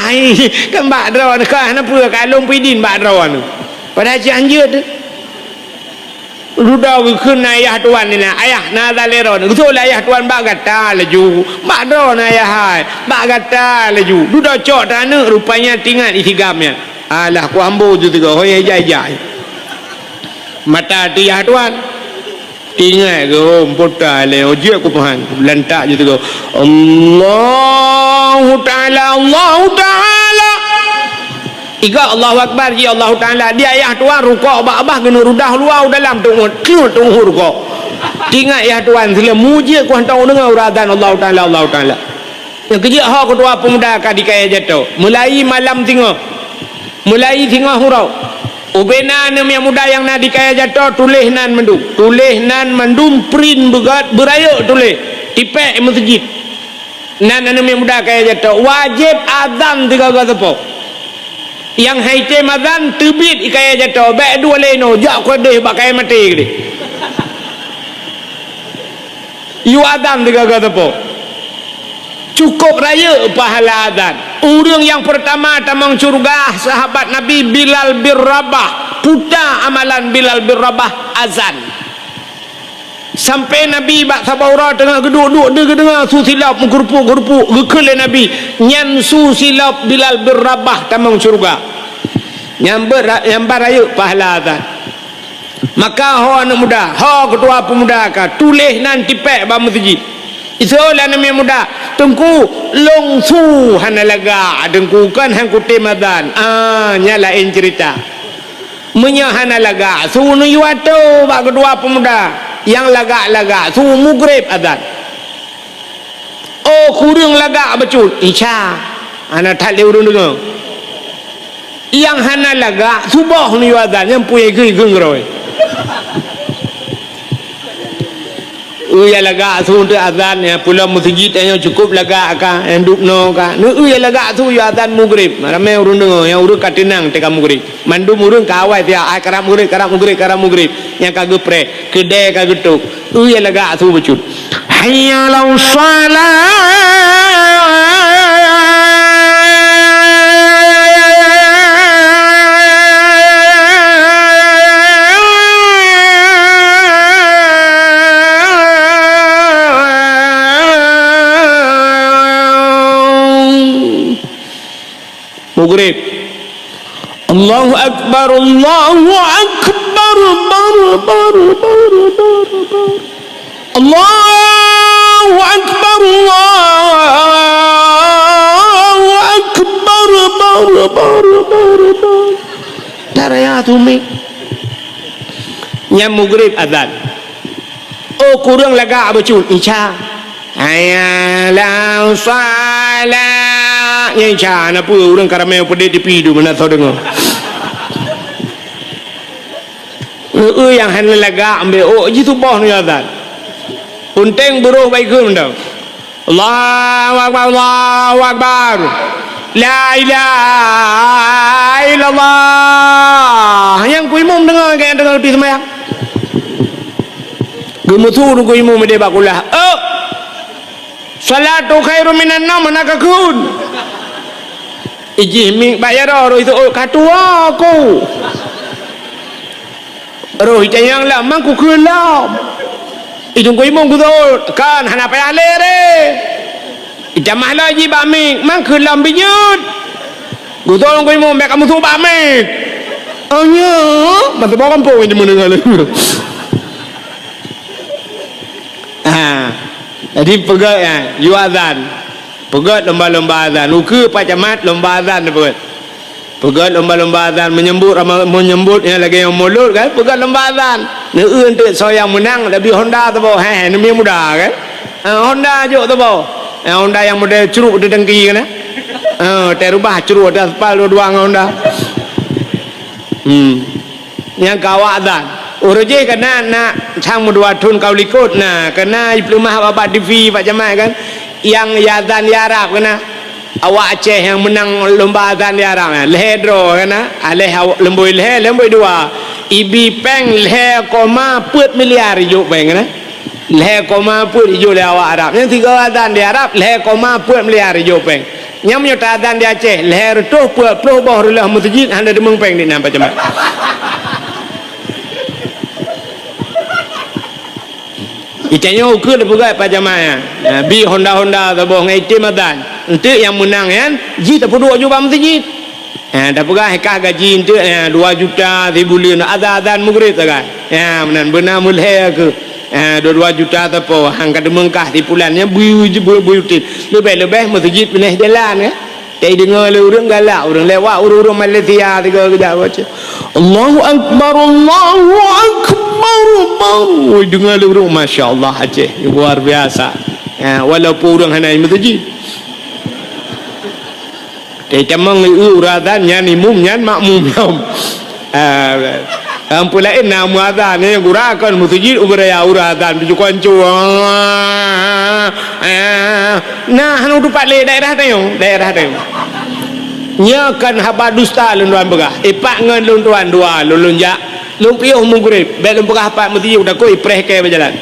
kan badro na ka ana pu kalong pidin badro nu pada janjut ruda keun ayah tuan ni na ayah na dalero gutul ayah tuan bak gata laju badro na ayah hai bak gata laju ruda cok tanah rupanya tinggal isigamnya alah ku ambo tu tiga hoye jai mata dia tuan ingat ke putar le ojek ku pahan lantak je tu Allahu taala iga Allahu akbar ji Allahu taala dia ayah tuan rukuk abah kena rudah luar dalam tu rukuk ingat ya tuan sila muji ku hantau dengar uradan Allahu taala yang kerja hak kedua pemuda ka dikaya jatuh mulai malam tengok hurau ubena nem yang muda yang nak dikaya jatuh tulis nan mendum print begat berayuk tulis tipek masjid nan nem yang muda kaya jatuh wajib azan 3 tepo yang haite azan terbit ikaya jatuh baik 2 leno jak kodeh pakai mati gede you azan 3 tepo cukup raya pahala azan urang yang pertama tamang surga sahabat Nabi Bilal bin Rabah puta amalan Bilal bin Rabah azan Sampai Nabi bak sabaura tengah geduk-duk dia dengar su silap menggerupuk-gerupuk gekele Nabi nyan su silap Bilal bin Rabah tamang syurga nyambar ayo pahala azan. Maka ho anak muda, ho ketua pemuda ka tulis nan tipek ba masjid. Isolah nama muda tengku longsu hana laga dengku kan hang kutim azan. Nyalain cerita. Menyahana laga sunu yuato ba kedua pemuda yang lagak-lagak suruh mugrib azan. Oh kurang lagak betul isya anak tak boleh urun dengar yang hana lagak subuh ni azan yang punya geng roi ya lagak suruh untuk azan ya pula masjid yang cukup lagak ka yang dukno ka ya lagak suruh azan mugrib ramai urun dengar yang urun katinang teka mugrib mandum urun kawai dia karap mugrib yang kagak pre kedai kagak tuk ya lagak suruh becut hayya lau Maghrib. Allahu Akbar, Allahu Akbar, Allahu Akbar, Allahu Akbar, daraya tumi nyam maghrib azan. Oh kurang laga abacun isya ayalah salat yang isya apa orang karamel pedih tepi tu mana tahu dengar yang han laga ambil oh ji tu boh ni azan punteng buruh baik ke dah Allahu Akbar, Allahu Akbar, la ilaha illallah. Yang ku imam dengar kayak dengar lebih semayang gemutu ku imam dia bakulah oh salatu khairu minan naum nakakun iji mi bayar roh itu oh katua aku roh yang lah mangku kelam itu ku imam ku tu kan hana payah lere jamah lagi bami mang kelam binyut ku tu ku imam mek kamu tu bami anya mata bawa kampung ini mendengar jadi pegat ya, you azan, pegat lomba-lomba azan, uke Pak Camat lomba azan pegat lomba-lomba azan menyambut yang lagi yang mulut kan, pegat lomba azan, untuk soal yang menang lebih Honda tu bawa, ni muda kan, Honda juga tu bawa, Honda yang model curuk di dengki kan, terubah curuk di aspal dua Honda, yang kawat azan. Uruje kena nak sang dua tun kau likut nah kena diplomah bapak TV Pak Jamal kan yang yazan di Arab kena awak Aceh yang menang lomba azan di Arab lehedro kena aleh lemboi dua ibi peng leh koma put miliar juk peng kena leh koma put juk le awak Arab yang tiga azan di Arab leh koma put miliar juk peng nyam nyota azan di Aceh leh rutuh put puluh bawah rulah masjid anda demeng peng di nam Pak Jamal Itanya ukur dia pegat Pak Jamal bi Honda tu boh ngai tim azan untuk yang menang kan ji tak perlu juga masjid dah pegat hekah gaji untuk 2 juta 1 bulan azan maghrib tak ya benar mulai ke 2 juta tak apa hang kada mengkah di bulannya buyutin lebih masjid pindah jalan kan tak dengar le orang galak orang lewat orang Malaysia tiga kejap baca Allahu Akbar, Allahu Akbar, Allahu dengar le orang masya-Allah Aceh luar biasa walaupun orang hanya masjid temang uratan nyan imum nyan makmum ampun lain nama azan ni gurakan masjid uberaya uratan tujuh kancu nah hanu tupat le daerah tayong nyakan haba dusta lunduan begah ipak ngan lunduan dua lulunja lumpiuh mughrib belum begah apa masjid udah koi preh ke berjalan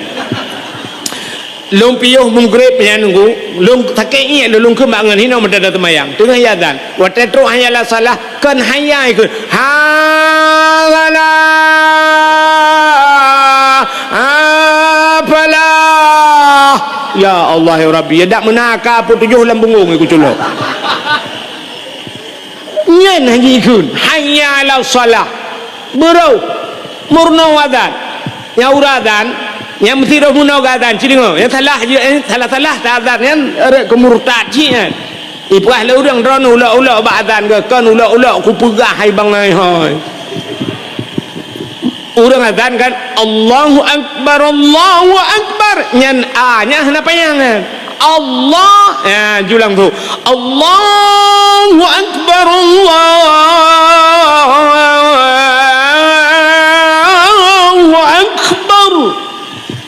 lumpiuh mughrib nya nunggu lung takei lulung ke mangan hina medada temayang tengah yazan wa tatru hayala salah kan hayai ke halala Ya Allah ya Rabbi, ya dak menaka pun 7 lambung aku culuk. Nyen haji kun, hayya 'ala shalah. Bro, murno wadan. Ya uradan, ya mesti ro muno gadan cilingo. Ya salah salah tadan kan are kemurtad ci kan. Ipah le urang ron ula-ula ba'dan ke kan ula-ula ku pegah hai bangai hai. Urang azan kan Allahu akbar nyan a nya kenapa yang Allah ya julang tu Allahu akbar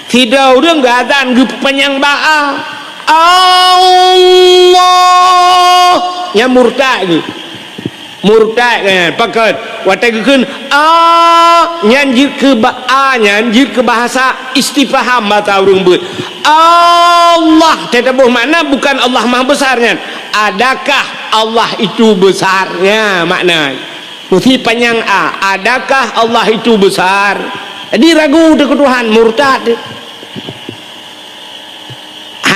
tidak urang azan ge panjang ba'a Allah nya murtad kan pakat watai keun nyanjir ke nyanjir ke bahasa istifham mata urang beut Allah tetapi makna bukan Allah maha besarnya, adakah Allah itu besarnya makna mesti panjang adakah Allah itu besar, jadi ragu de Tuhan murtad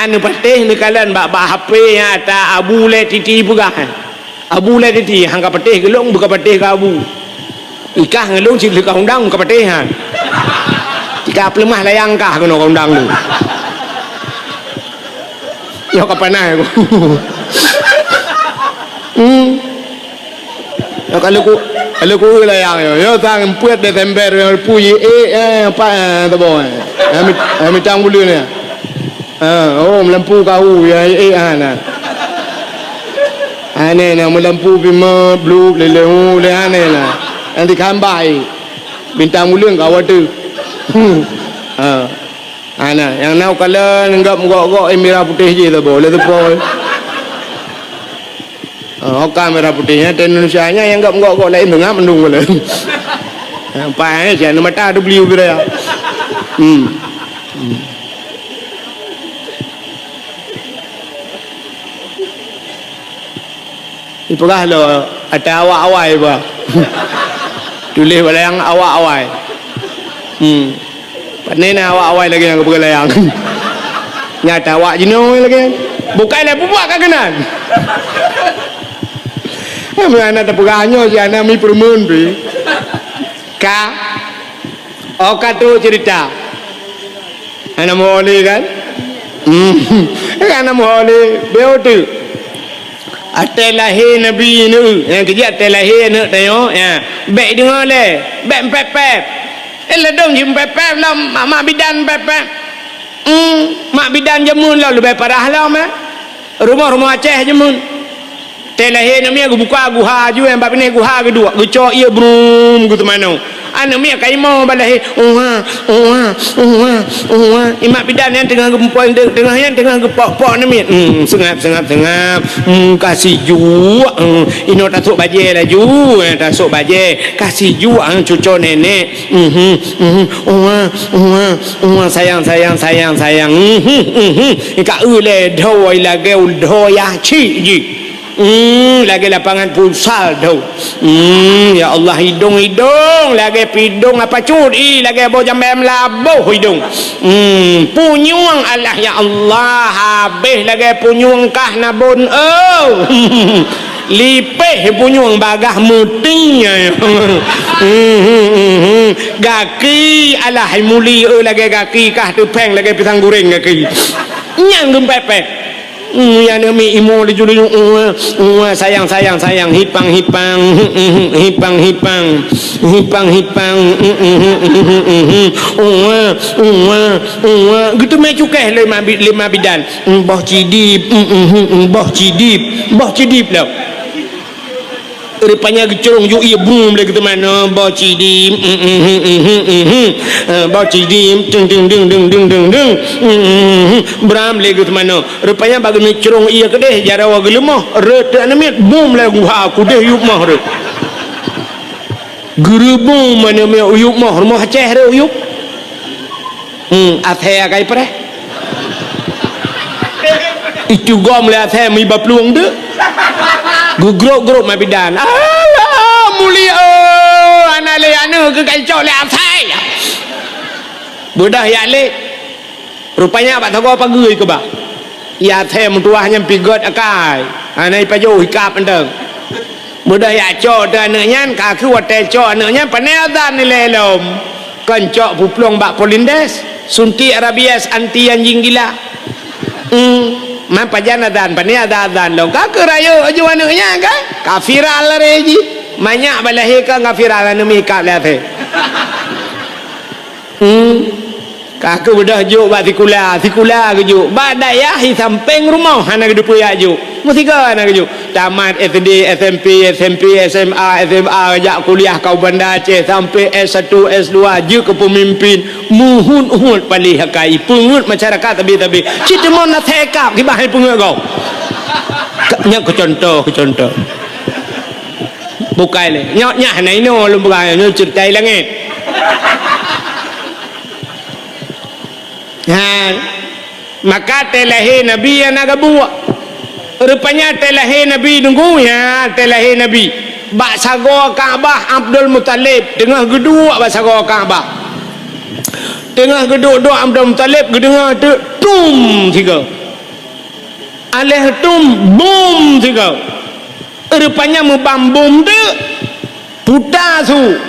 anu patih ni kalan bak HP nya ta abu le titi pegahan abu le titi hang ka patih gelong buka patih ka abu ikah ngelong cik ka undang ka patihan jika pelemah layang kah kono ka undang lu yo ka panai aku yo kalau ku layang yo tang puet de tember puyi apa ta boy ami tang bulu ni oh melampu kau ya ana ane na melampu bima blue leleu le ane na nanti kambai bintang mulung kau ada ana yang nau kala enggak gok merah putih je tu boleh tu boy kamera putihnya dan Indonesia nya yang enggak gok lain tengah mendung boleh apa jangan mata ada beli ubir ya ipagah lo ada awak-awai ba tulis balayang awak-awai panena awak-awai lagi yang berlayang nyata awak jino lagi bukanlah buat kagenan mana tak peganyo si anak mi permun bi ka tu cerita anak moholi kan anak moholi beotu atai lahir nabi ni yang kerja atai lahir ni tayo ya baik dengar le baik pep ledong jim pep mak bidan pep mak bidan jamun lah lebih parah lah mah rumah Aceh jamun atai lahir ni aku buka guha ju yang bab ni guha kedua gecok ia brum gitu mana anu mi kai mau balahi imak bidan yang tengah gempuan tengah yang tengah gepok-pok ni mi sengap kasih ju ino tasuk baje lah ju tasuk baje kasih ju cucu nenek sayang ka ule dhoi lage udhoya chi ji lagi lapangan futsal tu ya Allah hidung lagi pidung apa curi lagi bau jambem labuh hidung punyung Allah ya Allah habis lagi punyung kah nabun lipeh punyung bagah mutinya gaki Allah muli lagi gaki kah tu peng lagi pisang goreng gaki nyang gempepek ya nami imo di juli sayang hipang gitu mai cukai lima bidan boh cidip lah rupanya gecorong ju ia boom lagi mana boh cidip beram lagi mana rupanya bagi ni corong ia kedeh jarawa gelemah reta namit boom lagi aku deh yuk mah re gerebong mana me uyuk mah rumah Aceh re uyuk athea kai pre itu gom le athea mi bapluang de gugrok mabidan alah mulia anale anu ke kancok le athai budah ya le Rupanya Pak Tago pagi ke bah. Ya them tuahnya pigot akai. Anai pajo hikap endeng. Mudah ya cok dan nyan kaku wate cok nyan panedan ni lelom. Kencok puplong bak polindes. Sunti Arabias anti anjing gila. Man pajana dan panedan long. Kaku rayo ajuan nyan kan? Kafiral reji. Banyak balahi ka kafiral anu mikap lah the. Kaku udah juk bak tikula ke juk. Bak daya hi samping rumah anak hidup ya juk. Mesti ke anak juk. Tamat SD, SMP, SMA, SMA ajak kuliah kau Banda Aceh sampai S1, S2 juk ke pemimpin muhun palih hakai pengut masyarakat tabi. Cita mon nak tekap ki bahai pengut kau. Nya ke contoh. Bukai le. Nya nai no lu bukai no cerita langit. Maka telahi Nabi yang nak buat. Rupanya telahi Nabi nunggu ya, telahi Nabi. Bak sago Kaabah Abdul Muttalib tengah geduk bak sago Kaabah. Tengah geduk Abdul Muttalib gedengar tu tum tiga. Aleh tum bom tiga. Rupanya membam bom tu putar su.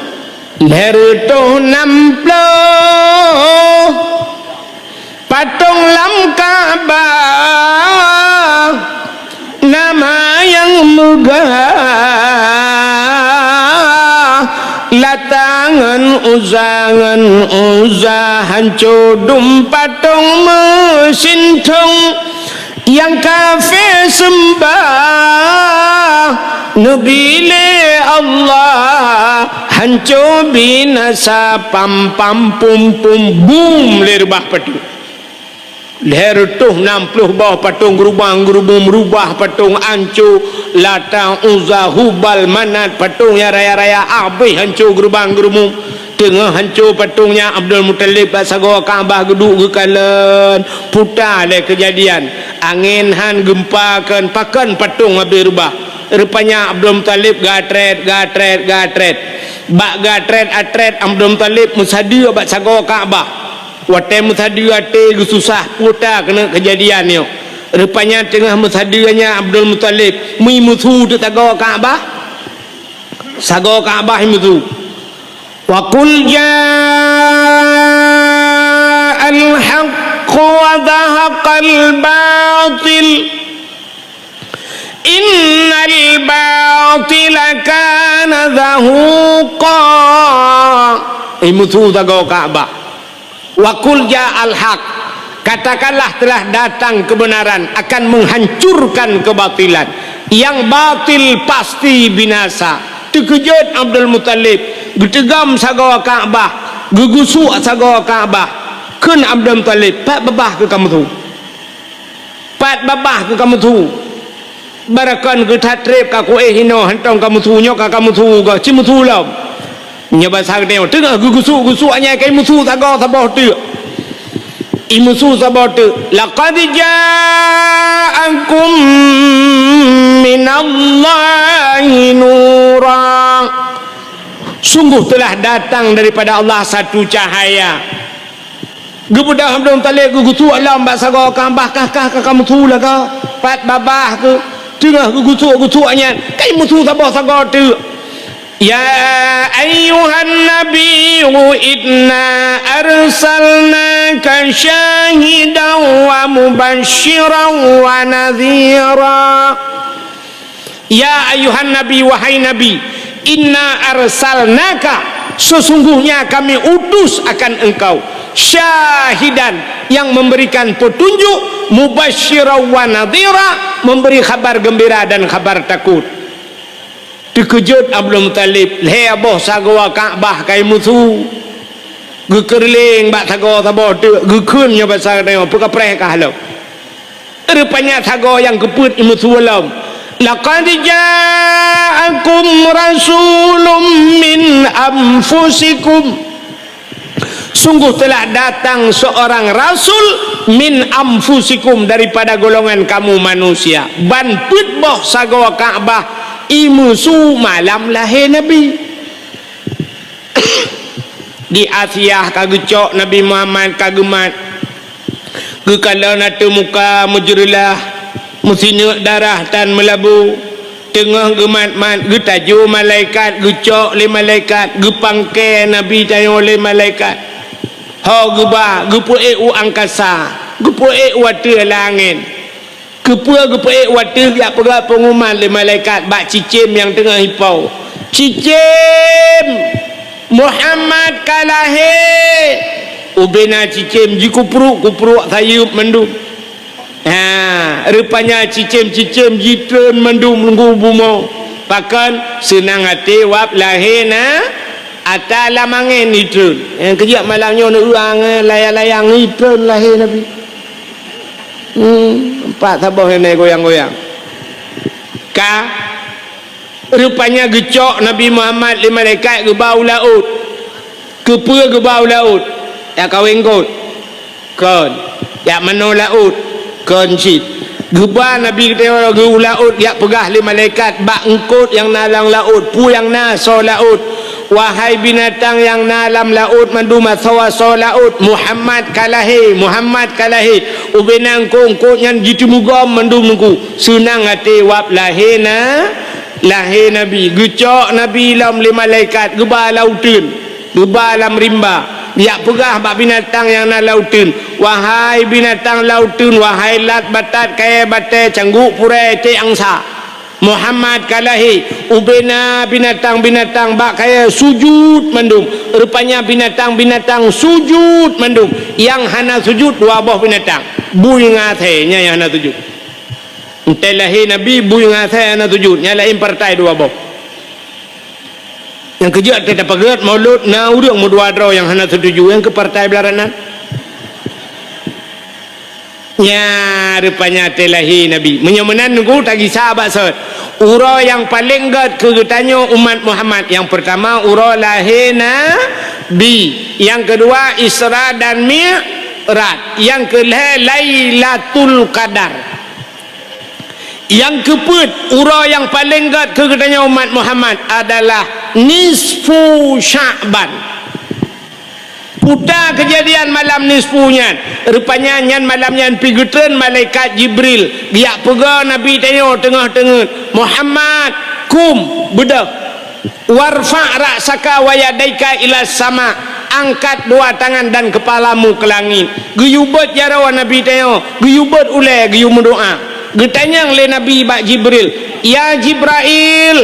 Leher tu namplo patung lam Ka'bah nama yang megah latangan uzah hancur patung mesin thong yang kafir sembah Nabi Allah hancur binasa pam pum bum lerbah patung. Leher tuh 60 bawah patung gerubang merubah patung hancur latang uzah hubal manat patungnya raya-raya abih hancur gerubang gerumum tengah hancur patungnya Abdul Muttalib sago Kaabah geduk gekalan putar le kejadian angin han gempakan pakan patung habis rubah rupanya Abdul Muttalib gatret bak gatret Abdul Muttalib musadia bak sago Kaabah. Wate musadia te susah putar kena kejadian ni. Rupanya tengah musadianya Abdul Muttalib mi mutu tu sago Kaabah. Sago Kaabah mutu. Wa qul ja'al haqq wa dhahaqal batil. Innal batila kana zahuqa. Mutu sago Kaabah. Wakul ja'al haq, katakanlah telah datang kebenaran akan menghancurkan kebatilan. Yang batil pasti binasa. Terkejut Abdul Muttalib, getegam sago Kaabah, gegusuk sago Kaabah. Kun Abdul Muttalib, pat babah ke kamu tu. Barakan ke tatrip ka ku hino hantong kamu tu nyok kamu tu ga cimu tu lam. Nya bahasa dia tengah gugusuk-gusuknya kai musuh sago sabah tu. Musuh sabah tu laqad ja'akum minallahi nura. Sungguh telah datang daripada Allah satu cahaya. Gebudak Abdul Muttalib gugusuk alam bak sago Kaabah kah kamu tu lah ka. Pat babah ke tengah gugusuk-gusuknya kai musuh sabah sago tu. Ya ayyuhan nabiyyu inna arsalnaka syahidan wa mubasysyiran wa nadhira. Ya ayyuhan nabi wahai nabi, inna arsalnaka sesungguhnya kami utus akan engkau syahidan yang memberikan petunjuk, mubasysyiran wa nadhira memberi kabar gembira dan kabar takut. Terkejut Abdul Muttalib, le aboh sago Kaabah kai musuh. Gekerling bak sago sabah tu, gekun nya bahasa dia pekapreh ka halau. Rupanya sago yang keput musuh alam. Laqad ja'akum rasulun min anfusikum. Sungguh telah datang seorang rasul min anfusikum daripada golongan kamu manusia. Ban put boh sago Kaabah imusu malam lahir Nabi. Di Asia kagecok Nabi Muhammad kagemat Ke kalau natu muka mujrilah musina darah tan melabu tengah gemat-mat ge taju malaikat ge cok le malaikat ge pangke nabi tayo le malaikat ha ge ba ge puek u angkasa ge puek wate langit ke puek wate ya pega pengumuman le malaikat bak cicim yang tengah hipau cicim Muhammad kalahe ubena cicim ji kupruk sayup mendung. Rupanya cicim-cicim jitren mendung nunggu bumo pakan senang hati wap lahina ata lamangin itren yang kejap malamnya nak uang layang-layang itren lahir Nabi empat sabah yang naik goyang-goyang rupanya gecok Nabi Muhammad lima malaikat ke bau laut ke bau laut ya kawin kot kon ya mano laut koncit geba Nabi kita ge laut ya pegah le malaikat bak engkut yang nalang laut pu yang na so laut wahai binatang yang nalam laut mandu masawa so laut Muhammad kalahi ubenang kongkot yang gitu mugam mandu nunggu senang hati wap lahina lahir Nabi gecok Nabi lam le malaikat geba lautin geba lam rimba dia pegah bak binatang yang na lautin wahai binatang lautin wahai lat batat kaya batai cangguk purai te angsa Muhammad kalahi ubena binatang-binatang bak kaya sujud mendung rupanya binatang-binatang sujud mendung yang hana sujud dua buah binatang bui ngathenya yang hana sujud entelahi Nabi bui ngathenya hana sujud nyalain partai dua buah yang kejut tidak pagat maulud na urang mu dua draw yang hana setuju yang ke partai belaranan ya rupanya telahi Nabi menyemenan nunggu tagi sahabat sahut ura yang paling gad kegetanyo umat Muhammad yang pertama ura lahina bi yang kedua Isra dan Mi'raj yang kelih Lailatul Qadar yang keput ura yang paling gad kegetanyo umat Muhammad adalah nisfu Sya'ban putar kejadian malam nisfunya rupanya nyan malamnya pigutren malaikat Jibril dia pega Nabi tanya tengah-tengah Muhammad kum bedah warfa ra'saka wa yadaika ila sama angkat dua tangan dan kepalamu ke langit geyubat ya rawa Nabi tanya geyubat ulai geyu mendoa getanyang le Nabi bak Jibril ya Jibril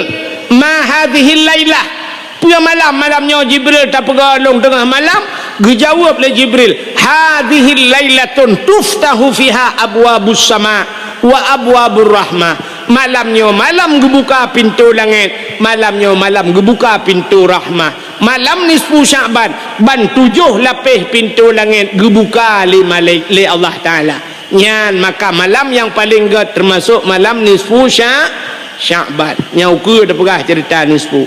ma hadhil lailah punya malamnya Jibril tak pegalong tengah malam gejawab le Jibril hadhil lailatun tuftahu fiha abwabus sama wa abwabur rahmah malamnya malam gebuka pintu langit malamnya malam gebuka pintu rahmah malam nisfu Sya'ban ban 7 lapis pintu langit gebuka li Allah Ta'ala nyan maka malam yang paling gad termasuk malam nisfu Sya'ban nyau ke dah pegah cerita nisfu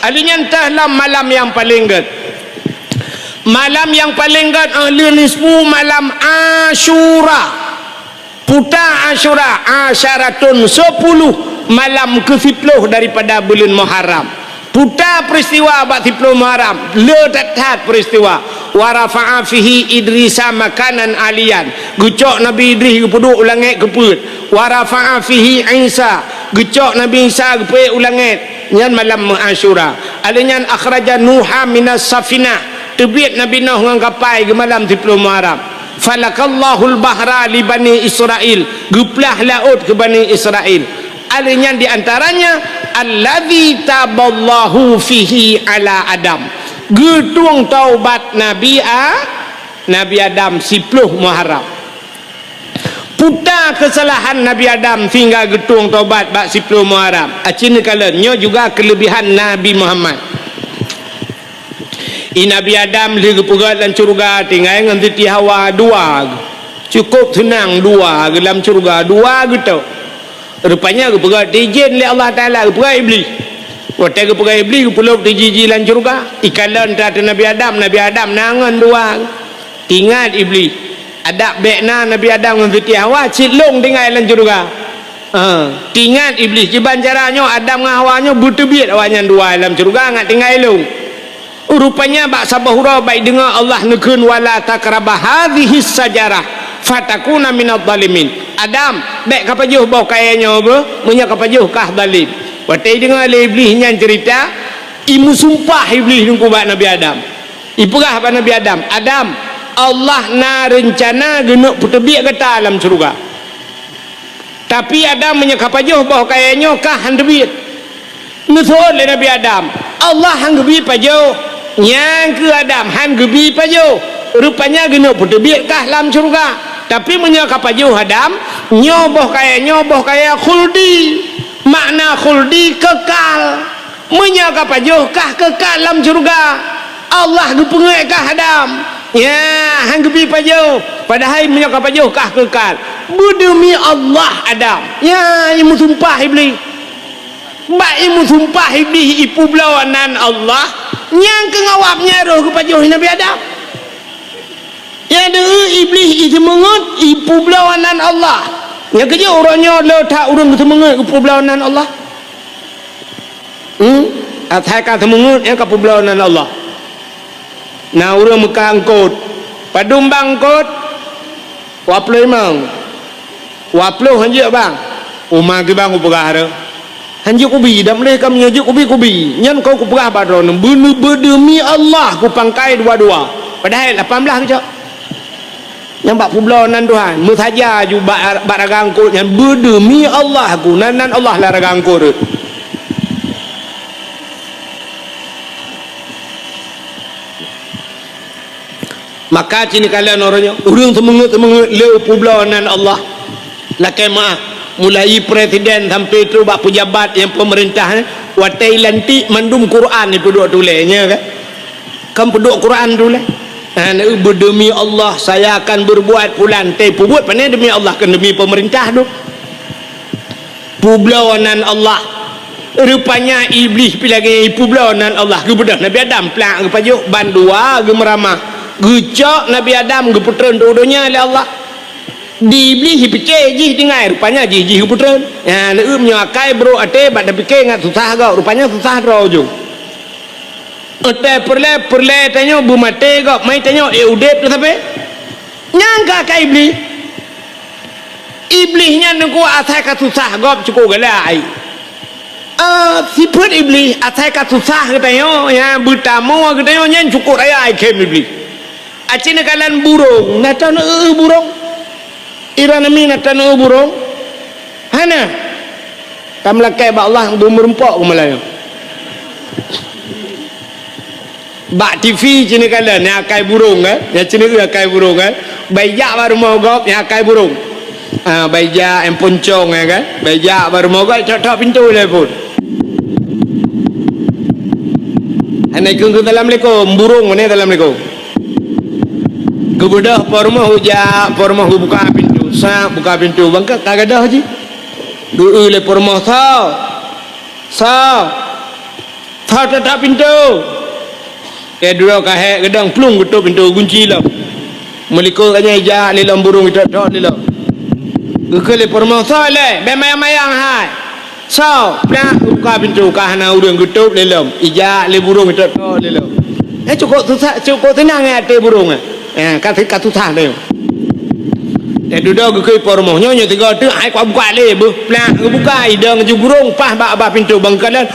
alinya entahlah malam yang paling gad ahli nisfu malam Asyura puta Asyura asyaratun 10 malam ke-10 daripada bulan Muharram puta peristiwa abad 10 Muharram ledat peristiwa warafa'a fihi Idrisa makanan alian gecok Nabi Idris kepuduk ulangit keput warafa'a fihi Isa gecok Nabi Isa keput ulangit nyan malam Asyura alinyan akhraja Nuha minas safinah tebit Nabi Nuh ngang kapal ke malam 10 Muharram falakallahul bahra li bani Israel geplah laut ke bani Israel alinyan diantaranya alladzi taballahu fihi ala Adam getung taubat Nabi Adam 10 Muharram putar kesalahan Nabi Adam sehingga getung taubat bak 10 Muharram acina kalanya juga kelebihan Nabi Muhammad Nabi Adam li gepegat dalam syurga tinggal dengan Siti Hawa 2 cukup senang 2 dalam syurga 2 gitu rupanya gepegat dijin oleh Allah Ta'ala gepegat iblis waktu gepegat iblis gepeluk dijiji dalam syurga ikalan tak Nabi Adam nangan 2 tinggal iblis ada bekna Nabi Adam dengan Siti Hawa cilung tinggal dalam syurga tinggal iblis jiban caranya Adam dengan Hawanya bertebit awaknya 2 dalam syurga ngat tinggal ilung Rupanya bak sabahura baik dengar Allah nekeun wala takrabah hadhihi sajarah fatakuna minadh dhalimin. Adam baik kapajuh bau kayanya apa munya kapajuh kah zalim. Watai dengar iblis nyan cerita imu sumpah iblis nungku bak Nabi Adam. Ipurah bak Nabi Adam. Adam, Allah na rencana genuk putebik kata alam surga. Tapi Adam menya kapajuh bau kayanya kah handebit. Nusul le Nabi Adam. Allah hang gebi pajuh. Yang ke Adam han gebi pajo rupanya geno putebik kah lam surga tapi menyaka pajo Adam nyoboh kaya khuldi makna khuldi kekal menyaka pajo kah kekal lam surga Allah gepengek kah Adam ya han gebi pajo padahal menyaka pajo kah kekal demi Allah Adam ya imu sumpah iblis mbak imu sumpah iblis ipu belawanan Allah yang kengawapnya roh kepada Nabi Adam yang ada iblis itu mengut ipu belawanan Allah yang kerja orangnya letak orang itu mengut ipu belawanan Allah atai kata mengut yang ipu belawanan Allah nah orang Mekah angkut padum bangkut waplo imang waplo hanjik bang umah ke bang upagara hanjik kubi dah mereka menyajuk kubi nyan kau kuperah badron berdemi Allah ku pangkai dua-dua padahal 18 kejap yang bak publawanan Tuhan mu saja ju bak ragangkut nyan berdemi Allah ku nan Allah lah ragangkut maka cini kalian orangnya urang semengut leu publawanan Allah lah kemah mulai presiden sampai itu bak pejabat yang pemerintah watai lantik mandum Quran ni peduk tulisnya kan peduk Quran tulis berdemi Allah saya akan berbuat pulan buat pandai demi Allah kan demi pemerintah tu publawanan Allah rupanya iblis pilih publawanan Allah kebedah Nabi Adam pelak kepajuk bandua gemeramah gecak Nabi Adam geputran dodonya oleh Allah di iblis fikir jih dengar rupanya jih putran ya neum nyakai bro ate bak dah fikir ngat susah gau rupanya susah ro ju ate perle tanyo bu mate gau mai tanyo udep tu sampai nyangka ka iblisnya nunggu atai ka susah gau cukup galai siput iblis atai ka susah katanya ya bertamu katanya nyan cukup raya kem iblis acina kalan burung nata burung Iran amin atanu burung hana kamlakai ba Allah merempok ke Melayu bak TV cini kala ni akai burung ya cini akai burung bayak baru mogok ni akai burung bayak yang poncong kan bayak baru mogok tok pintu telefon Assalamualaikum Assalamualaikum burung mana Assalamualaikum kebudah pormah hujak pormah buka pintu buka pintu bangka kagak dah haji dulu le pormah tak pintu dua kahek gedang plung ketuk pintu kunci lah meliko kanya ijak lelam burung itu tok lelam gekele pormah le bemayang-mayang hai plak buka pintu kahana urang ketuk lelam ijak le burung itu tok lelam cukup tenang hati burung kata susah dia duduk ke pormoh nyonya tiga tu ai kuat buka le plak buka idang ju burung pah bak pintu bangkalan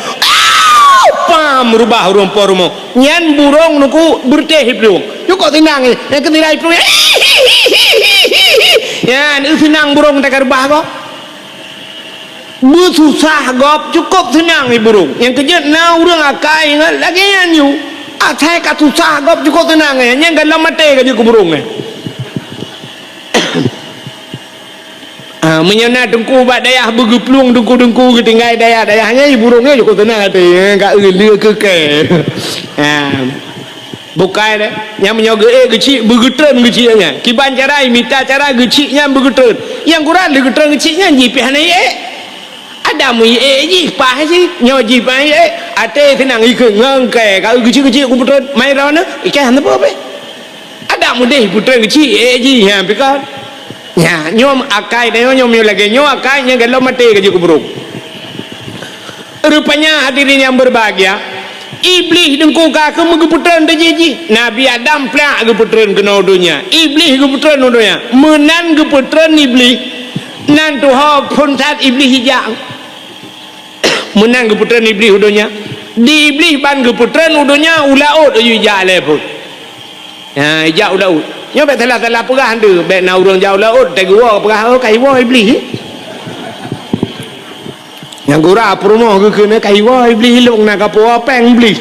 pam rubah urang pormoh nyan burung nuku berteh burung cukup tenang yang ketirai burung ya ni senang burung tak rubah kok bersusah gop cukup senang ni burung yang kerja na urang akai lagi nyanyu atai ka susah gop cukup tenang yang dalam mate ke ju burung menyana dengku bat dayah bergeplung dengku ketinggai dayahnya burungnya cukup tenang hati enggak lia keke bukai deh yang menyoga kecil bergetren kecilnya kiban cara minta cara kecilnya bergetren yang kurang bergetren kecilnya jipihan ada mu ji pah sih nyo ji pah ate tenang ikut ngangkai kalau kecil aku putren main rana ikan apa ada mu deh putren kecil ji yang pikir ya nyom akai dia nyom lagi nyom akai yang kalau mati ke burung rupanya hadirin yang berbahagia Iblis dengku ka ke megeputran de jiji. Nabi Adam plak geputran kena dunia. Iblis geputran dunia. Menan geputran iblis. Nan tuha pun tat iblis hijau. Menan geputran iblis dunia. Di iblis ban geputran dunia ulaut ayu hijau le pun. Ha hijau ulaut. Nyo bet telah perah de, bet na urang jauh laut te gua perah kai wa iblis. Yang gura promo ke kena kai wa iblis hilung nak apa peng iblis.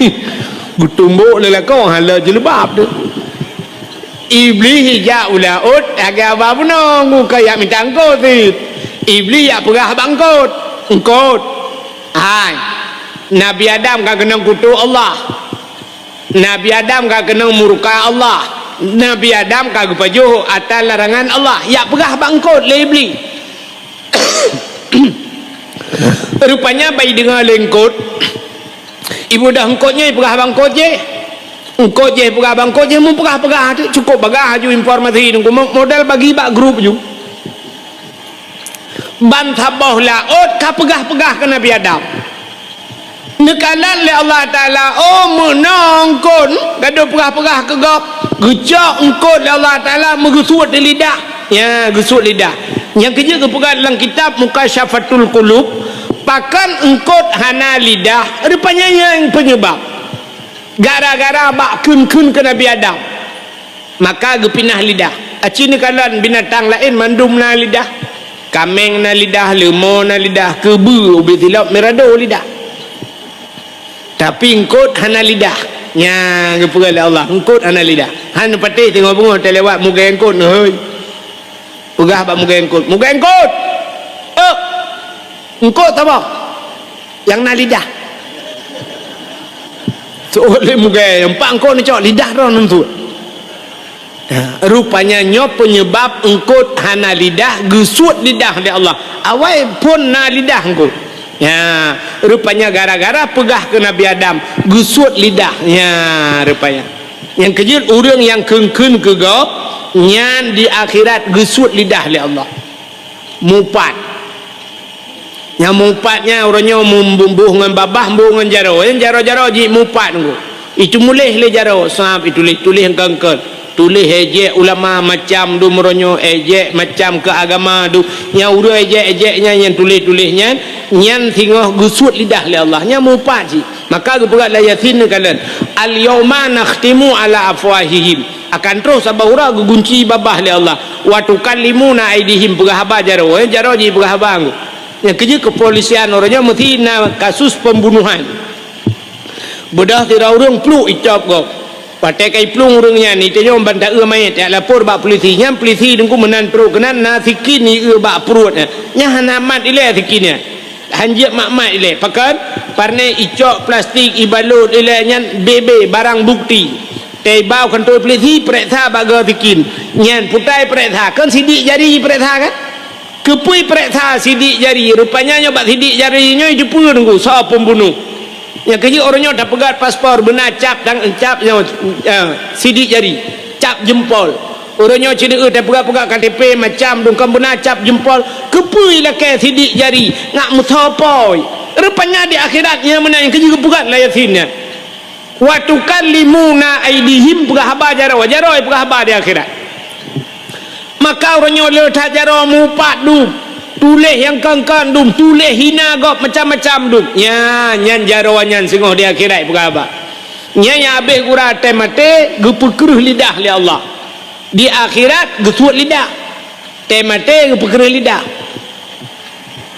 Gutumbuk le ko hala jelebab tu. Iblis hijau laut agak apa pun ngu kaya minta angkot tu. Iblis ya perah bangkot. Angkot. Hai. Nabi Adam ka kena kutu Allah. Nabi Adam ka kena murka Allah. Nabi Adam ka pajuh atas larangan Allah. Ya perah bangkot le iblis. Rupanya bayi dengar lengkot. Ibu dah engkotnya perah bangkot je. Engkot je perah bangkot je mu perah tu cukup bagah ju informasi ni modal bagi bak grup ju. Ban tabah laut ka perah ke Nabi Adam. Nekalan le Allah Taala menongkon gaduh perah ke gap. Gejak engkot le Allah Taala megesut di lidah. Ya, gesut lidah. Yang kerja kepegang dalam kitab Mukasyafatul Qulub. Pakan engkot hana lidah. Rupanya yang penyebab. Gara-gara bak kun-kun ke Nabi Adam. Maka gepinah lidah. Aci ni kalan binatang lain mandum na lidah. Kameng na lidah, lemur na lidah, kebu, ubi tilap, merado lidah. Tapi engkot hana lidah. Ya, gepegang Allah. Engkot hana lidah. Han patih tengok bunga terlewat muka engkot. Hei. Pegah bak muka engkot. Muka engkot. Engkot apa? Yang na lidah. Soalnya muka empat engkot ni cok lidah dah nuntuk. Rupanya nyo penyebab engkot hana lidah gesut lidah oleh Allah. Awai pun na lidah engkot. Ya, rupanya gara-gara pegah ke Nabi Adam gesut lidah. Ya, rupanya. Yang kecil orang yang kengken ke gap nyan di akhirat gesut lidah oleh Allah. Mupat. Yang mupatnya orangnya membumbuh dengan babah, mbuh dengan jaro. Yang jaro-jaro ji mupat tu. Itu mulih le jaro, sab itu tulis engkang-engkang. Tulis ejek ulama macam tu meronyo, ejek macam ke agama tu. Yang urang ejek-ejeknya yang tulis-tulisnya nyan tengok gusut lidah le Allah. Nya mupat ji. Maka gepegat la yasin kalian. Al yauma nakhtimu ala afwahihim. Akan terus abahura gunci babah le Allah. Wa tukallimuna aidihim perahaba jaro. Jaro ji perahaba tu. Yang kerja kepolisian orangnya mesti nak kasus pembunuhan. Bedah tidak orang peluk icap kau. Pakai kai pelung orangnya ni tanya bantak mayat tak lapor bak polisi. Yang polisi dengku menan perut kenan nasikin ni bak perut. Nya hanamat ile sikinnya. Hanjak makmat ile. Pakan parne icap plastik ibalut ile nyan bebe barang bukti. Tei bau kantor polisi periksa baga sikin. Nyan putai periksa kan sidik jari periksa kan? Kepui periksa sidik jari. Rupanya nyobat sidik jarinya jepur nunggu soal pembunuh. Yang kerja orangnya dah pegat paspor benar cap dan cap sidik jari. Cap jempol. Orangnya cedera dah pegat-pegat KTP macam dungkam benar cap jempol. Kepui lah ke sidik jari. Ngak mutapoi. Rupanya di akhiratnya mana yang kerja pegat lah yasinnya. Wa tukallimuna aidihim perahaba jarawa. Jarawa perahaba di akhirat. Maka orangnya letak jaro mupat du. Tulis yang kangkang du. Tulis hina gop macam-macam du. Ya, nyan jaro nyan singoh di akhirat berapa. Nyan yang habis gura temate gepekeruh lidah li Allah. Di akhirat gesut lidah. Temate gepekeruh lidah.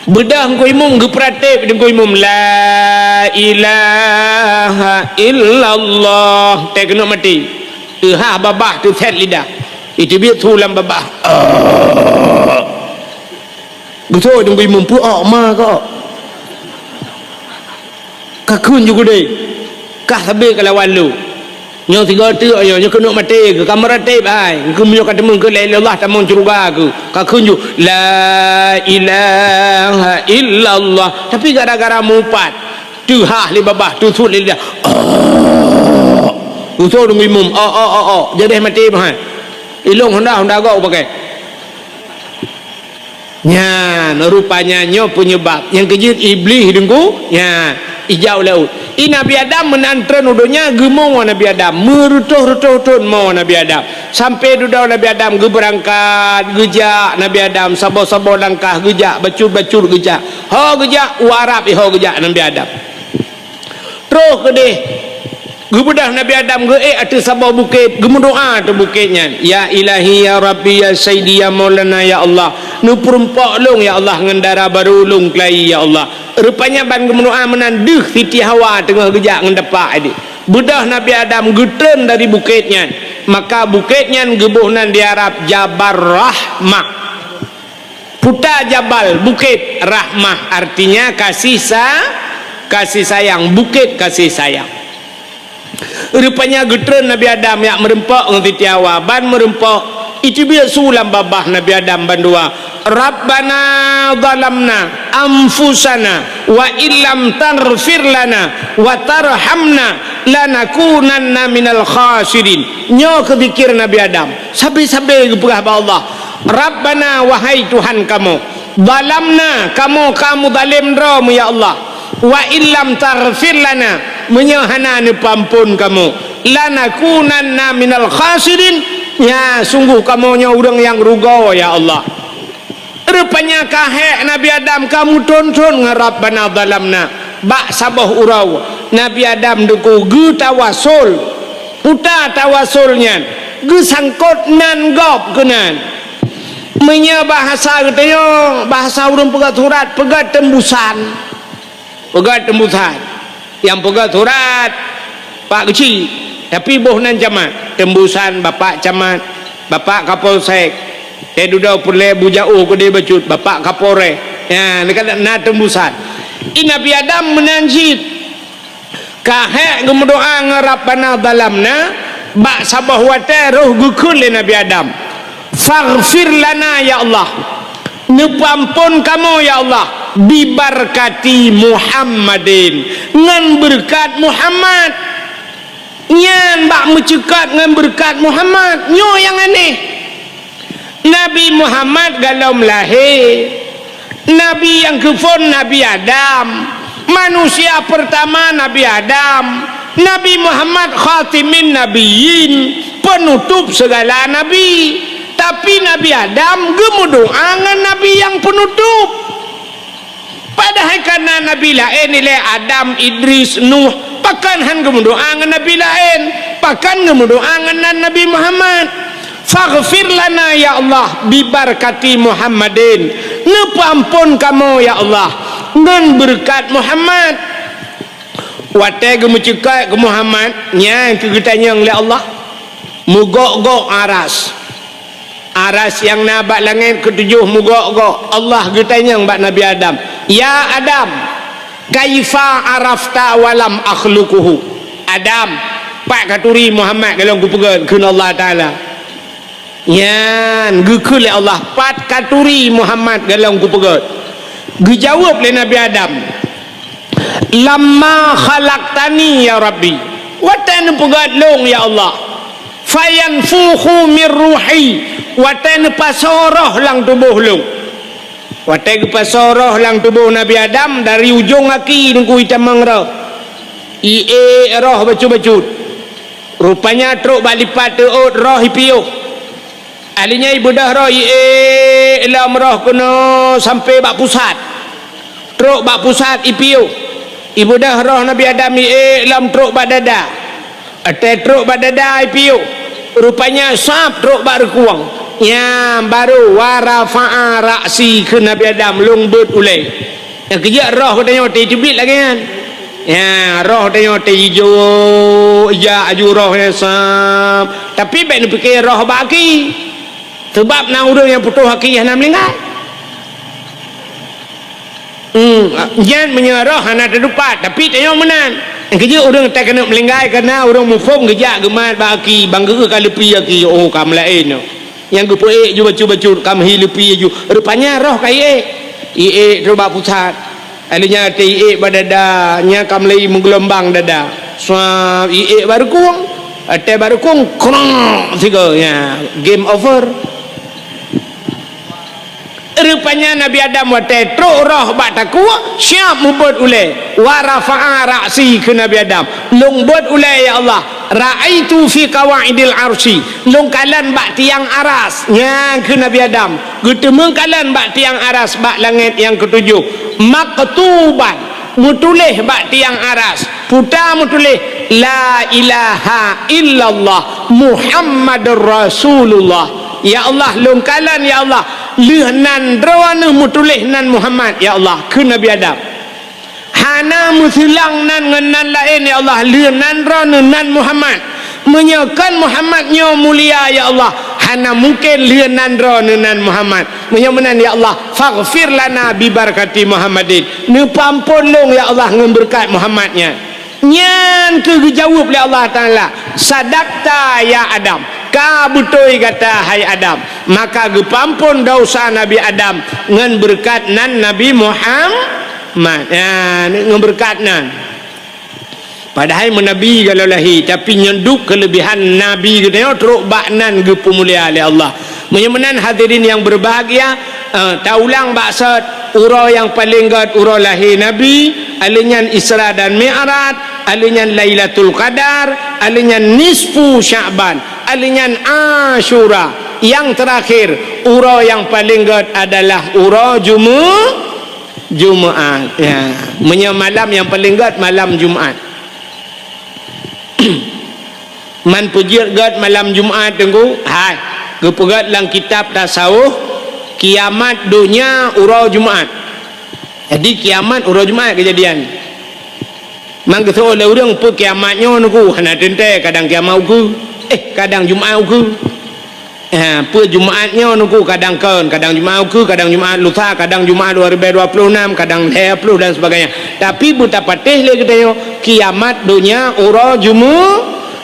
Bedah engkau imum gepratip engkau imum la ilaha illallah. Tak kena mati. Hah babah tu set lidah. Itu biar tulang babah. Betul tunggu imam pu ma kok. Kakun juga deh. Kah sabe kalau walu. Nyo tiga tu ayo nyo kena mati ke kamera tip ai. Ku menyo kata mun ke la Allah tamun curuga aku. Kakun ju la ilaha illallah. Tapi gara-gara mupat. Tu hah li babah tu sut lidah. Betul tunggu imam. Jadi mati bah. Ilung Honda kau pakai. Ya, rupanya nyo penyebab. Yang kejut iblis dengku. Ya, hijau laut. Nabi Adam menantren udonya gemau Nabi Adam, merutuh-rutuh mau Nabi Adam. Sampai dudau Nabi Adam ge berangkat, gejak Nabi Adam sabo-sabo langkah gejak, bacur-bacur gejak. Ho gejak warap ho gejak Nabi Adam. Terus ke deh gebedah Nabi Adam ge atu sabo bukit, gemendoa tu bukitnya. Ya Ilahi ya Rabbi ya Sayyidi ya Maulana ya Allah. Nu perempak long ya Allah ngendara baru long kelai ya Allah. Rupanya ban gemendoa menandeh Siti Hawa tengah gejak ngendepak ini. Bedah Nabi Adam getren dari bukitnya. Maka bukitnya gebuhnan diharap Jabal Rahmah. Puta Jabal bukit Rahmah artinya kasih sayang, bukit kasih sayang. Rupanya getren Nabi Adam yang merempak dengan Siti Hawa ban merempak itu biar sulam babah Nabi Adam bandua. Rabbana zalamna anfusana wa illam taghfir lana wa tarhamna lanakunanna minal khasirin. Nyo kepikir Nabi Adam sampai-sampai keperah Allah. Rabbana wahai Tuhan kamu, zalamna kamu zalim rom ya Allah. Wa illam taghfir lana menyahana ni pampun kamu, lanakunanna minal khasirin. Ya sungguh kamunya orang yang rugo ya Allah. Rupanya kahek Nabi Adam kamu tonton Rabbana zalamna bak sabah urau Nabi Adam duku ge tawasul puta tawasulnya ge sangkot nan gop kenan menya bahasa katanya bahasa urang pegat surat pegat tembusan yang pegat surat Pak kecil tapi boh nan camat tembusan bapak camat bapak kapolsek dudau pule bujau ko dia bacut bapak kapore ya dekat na tembusan. Nabi Adam menanjid kahek gemendoa ngarabbana zalamna bak sabah wate roh gukul Nabi Adam faghfir lana ya Allah nepampun kamu ya Allah bibarkati Muhammadin ngan berkat Muhammad nyan bak mencekat ngan berkat Muhammad nyo yang aneh. Nabi Muhammad galom lahir Nabi yang kefon Nabi Adam, manusia pertama Nabi Adam. Nabi Muhammad khatimin nabiyyin, penutup segala nabi. Tapi Nabi Adam gemudoa ngan Nabi yang penutup. Padahal karena Nabi lain nilai Adam, Idris, Nuh, pakan han gemudoa ngan Nabi lain, pakan gemudoa ngan Nabi Muhammad. Faghfir lana ya Allah bibarkati Muhammadin, nepampun kamu ya Allah ngan berkat Muhammad. Wate gemucekai ke Muhammad nya kegetanya oleh Allah mugok-gok aras yang nabak langit ketujuh mugok-gok Allah getanya mbak Nabi Adam, ya Adam kaifa arafta walam akhluquhu. Adam pak katuri Muhammad kalau ku pegang ke Allah Taala yan gekul Allah pat katuri Muhammad galang ku pegat gejawab le Nabi Adam lamma khalaqtani ya Rabbi watan pegat long ya Allah fayanfukhu min ruhi watan pasoroh lang tubuh long watan pasoroh lang tubuh Nabi Adam dari ujung kaki nungku hitam mangrah roh bacut-bacut rupanya truk balipat teut roh hipiuh alinya ibu dah roh ilam roh kena sampai bak pusat truk bak pusat ipiu ibu dah roh Nabi Adam ilam truk bak dada ate truk bak dada ipiu rupanya sap truk bak rekuang ya baru warafa'a raksi ke Nabi Adam lungbut ulai yang kejap roh katanya otak cubit lagi kan ya roh katanya otak hijau ija aju roh yang sap tapi baik ni fikir roh baki sebab nak urang yang putus haki yang nak melingkat jangan menyerah anak terdupat tapi tanya menan yang kerja orang tak kena melingkai kerana orang mufum kejap gemat baki bangga ke lepi haki oh kamu lain yang gepuik juga bacur kamu hilepi ju rupanya roh kaya terubah pusat alinya ti badada nya kamu lagi menggelombang dada swab baru kuang ate baru kuang krong tiga ya game over. Rupanya Nabi Adam wate truk roh bak takwa siap mubut ulai wa rafa'a ra'si ke Nabi Adam long bud ulai ya Allah ra'aitu fi qawaidil arsy long kalan bak tiang aras nya ke Nabi Adam getemeng kalan bak tiang aras bak langit yang ketujuh maktuban mutulih bak tiang aras putar mutulih la ilaha illallah Muhammadur Rasulullah ya Allah long kalan ya Allah lihnan drawana mutulih nan Muhammad ya Allah ke Nabi Adam hana musilang nan ngenan lain ya Allah lihnan drana nan Muhammad menyakan Muhammadnya mulia ya Allah hana mungkin lihnan drana nan Muhammad menyamenan ya Allah faghfir lana bi barakati Muhammadin ni pampolong ya Allah ngemberkat Muhammadnya nyan ke jawab oleh Allah Taala sadaqta ya Adam ka betul kata hai Adam maka gepampun dosa Nabi Adam ngan berkat nan Nabi Muhammad ya ngan berkat nan padahal menabi kalau lahi tapi nyenduk kelebihan nabi gitu teruk baknan ge pemulia oleh Allah menyemenan hadirin yang berbahagia taulang baksat ura yang paling gad ura lahir nabi alinyan Isra dan Mi'raj alinyan Lailatul Qadar alinyan nisfu Sya'ban alinyan Ashura yang terakhir ura yang paling gad adalah ura Jumaat ya malam yang paling gad malam Jumaat man pujir gad malam Jumaat tengku hai gepegat lang kitab tasawuf kiamat dunia ura Jumaat jadi kiamat ura Jumaat kejadian mang kata oleh orang pe kiamatnya nuku hana tente kadang kiamat uku kadang Jumaat uku pe Jumaatnya nuku kadang kadang Jumaat uku kadang Jumaat lusa kadang Jumaat 2026 kadang 30 dan sebagainya tapi buta patih le katanya kiamat dunia ura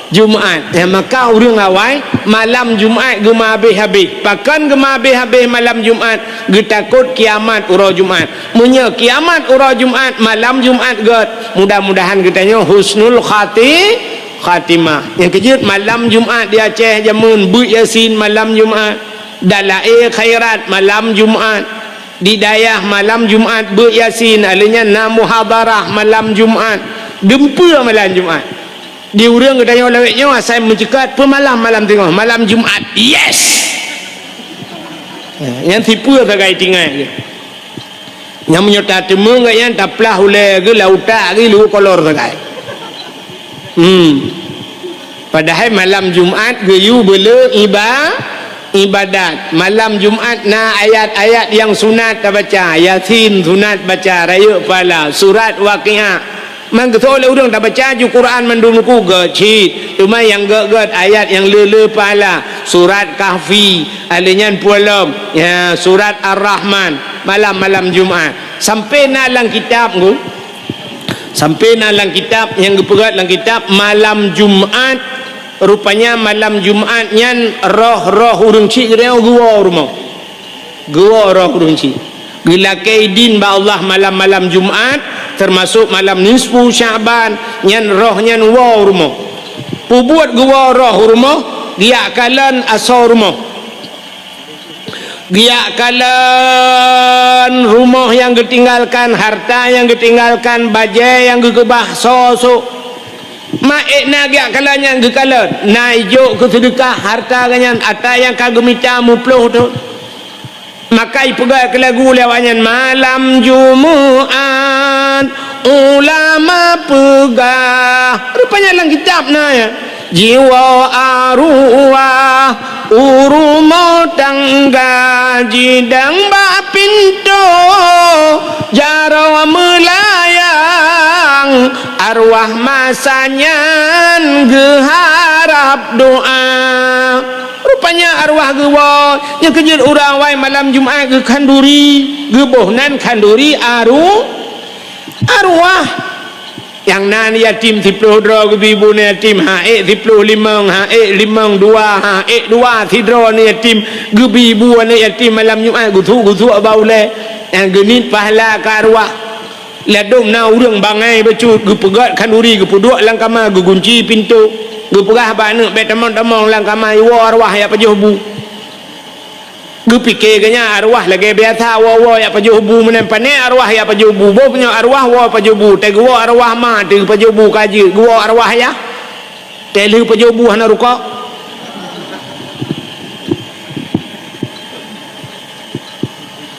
Jumaat maka orang awai malam Jumaat gema habis pakan gema habis malam Jumaat ge takut kiamat ura Jumaat munya kiamat ura Jumaat malam Jumaat get mudah-mudahan katanya husnul khatimah yang kejut malam Jumaat di Aceh jamun bu Yasin malam Jumaat dalail khairat malam Jumaat di Dayah malam Jumaat bu Yasin alinya na muhadarah malam Jumaat dempa malam Jumaat di urang katanya leweknya saya mencekat pemalam malam tengah malam Jumaat yes yang tipu terkait tinggal yang menyerta temeng yang taplah oleh ke lauta ke lu kolor terkait padahal malam Jumaat geyu bela ibadat malam Jumaat na ayat-ayat yang sunat tak baca Yasin sunat baca raya pala surat Waqiah man kata oleh udang tak baca ju Quran mendunuku gecit cuma yang ged ayat yang lele pala surat Kahfi alinyan pualam ya surat Ar-Rahman malam-malam Jumaat sampai nalang kitab ku sampai nalang kitab yang gepegat lang kitab malam Jumaat rupanya malam Jumaat nyan roh urang cik gua rumah gua roh urang cik gila kaidin ba Allah malam-malam Jumaat termasuk malam nisfu Sya'ban nyan roh nyan wa rumah pubuat gua roh rumah dia kalan asar rumah dia kalan rumah yang ditinggalkan harta yang ditinggalkan bajai yang gekebah sosok maekna dia kalan yang gekalan naijuk ke sedekah harta kanyan ata yang kagemita mupluh tu maka ipegat ke lagu lewanyan malam Jumaat ulama pegah rupanya dalam kitab na ya jiwa arwah urumo tangga jidang bak pintu jarawa melayang arwah masanya geharap doa rupanya arwah gewa yang kejut orang wai malam Jumaat ge kanduri gebohnan kanduri arwah yang nan yatim 10 dro ge ibu ni yatim hae 15 hae 52 hae 2 tidro ni yatim ge ibu ni yatim malam Jumaat gutu baule yang genit pahala ka arwah ladong na urang bangai becut ge pegat kanduri ge puduk lang kamar ge kunci pintu ge perah bana be tamang lang kamar iwa arwah ya pajuh bu Gu pikirnya arwah lagi biasa wa ya pajubu menempane arwah ya pajubu bo punya arwah wa pajubu te gua arwah ma te pajubu kaji gua arwah ya te lu pajubu hana ruko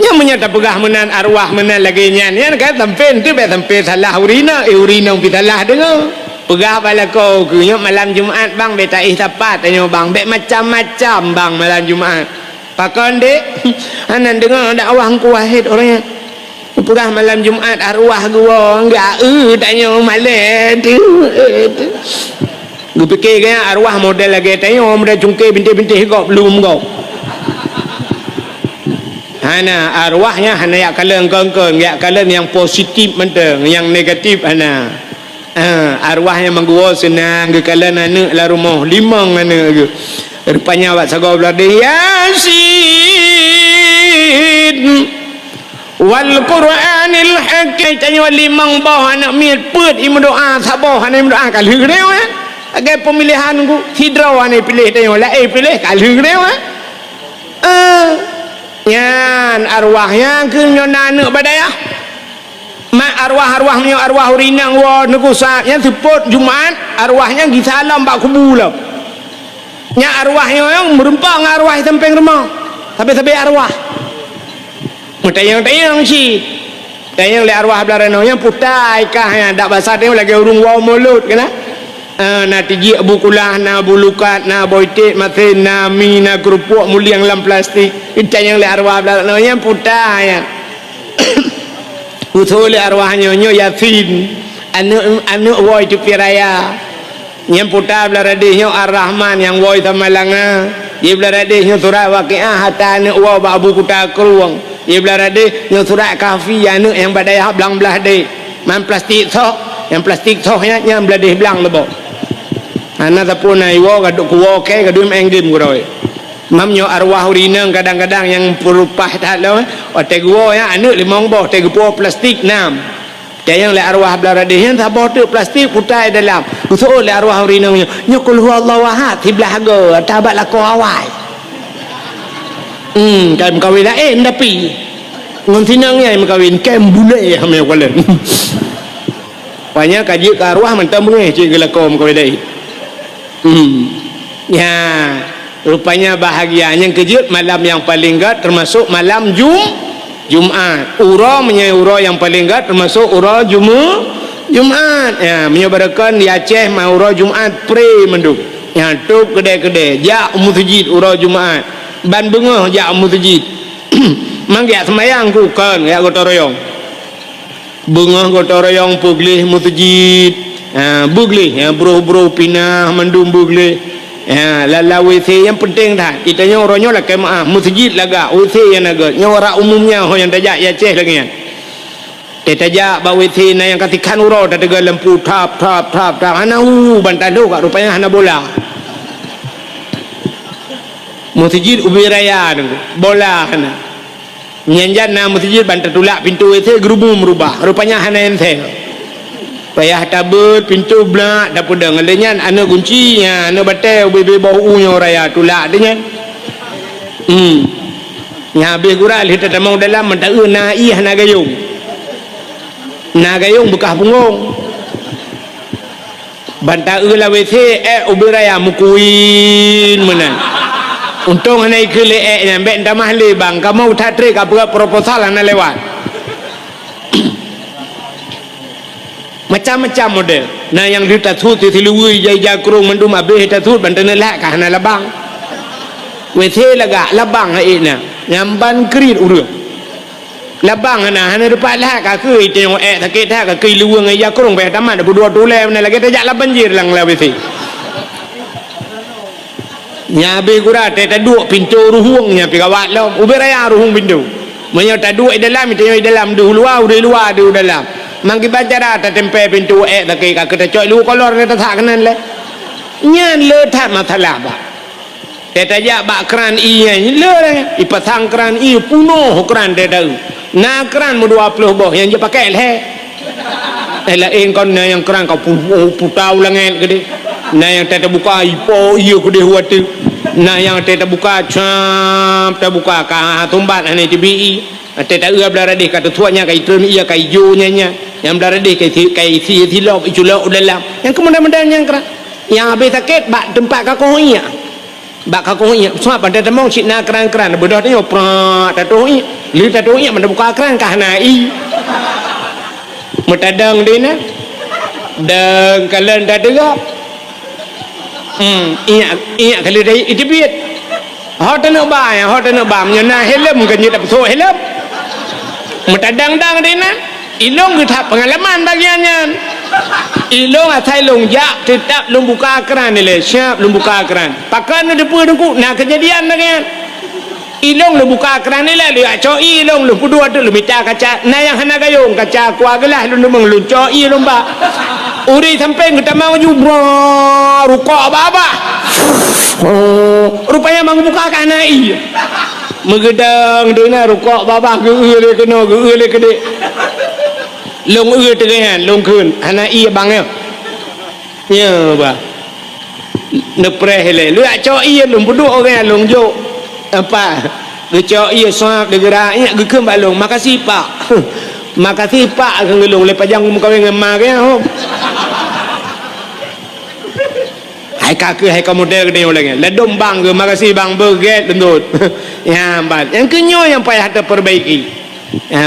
nya menyata pegah menan arwah menan lagi nyan yan kan tempen tu be tempen salah urina pitalah dengar pegah bala kau kunya malam Jumaat bang beta tepat tanya bang be macam-macam bang malam Jumaat pakon dek anan dengar dakwah ku wahid orangnya pegah malam Jumaat arwah gua enggak tanya malam tu gua fikir kan arwah model lagi tanya model cungkir bintik-bintik kau belum kau hana arwahnya hana ya kalen kengkeng ya kalen yang positif menteng yang negatif hana arwahnya mengguo senang ke kalen anak la rumah limang anak ke rupanya awak sagau belade Yasin wal Qur'anil hakim tanya limang bah anak miat put imu doa sabah anak imu doa kalih reu agai pemilihan ku hidraw anak pilih tanya la pilih kalih reu yan arwahnya ke nyonana badaya mak arwah punya arwah urinang wa negusa yang seput Jumaat arwahnya gisalam bak kubu lah nya arwahnya yang merempang arwah samping rumah tapi arwah tayang si tayang le arwah belarano yang putai kah yang dak bahasa dia lagi urung wa mulut kena na tiji bukulah na bulukat na boitik matin na mi na kerupuk muliang lam plastik tayang le arwah belarano yang putai utul le arwahnya nyo Yasin anu woi tu piraya yang putar beladihnya Ar-Rahman yang woi tamalanga dia beladihnya surah Waqiah hatta anu wa babu kuta keruang dia beladihnya surah Kahfi anu yang badai belang belah de man plastik sok yang plastik soknya yang beladih belang lebo ana tapun ai wo gaduk wo ke gadum engdim goroi mamnyo arwah urinang kadang-kadang yang perupah tak lo otek wo ya anu limong boh te gepo plastik nam yang le arwah beladih yang tak boh tu plastik putai dalam usul le arwah urinang nyokul huwallahu ahad tiblah go tabat la ko awai kan kawin tapi ngontinang ya kawin kem bule ame kwalen banyak kaji ke arwah mentam ni cik gelakom kawin dai ya rupanya bahagianya kejut malam yang paling gat termasuk malam Jumaat ura yang paling gat termasuk ura Jumaat ya menyebarakan di Aceh mau ura Jumaat pre menduk ya tup kedai-kedai jak masjid ura Jumaat ban bengah jak masjid mangga semayang ku kan ya gotong royong bengah gotong royong puglih masjid buglih ya bro pinah mendum buglih ya lala WC yang penting dah kita orangnya lah kemaah masjid laga WC yang naga orang umumnya yang tajak ya Aceh lagi kan tajak ba WC na yang katikan uro dah tegak lampu tap hana bantan tu kat rupanya hana bola masjid ubi raya bola hana nyanjan na masjid bantan tulak pintu WC gerubung merubah rupanya hana ente payah tabut pintu blak dapur dah ngelenyan ana kuncinya ana batai ubi bau nya raya tulak dia nya habis gural kita tamau dalam mentak na ih na gayung bekah punggung bantak la WC ubi raya mukuin menan untung hana ikele nya mbek ndamah le bang kamu tatrik apa proposal hana lewat macam-macam model nah yang ditatut tilui jai kurung mendum abeh tatut bantana lak ka hana labang WC laga labang haina nyamban krit urang labang hana depan lak ka ke tengok sakit tak ka ke luang ya kurung be tamat berdua toleh mana lagi tajak la banjir lang la WC nyabe gura te taduk pintu ruhungnya pi kawat lo uberaya ruhung pintu menyo taduk dalam itu dalam du luar du dalam mangki bacara ta tempe pintu tak ke ka coi lu kolor ta tak kanan le nyan le tak masalah ba te tajak ba kran iya le ipasang kran i puno kran de dau na kran mu 20 boh yang je pakai le la kon yang kran kau putau langen gede na yang te buka ipo iyo gede huatu Nah yang teta buka cam terbuka ka tumbat ane tibi teta ua belarade kata tuanya kai turun ia kai junya yang belarade kai si tilok iculok dalam yang kemudian yang kera yang habis sakit bak tempat kakohia bak kakohia semua pada temong cina keran-keran bedah tanya pra tatohi li tatohi mana buka keran kah nai metadang dina dan kalian dah dengar iya kali dah itu biat hot nak menyana helm kan dia dapat helm metadang-dang dina ilong kita pengalaman bagiannya ilong atai long jak tetap long buka keran ni le siap long buka keran pakan ada pun dengku nah kejadian bagian ilong long buka keran ni le dia coi ilong long kedua tu long minta kaca nah yang hana gayung kaca kuah gelah long meng coi long ba uri sampai kita mau jubra rukuk apa rupanya mang buka kanai megedang dena rukuk baba geule kena geule kede long tegan long kun ana iya bangnya ya ba nepre hele lu aco iya long budu orang long jo apa geco iya soak degera iya gekem balong makasih pak makasih pak ngelong le pajang muka ngema ke ho hai kakak hai model gede oleh ledom bang ke makasih bang beget lendut ya bat yang kenyo yang payah terperbaiki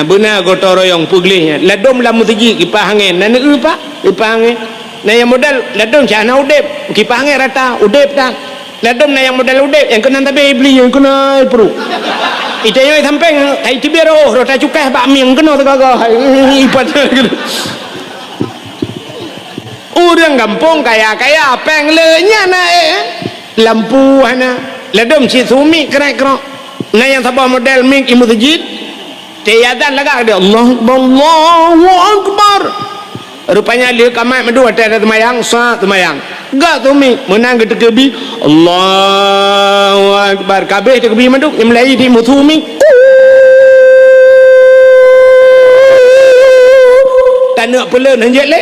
benar gotong royong puglihnya ledom lamu tiji kipas angin nana pak kipas angin nah yang model ledom cana udep kipas angin rata udep tak ledom nah yang model udep yang kena tapi beli yang kena perlu itu yang sampai hai tibir oh rota cukai bakmi yang kena tegak ipat orang kampung kaya peng lenya na lampu hana ledom si sumi kerak-kerak nah yang sabah model mik imu masjid tiadan lagak dia Allahu Akbar rupanya dia kamai madu ada temayang sa temayang gak sumi menang ke tekebi Allahu Akbar kabeh tekebi madu yang melai di musumi tak nak pelan hanjat le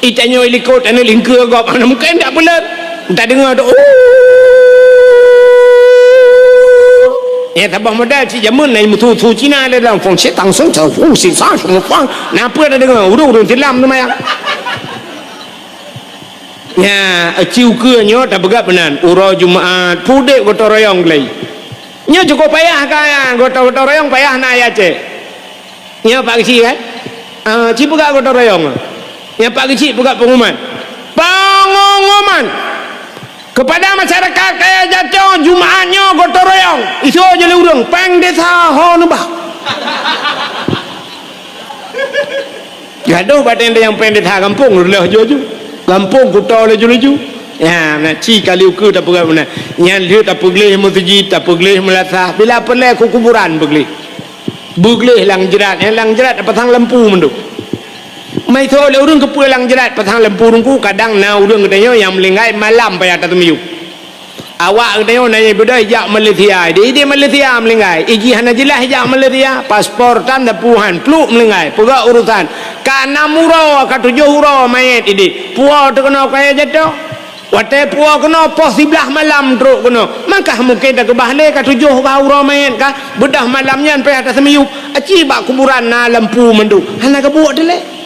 itanya ilikot ane lingkar gop mana mungkin tak pelan tak dengar tu ya tabah modal si jamun nai mutu tu Cina le dalam fong che tang song chao fu si sa shong fang napa dah dengar urung tilam tu mayang ya aciu ke nyo tak begap benan uro Jumaat pudek gotong royong lei nyo cukup payah kan gotong royong payah na ya ce nyo pak si kan ci buka gotong royong yang Pak Kecil buka pengumuman kepada masyarakat kaya jatuh Jumaatnya gotong royong isu je le urang peng desa ho nubah gaduh badan yang peng desa kampung leh jojo kampung kota le jojo ya nak ci kali uku tak pegang mana nyan liu tak pegleh masjid tak pegleh melasah bila perle ku kuburan begleh lang jerat yang lang jerat patang lampu menduk mai tho le urang kepulang jerat patang lempu rungku kadang na urang katanya yang melingkai malam payah tak temiu awak katanya nanya beda jak Malaysia dia Malaysia melingkai iji hana jelas jak Malaysia paspor tanda puhan pluk melingkai pegak urusan ka 6 euro ka 7 euro mayat ini puau tu kena kaya jatuh wate puau kena pos 11 malam teruk kena maka mungkin tak kebahle ka 7 euro mayat ka bedah malamnya payah tak temiu aci bak kuburan na lempu mendu hana ka buat dele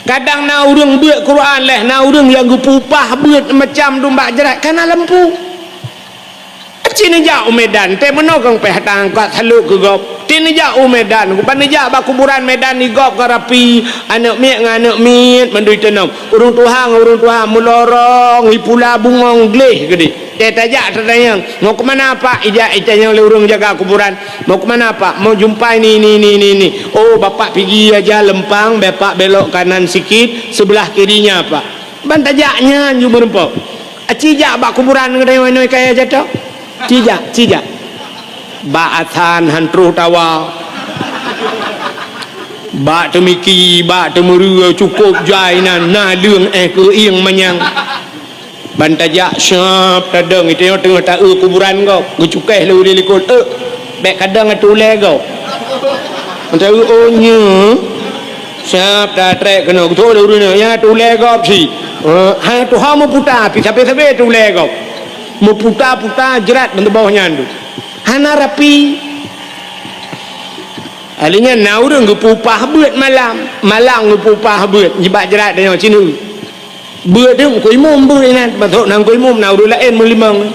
kadang na urang buat Quran leh na urang yang gupupah buat macam domba jerat kana lempu cini ja Medan te menokang peh tangkat haluk ke gop tini ja Medan kupane ja ba kuburan Medan ni gop karapi anak miak nganak miat mendui tenam urang Tuhan melorong hi pula bungong gleh gede te tajak tadayang mau ke mana pak ijanya oleh urang jaga kuburan mau ke mana pak mau jumpa ni oh bapak pergi aja lempang bapak belok kanan sikit sebelah kirinya pak ban tajaknya ju merempok acijak ba kuburan ngadai kaya jatuh cijak ba athan hantruh tawa ba temiki ba temuru cukup jainan na lương ke ieng manyang ban tajak syap tadang itu tengah tak kuburan kau gucukai lu likut bek kadang tu le kau antara ohnya syap dah trek kena tu lu ya tu le kau si ha tu ha mu putar pi sampai tu le kau Meputar-putar jerat bentuk bawahnya tu. Hana rapi. Alinya naurang gepupah beut malam. Malam gepupah beut. Jibat jerat dia sini. Beut dia ko imum beut nan. Batok nang ko imum naurang lain melimang.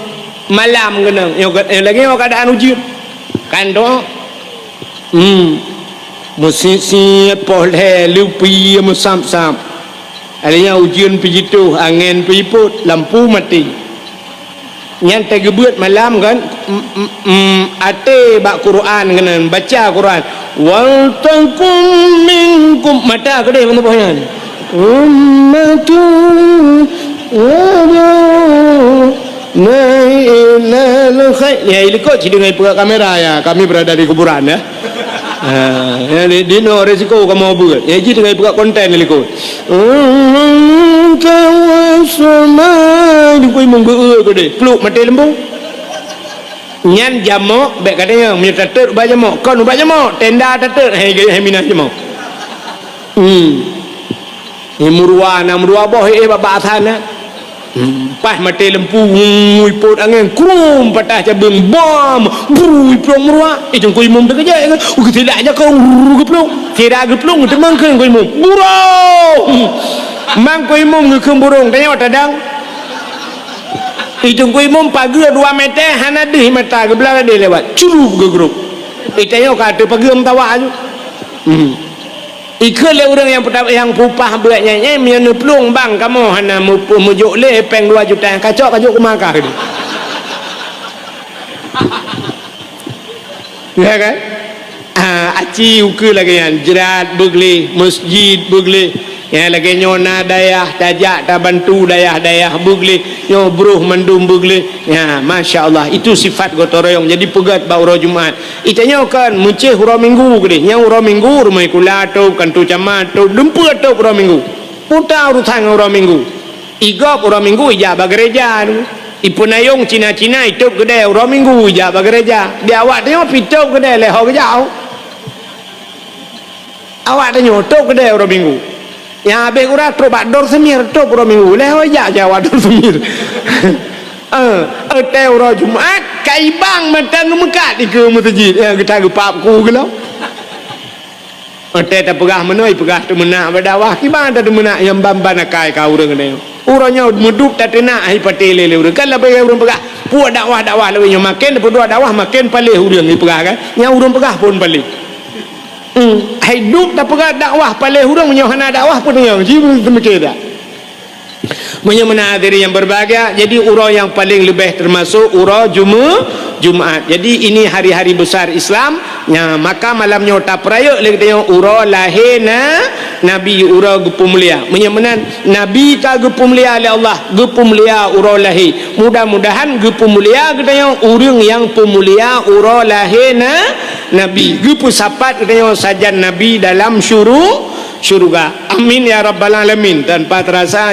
Malam kena. Yang lagi keadaan ujian. Kan doa. Musisi polhe lupi musam-sam. Alinya ujian pijitu, angin pijiput, lampu mati. Yang tergebuat malam kan, ate bak Quran kena baca Quran. Wal takum minkum mata kedai mana pohon. Ummatun nailal khair. Ya ilikot dengan pegang kamera ya. Kami berada di kuburan ya. Di no resiko kamu buat. Ya jadi dengan pegang konten ilikot. Kawasama di koi munggu kedai. Peluk mati lembung. Nyan jamok baik katanya minta tatur ubah jamok. Kau ubah jamok tenda tatur. Hai minat jamok. Murwa boh baba athana. Pas mati lempu iput angin krum patah cabang bom bui plong murwa jeng koi mum dekat je tidak aja kau geplong tidak geplong temang kan koi mum burung mang koi mum ngekeng burung tanya tadang jeng koi mum pagi 2 meter hana deh mata ke belakang dia lewat curug ke grup tanya kata pagi tawa aja ikut le orang yang pupah beratnya yang pelung bang kamu hana mujuk le peng 2 juta kacau ke makah ni. Ya kan? Aci uke lagi yang jerat begli masjid begli yang lagi nyona dayah tajak tak bantu dayah begli nyo bruh mendum begli ya masya-Allah itu sifat gotoroyong jadi pegat ba uro Jumaat itanya kan munceh uro minggu gede nya uro minggu rumai kulato kan tu camat tu dempet tu uro minggu putar urusan uro minggu igop uro minggu ija ba gereja tu ipunayong Cina-Cina itu gede uro minggu ija ba gereja dia awak tanya pitau gede leho kejau awak tanya tu gede uro minggu yang habis kurang terobak dor semir tu pura minggu leho ya jawab dor semir uro Jumaat kaibang matang mekat di ke masjid yang kita gepap ku gelau tak pegah menoi pegah tu menak berdawah kibang tak menak yang bamban akai kau urang ni urangnya meduk tak tenak ai patele le urang kan lebih urang pegah puak dakwah lebih makin berdua dakwah makin palih urang ni pegah kan yang urang pegah pun palih hidup tak pegah dakwah palih urang menyohana dakwah pun yang jiwa semikir dah menyemana diri yang berbahagia jadi urang yang paling lebih termasuk urang Jumaat jadi ini hari-hari besar Islam ya, maka malamnya tak peraya lagi tengok urang lahirna Nabi urang gepu mulia menyemana Nabi tak gepu mulia oleh Allah gepu mulia urang lahir mudah-mudahan gepu mulia kita urang yang pemulia urang lahirna Nabi gepu sapat kita sajan Nabi dalam syurga amin ya rabbal alamin tanpa terasa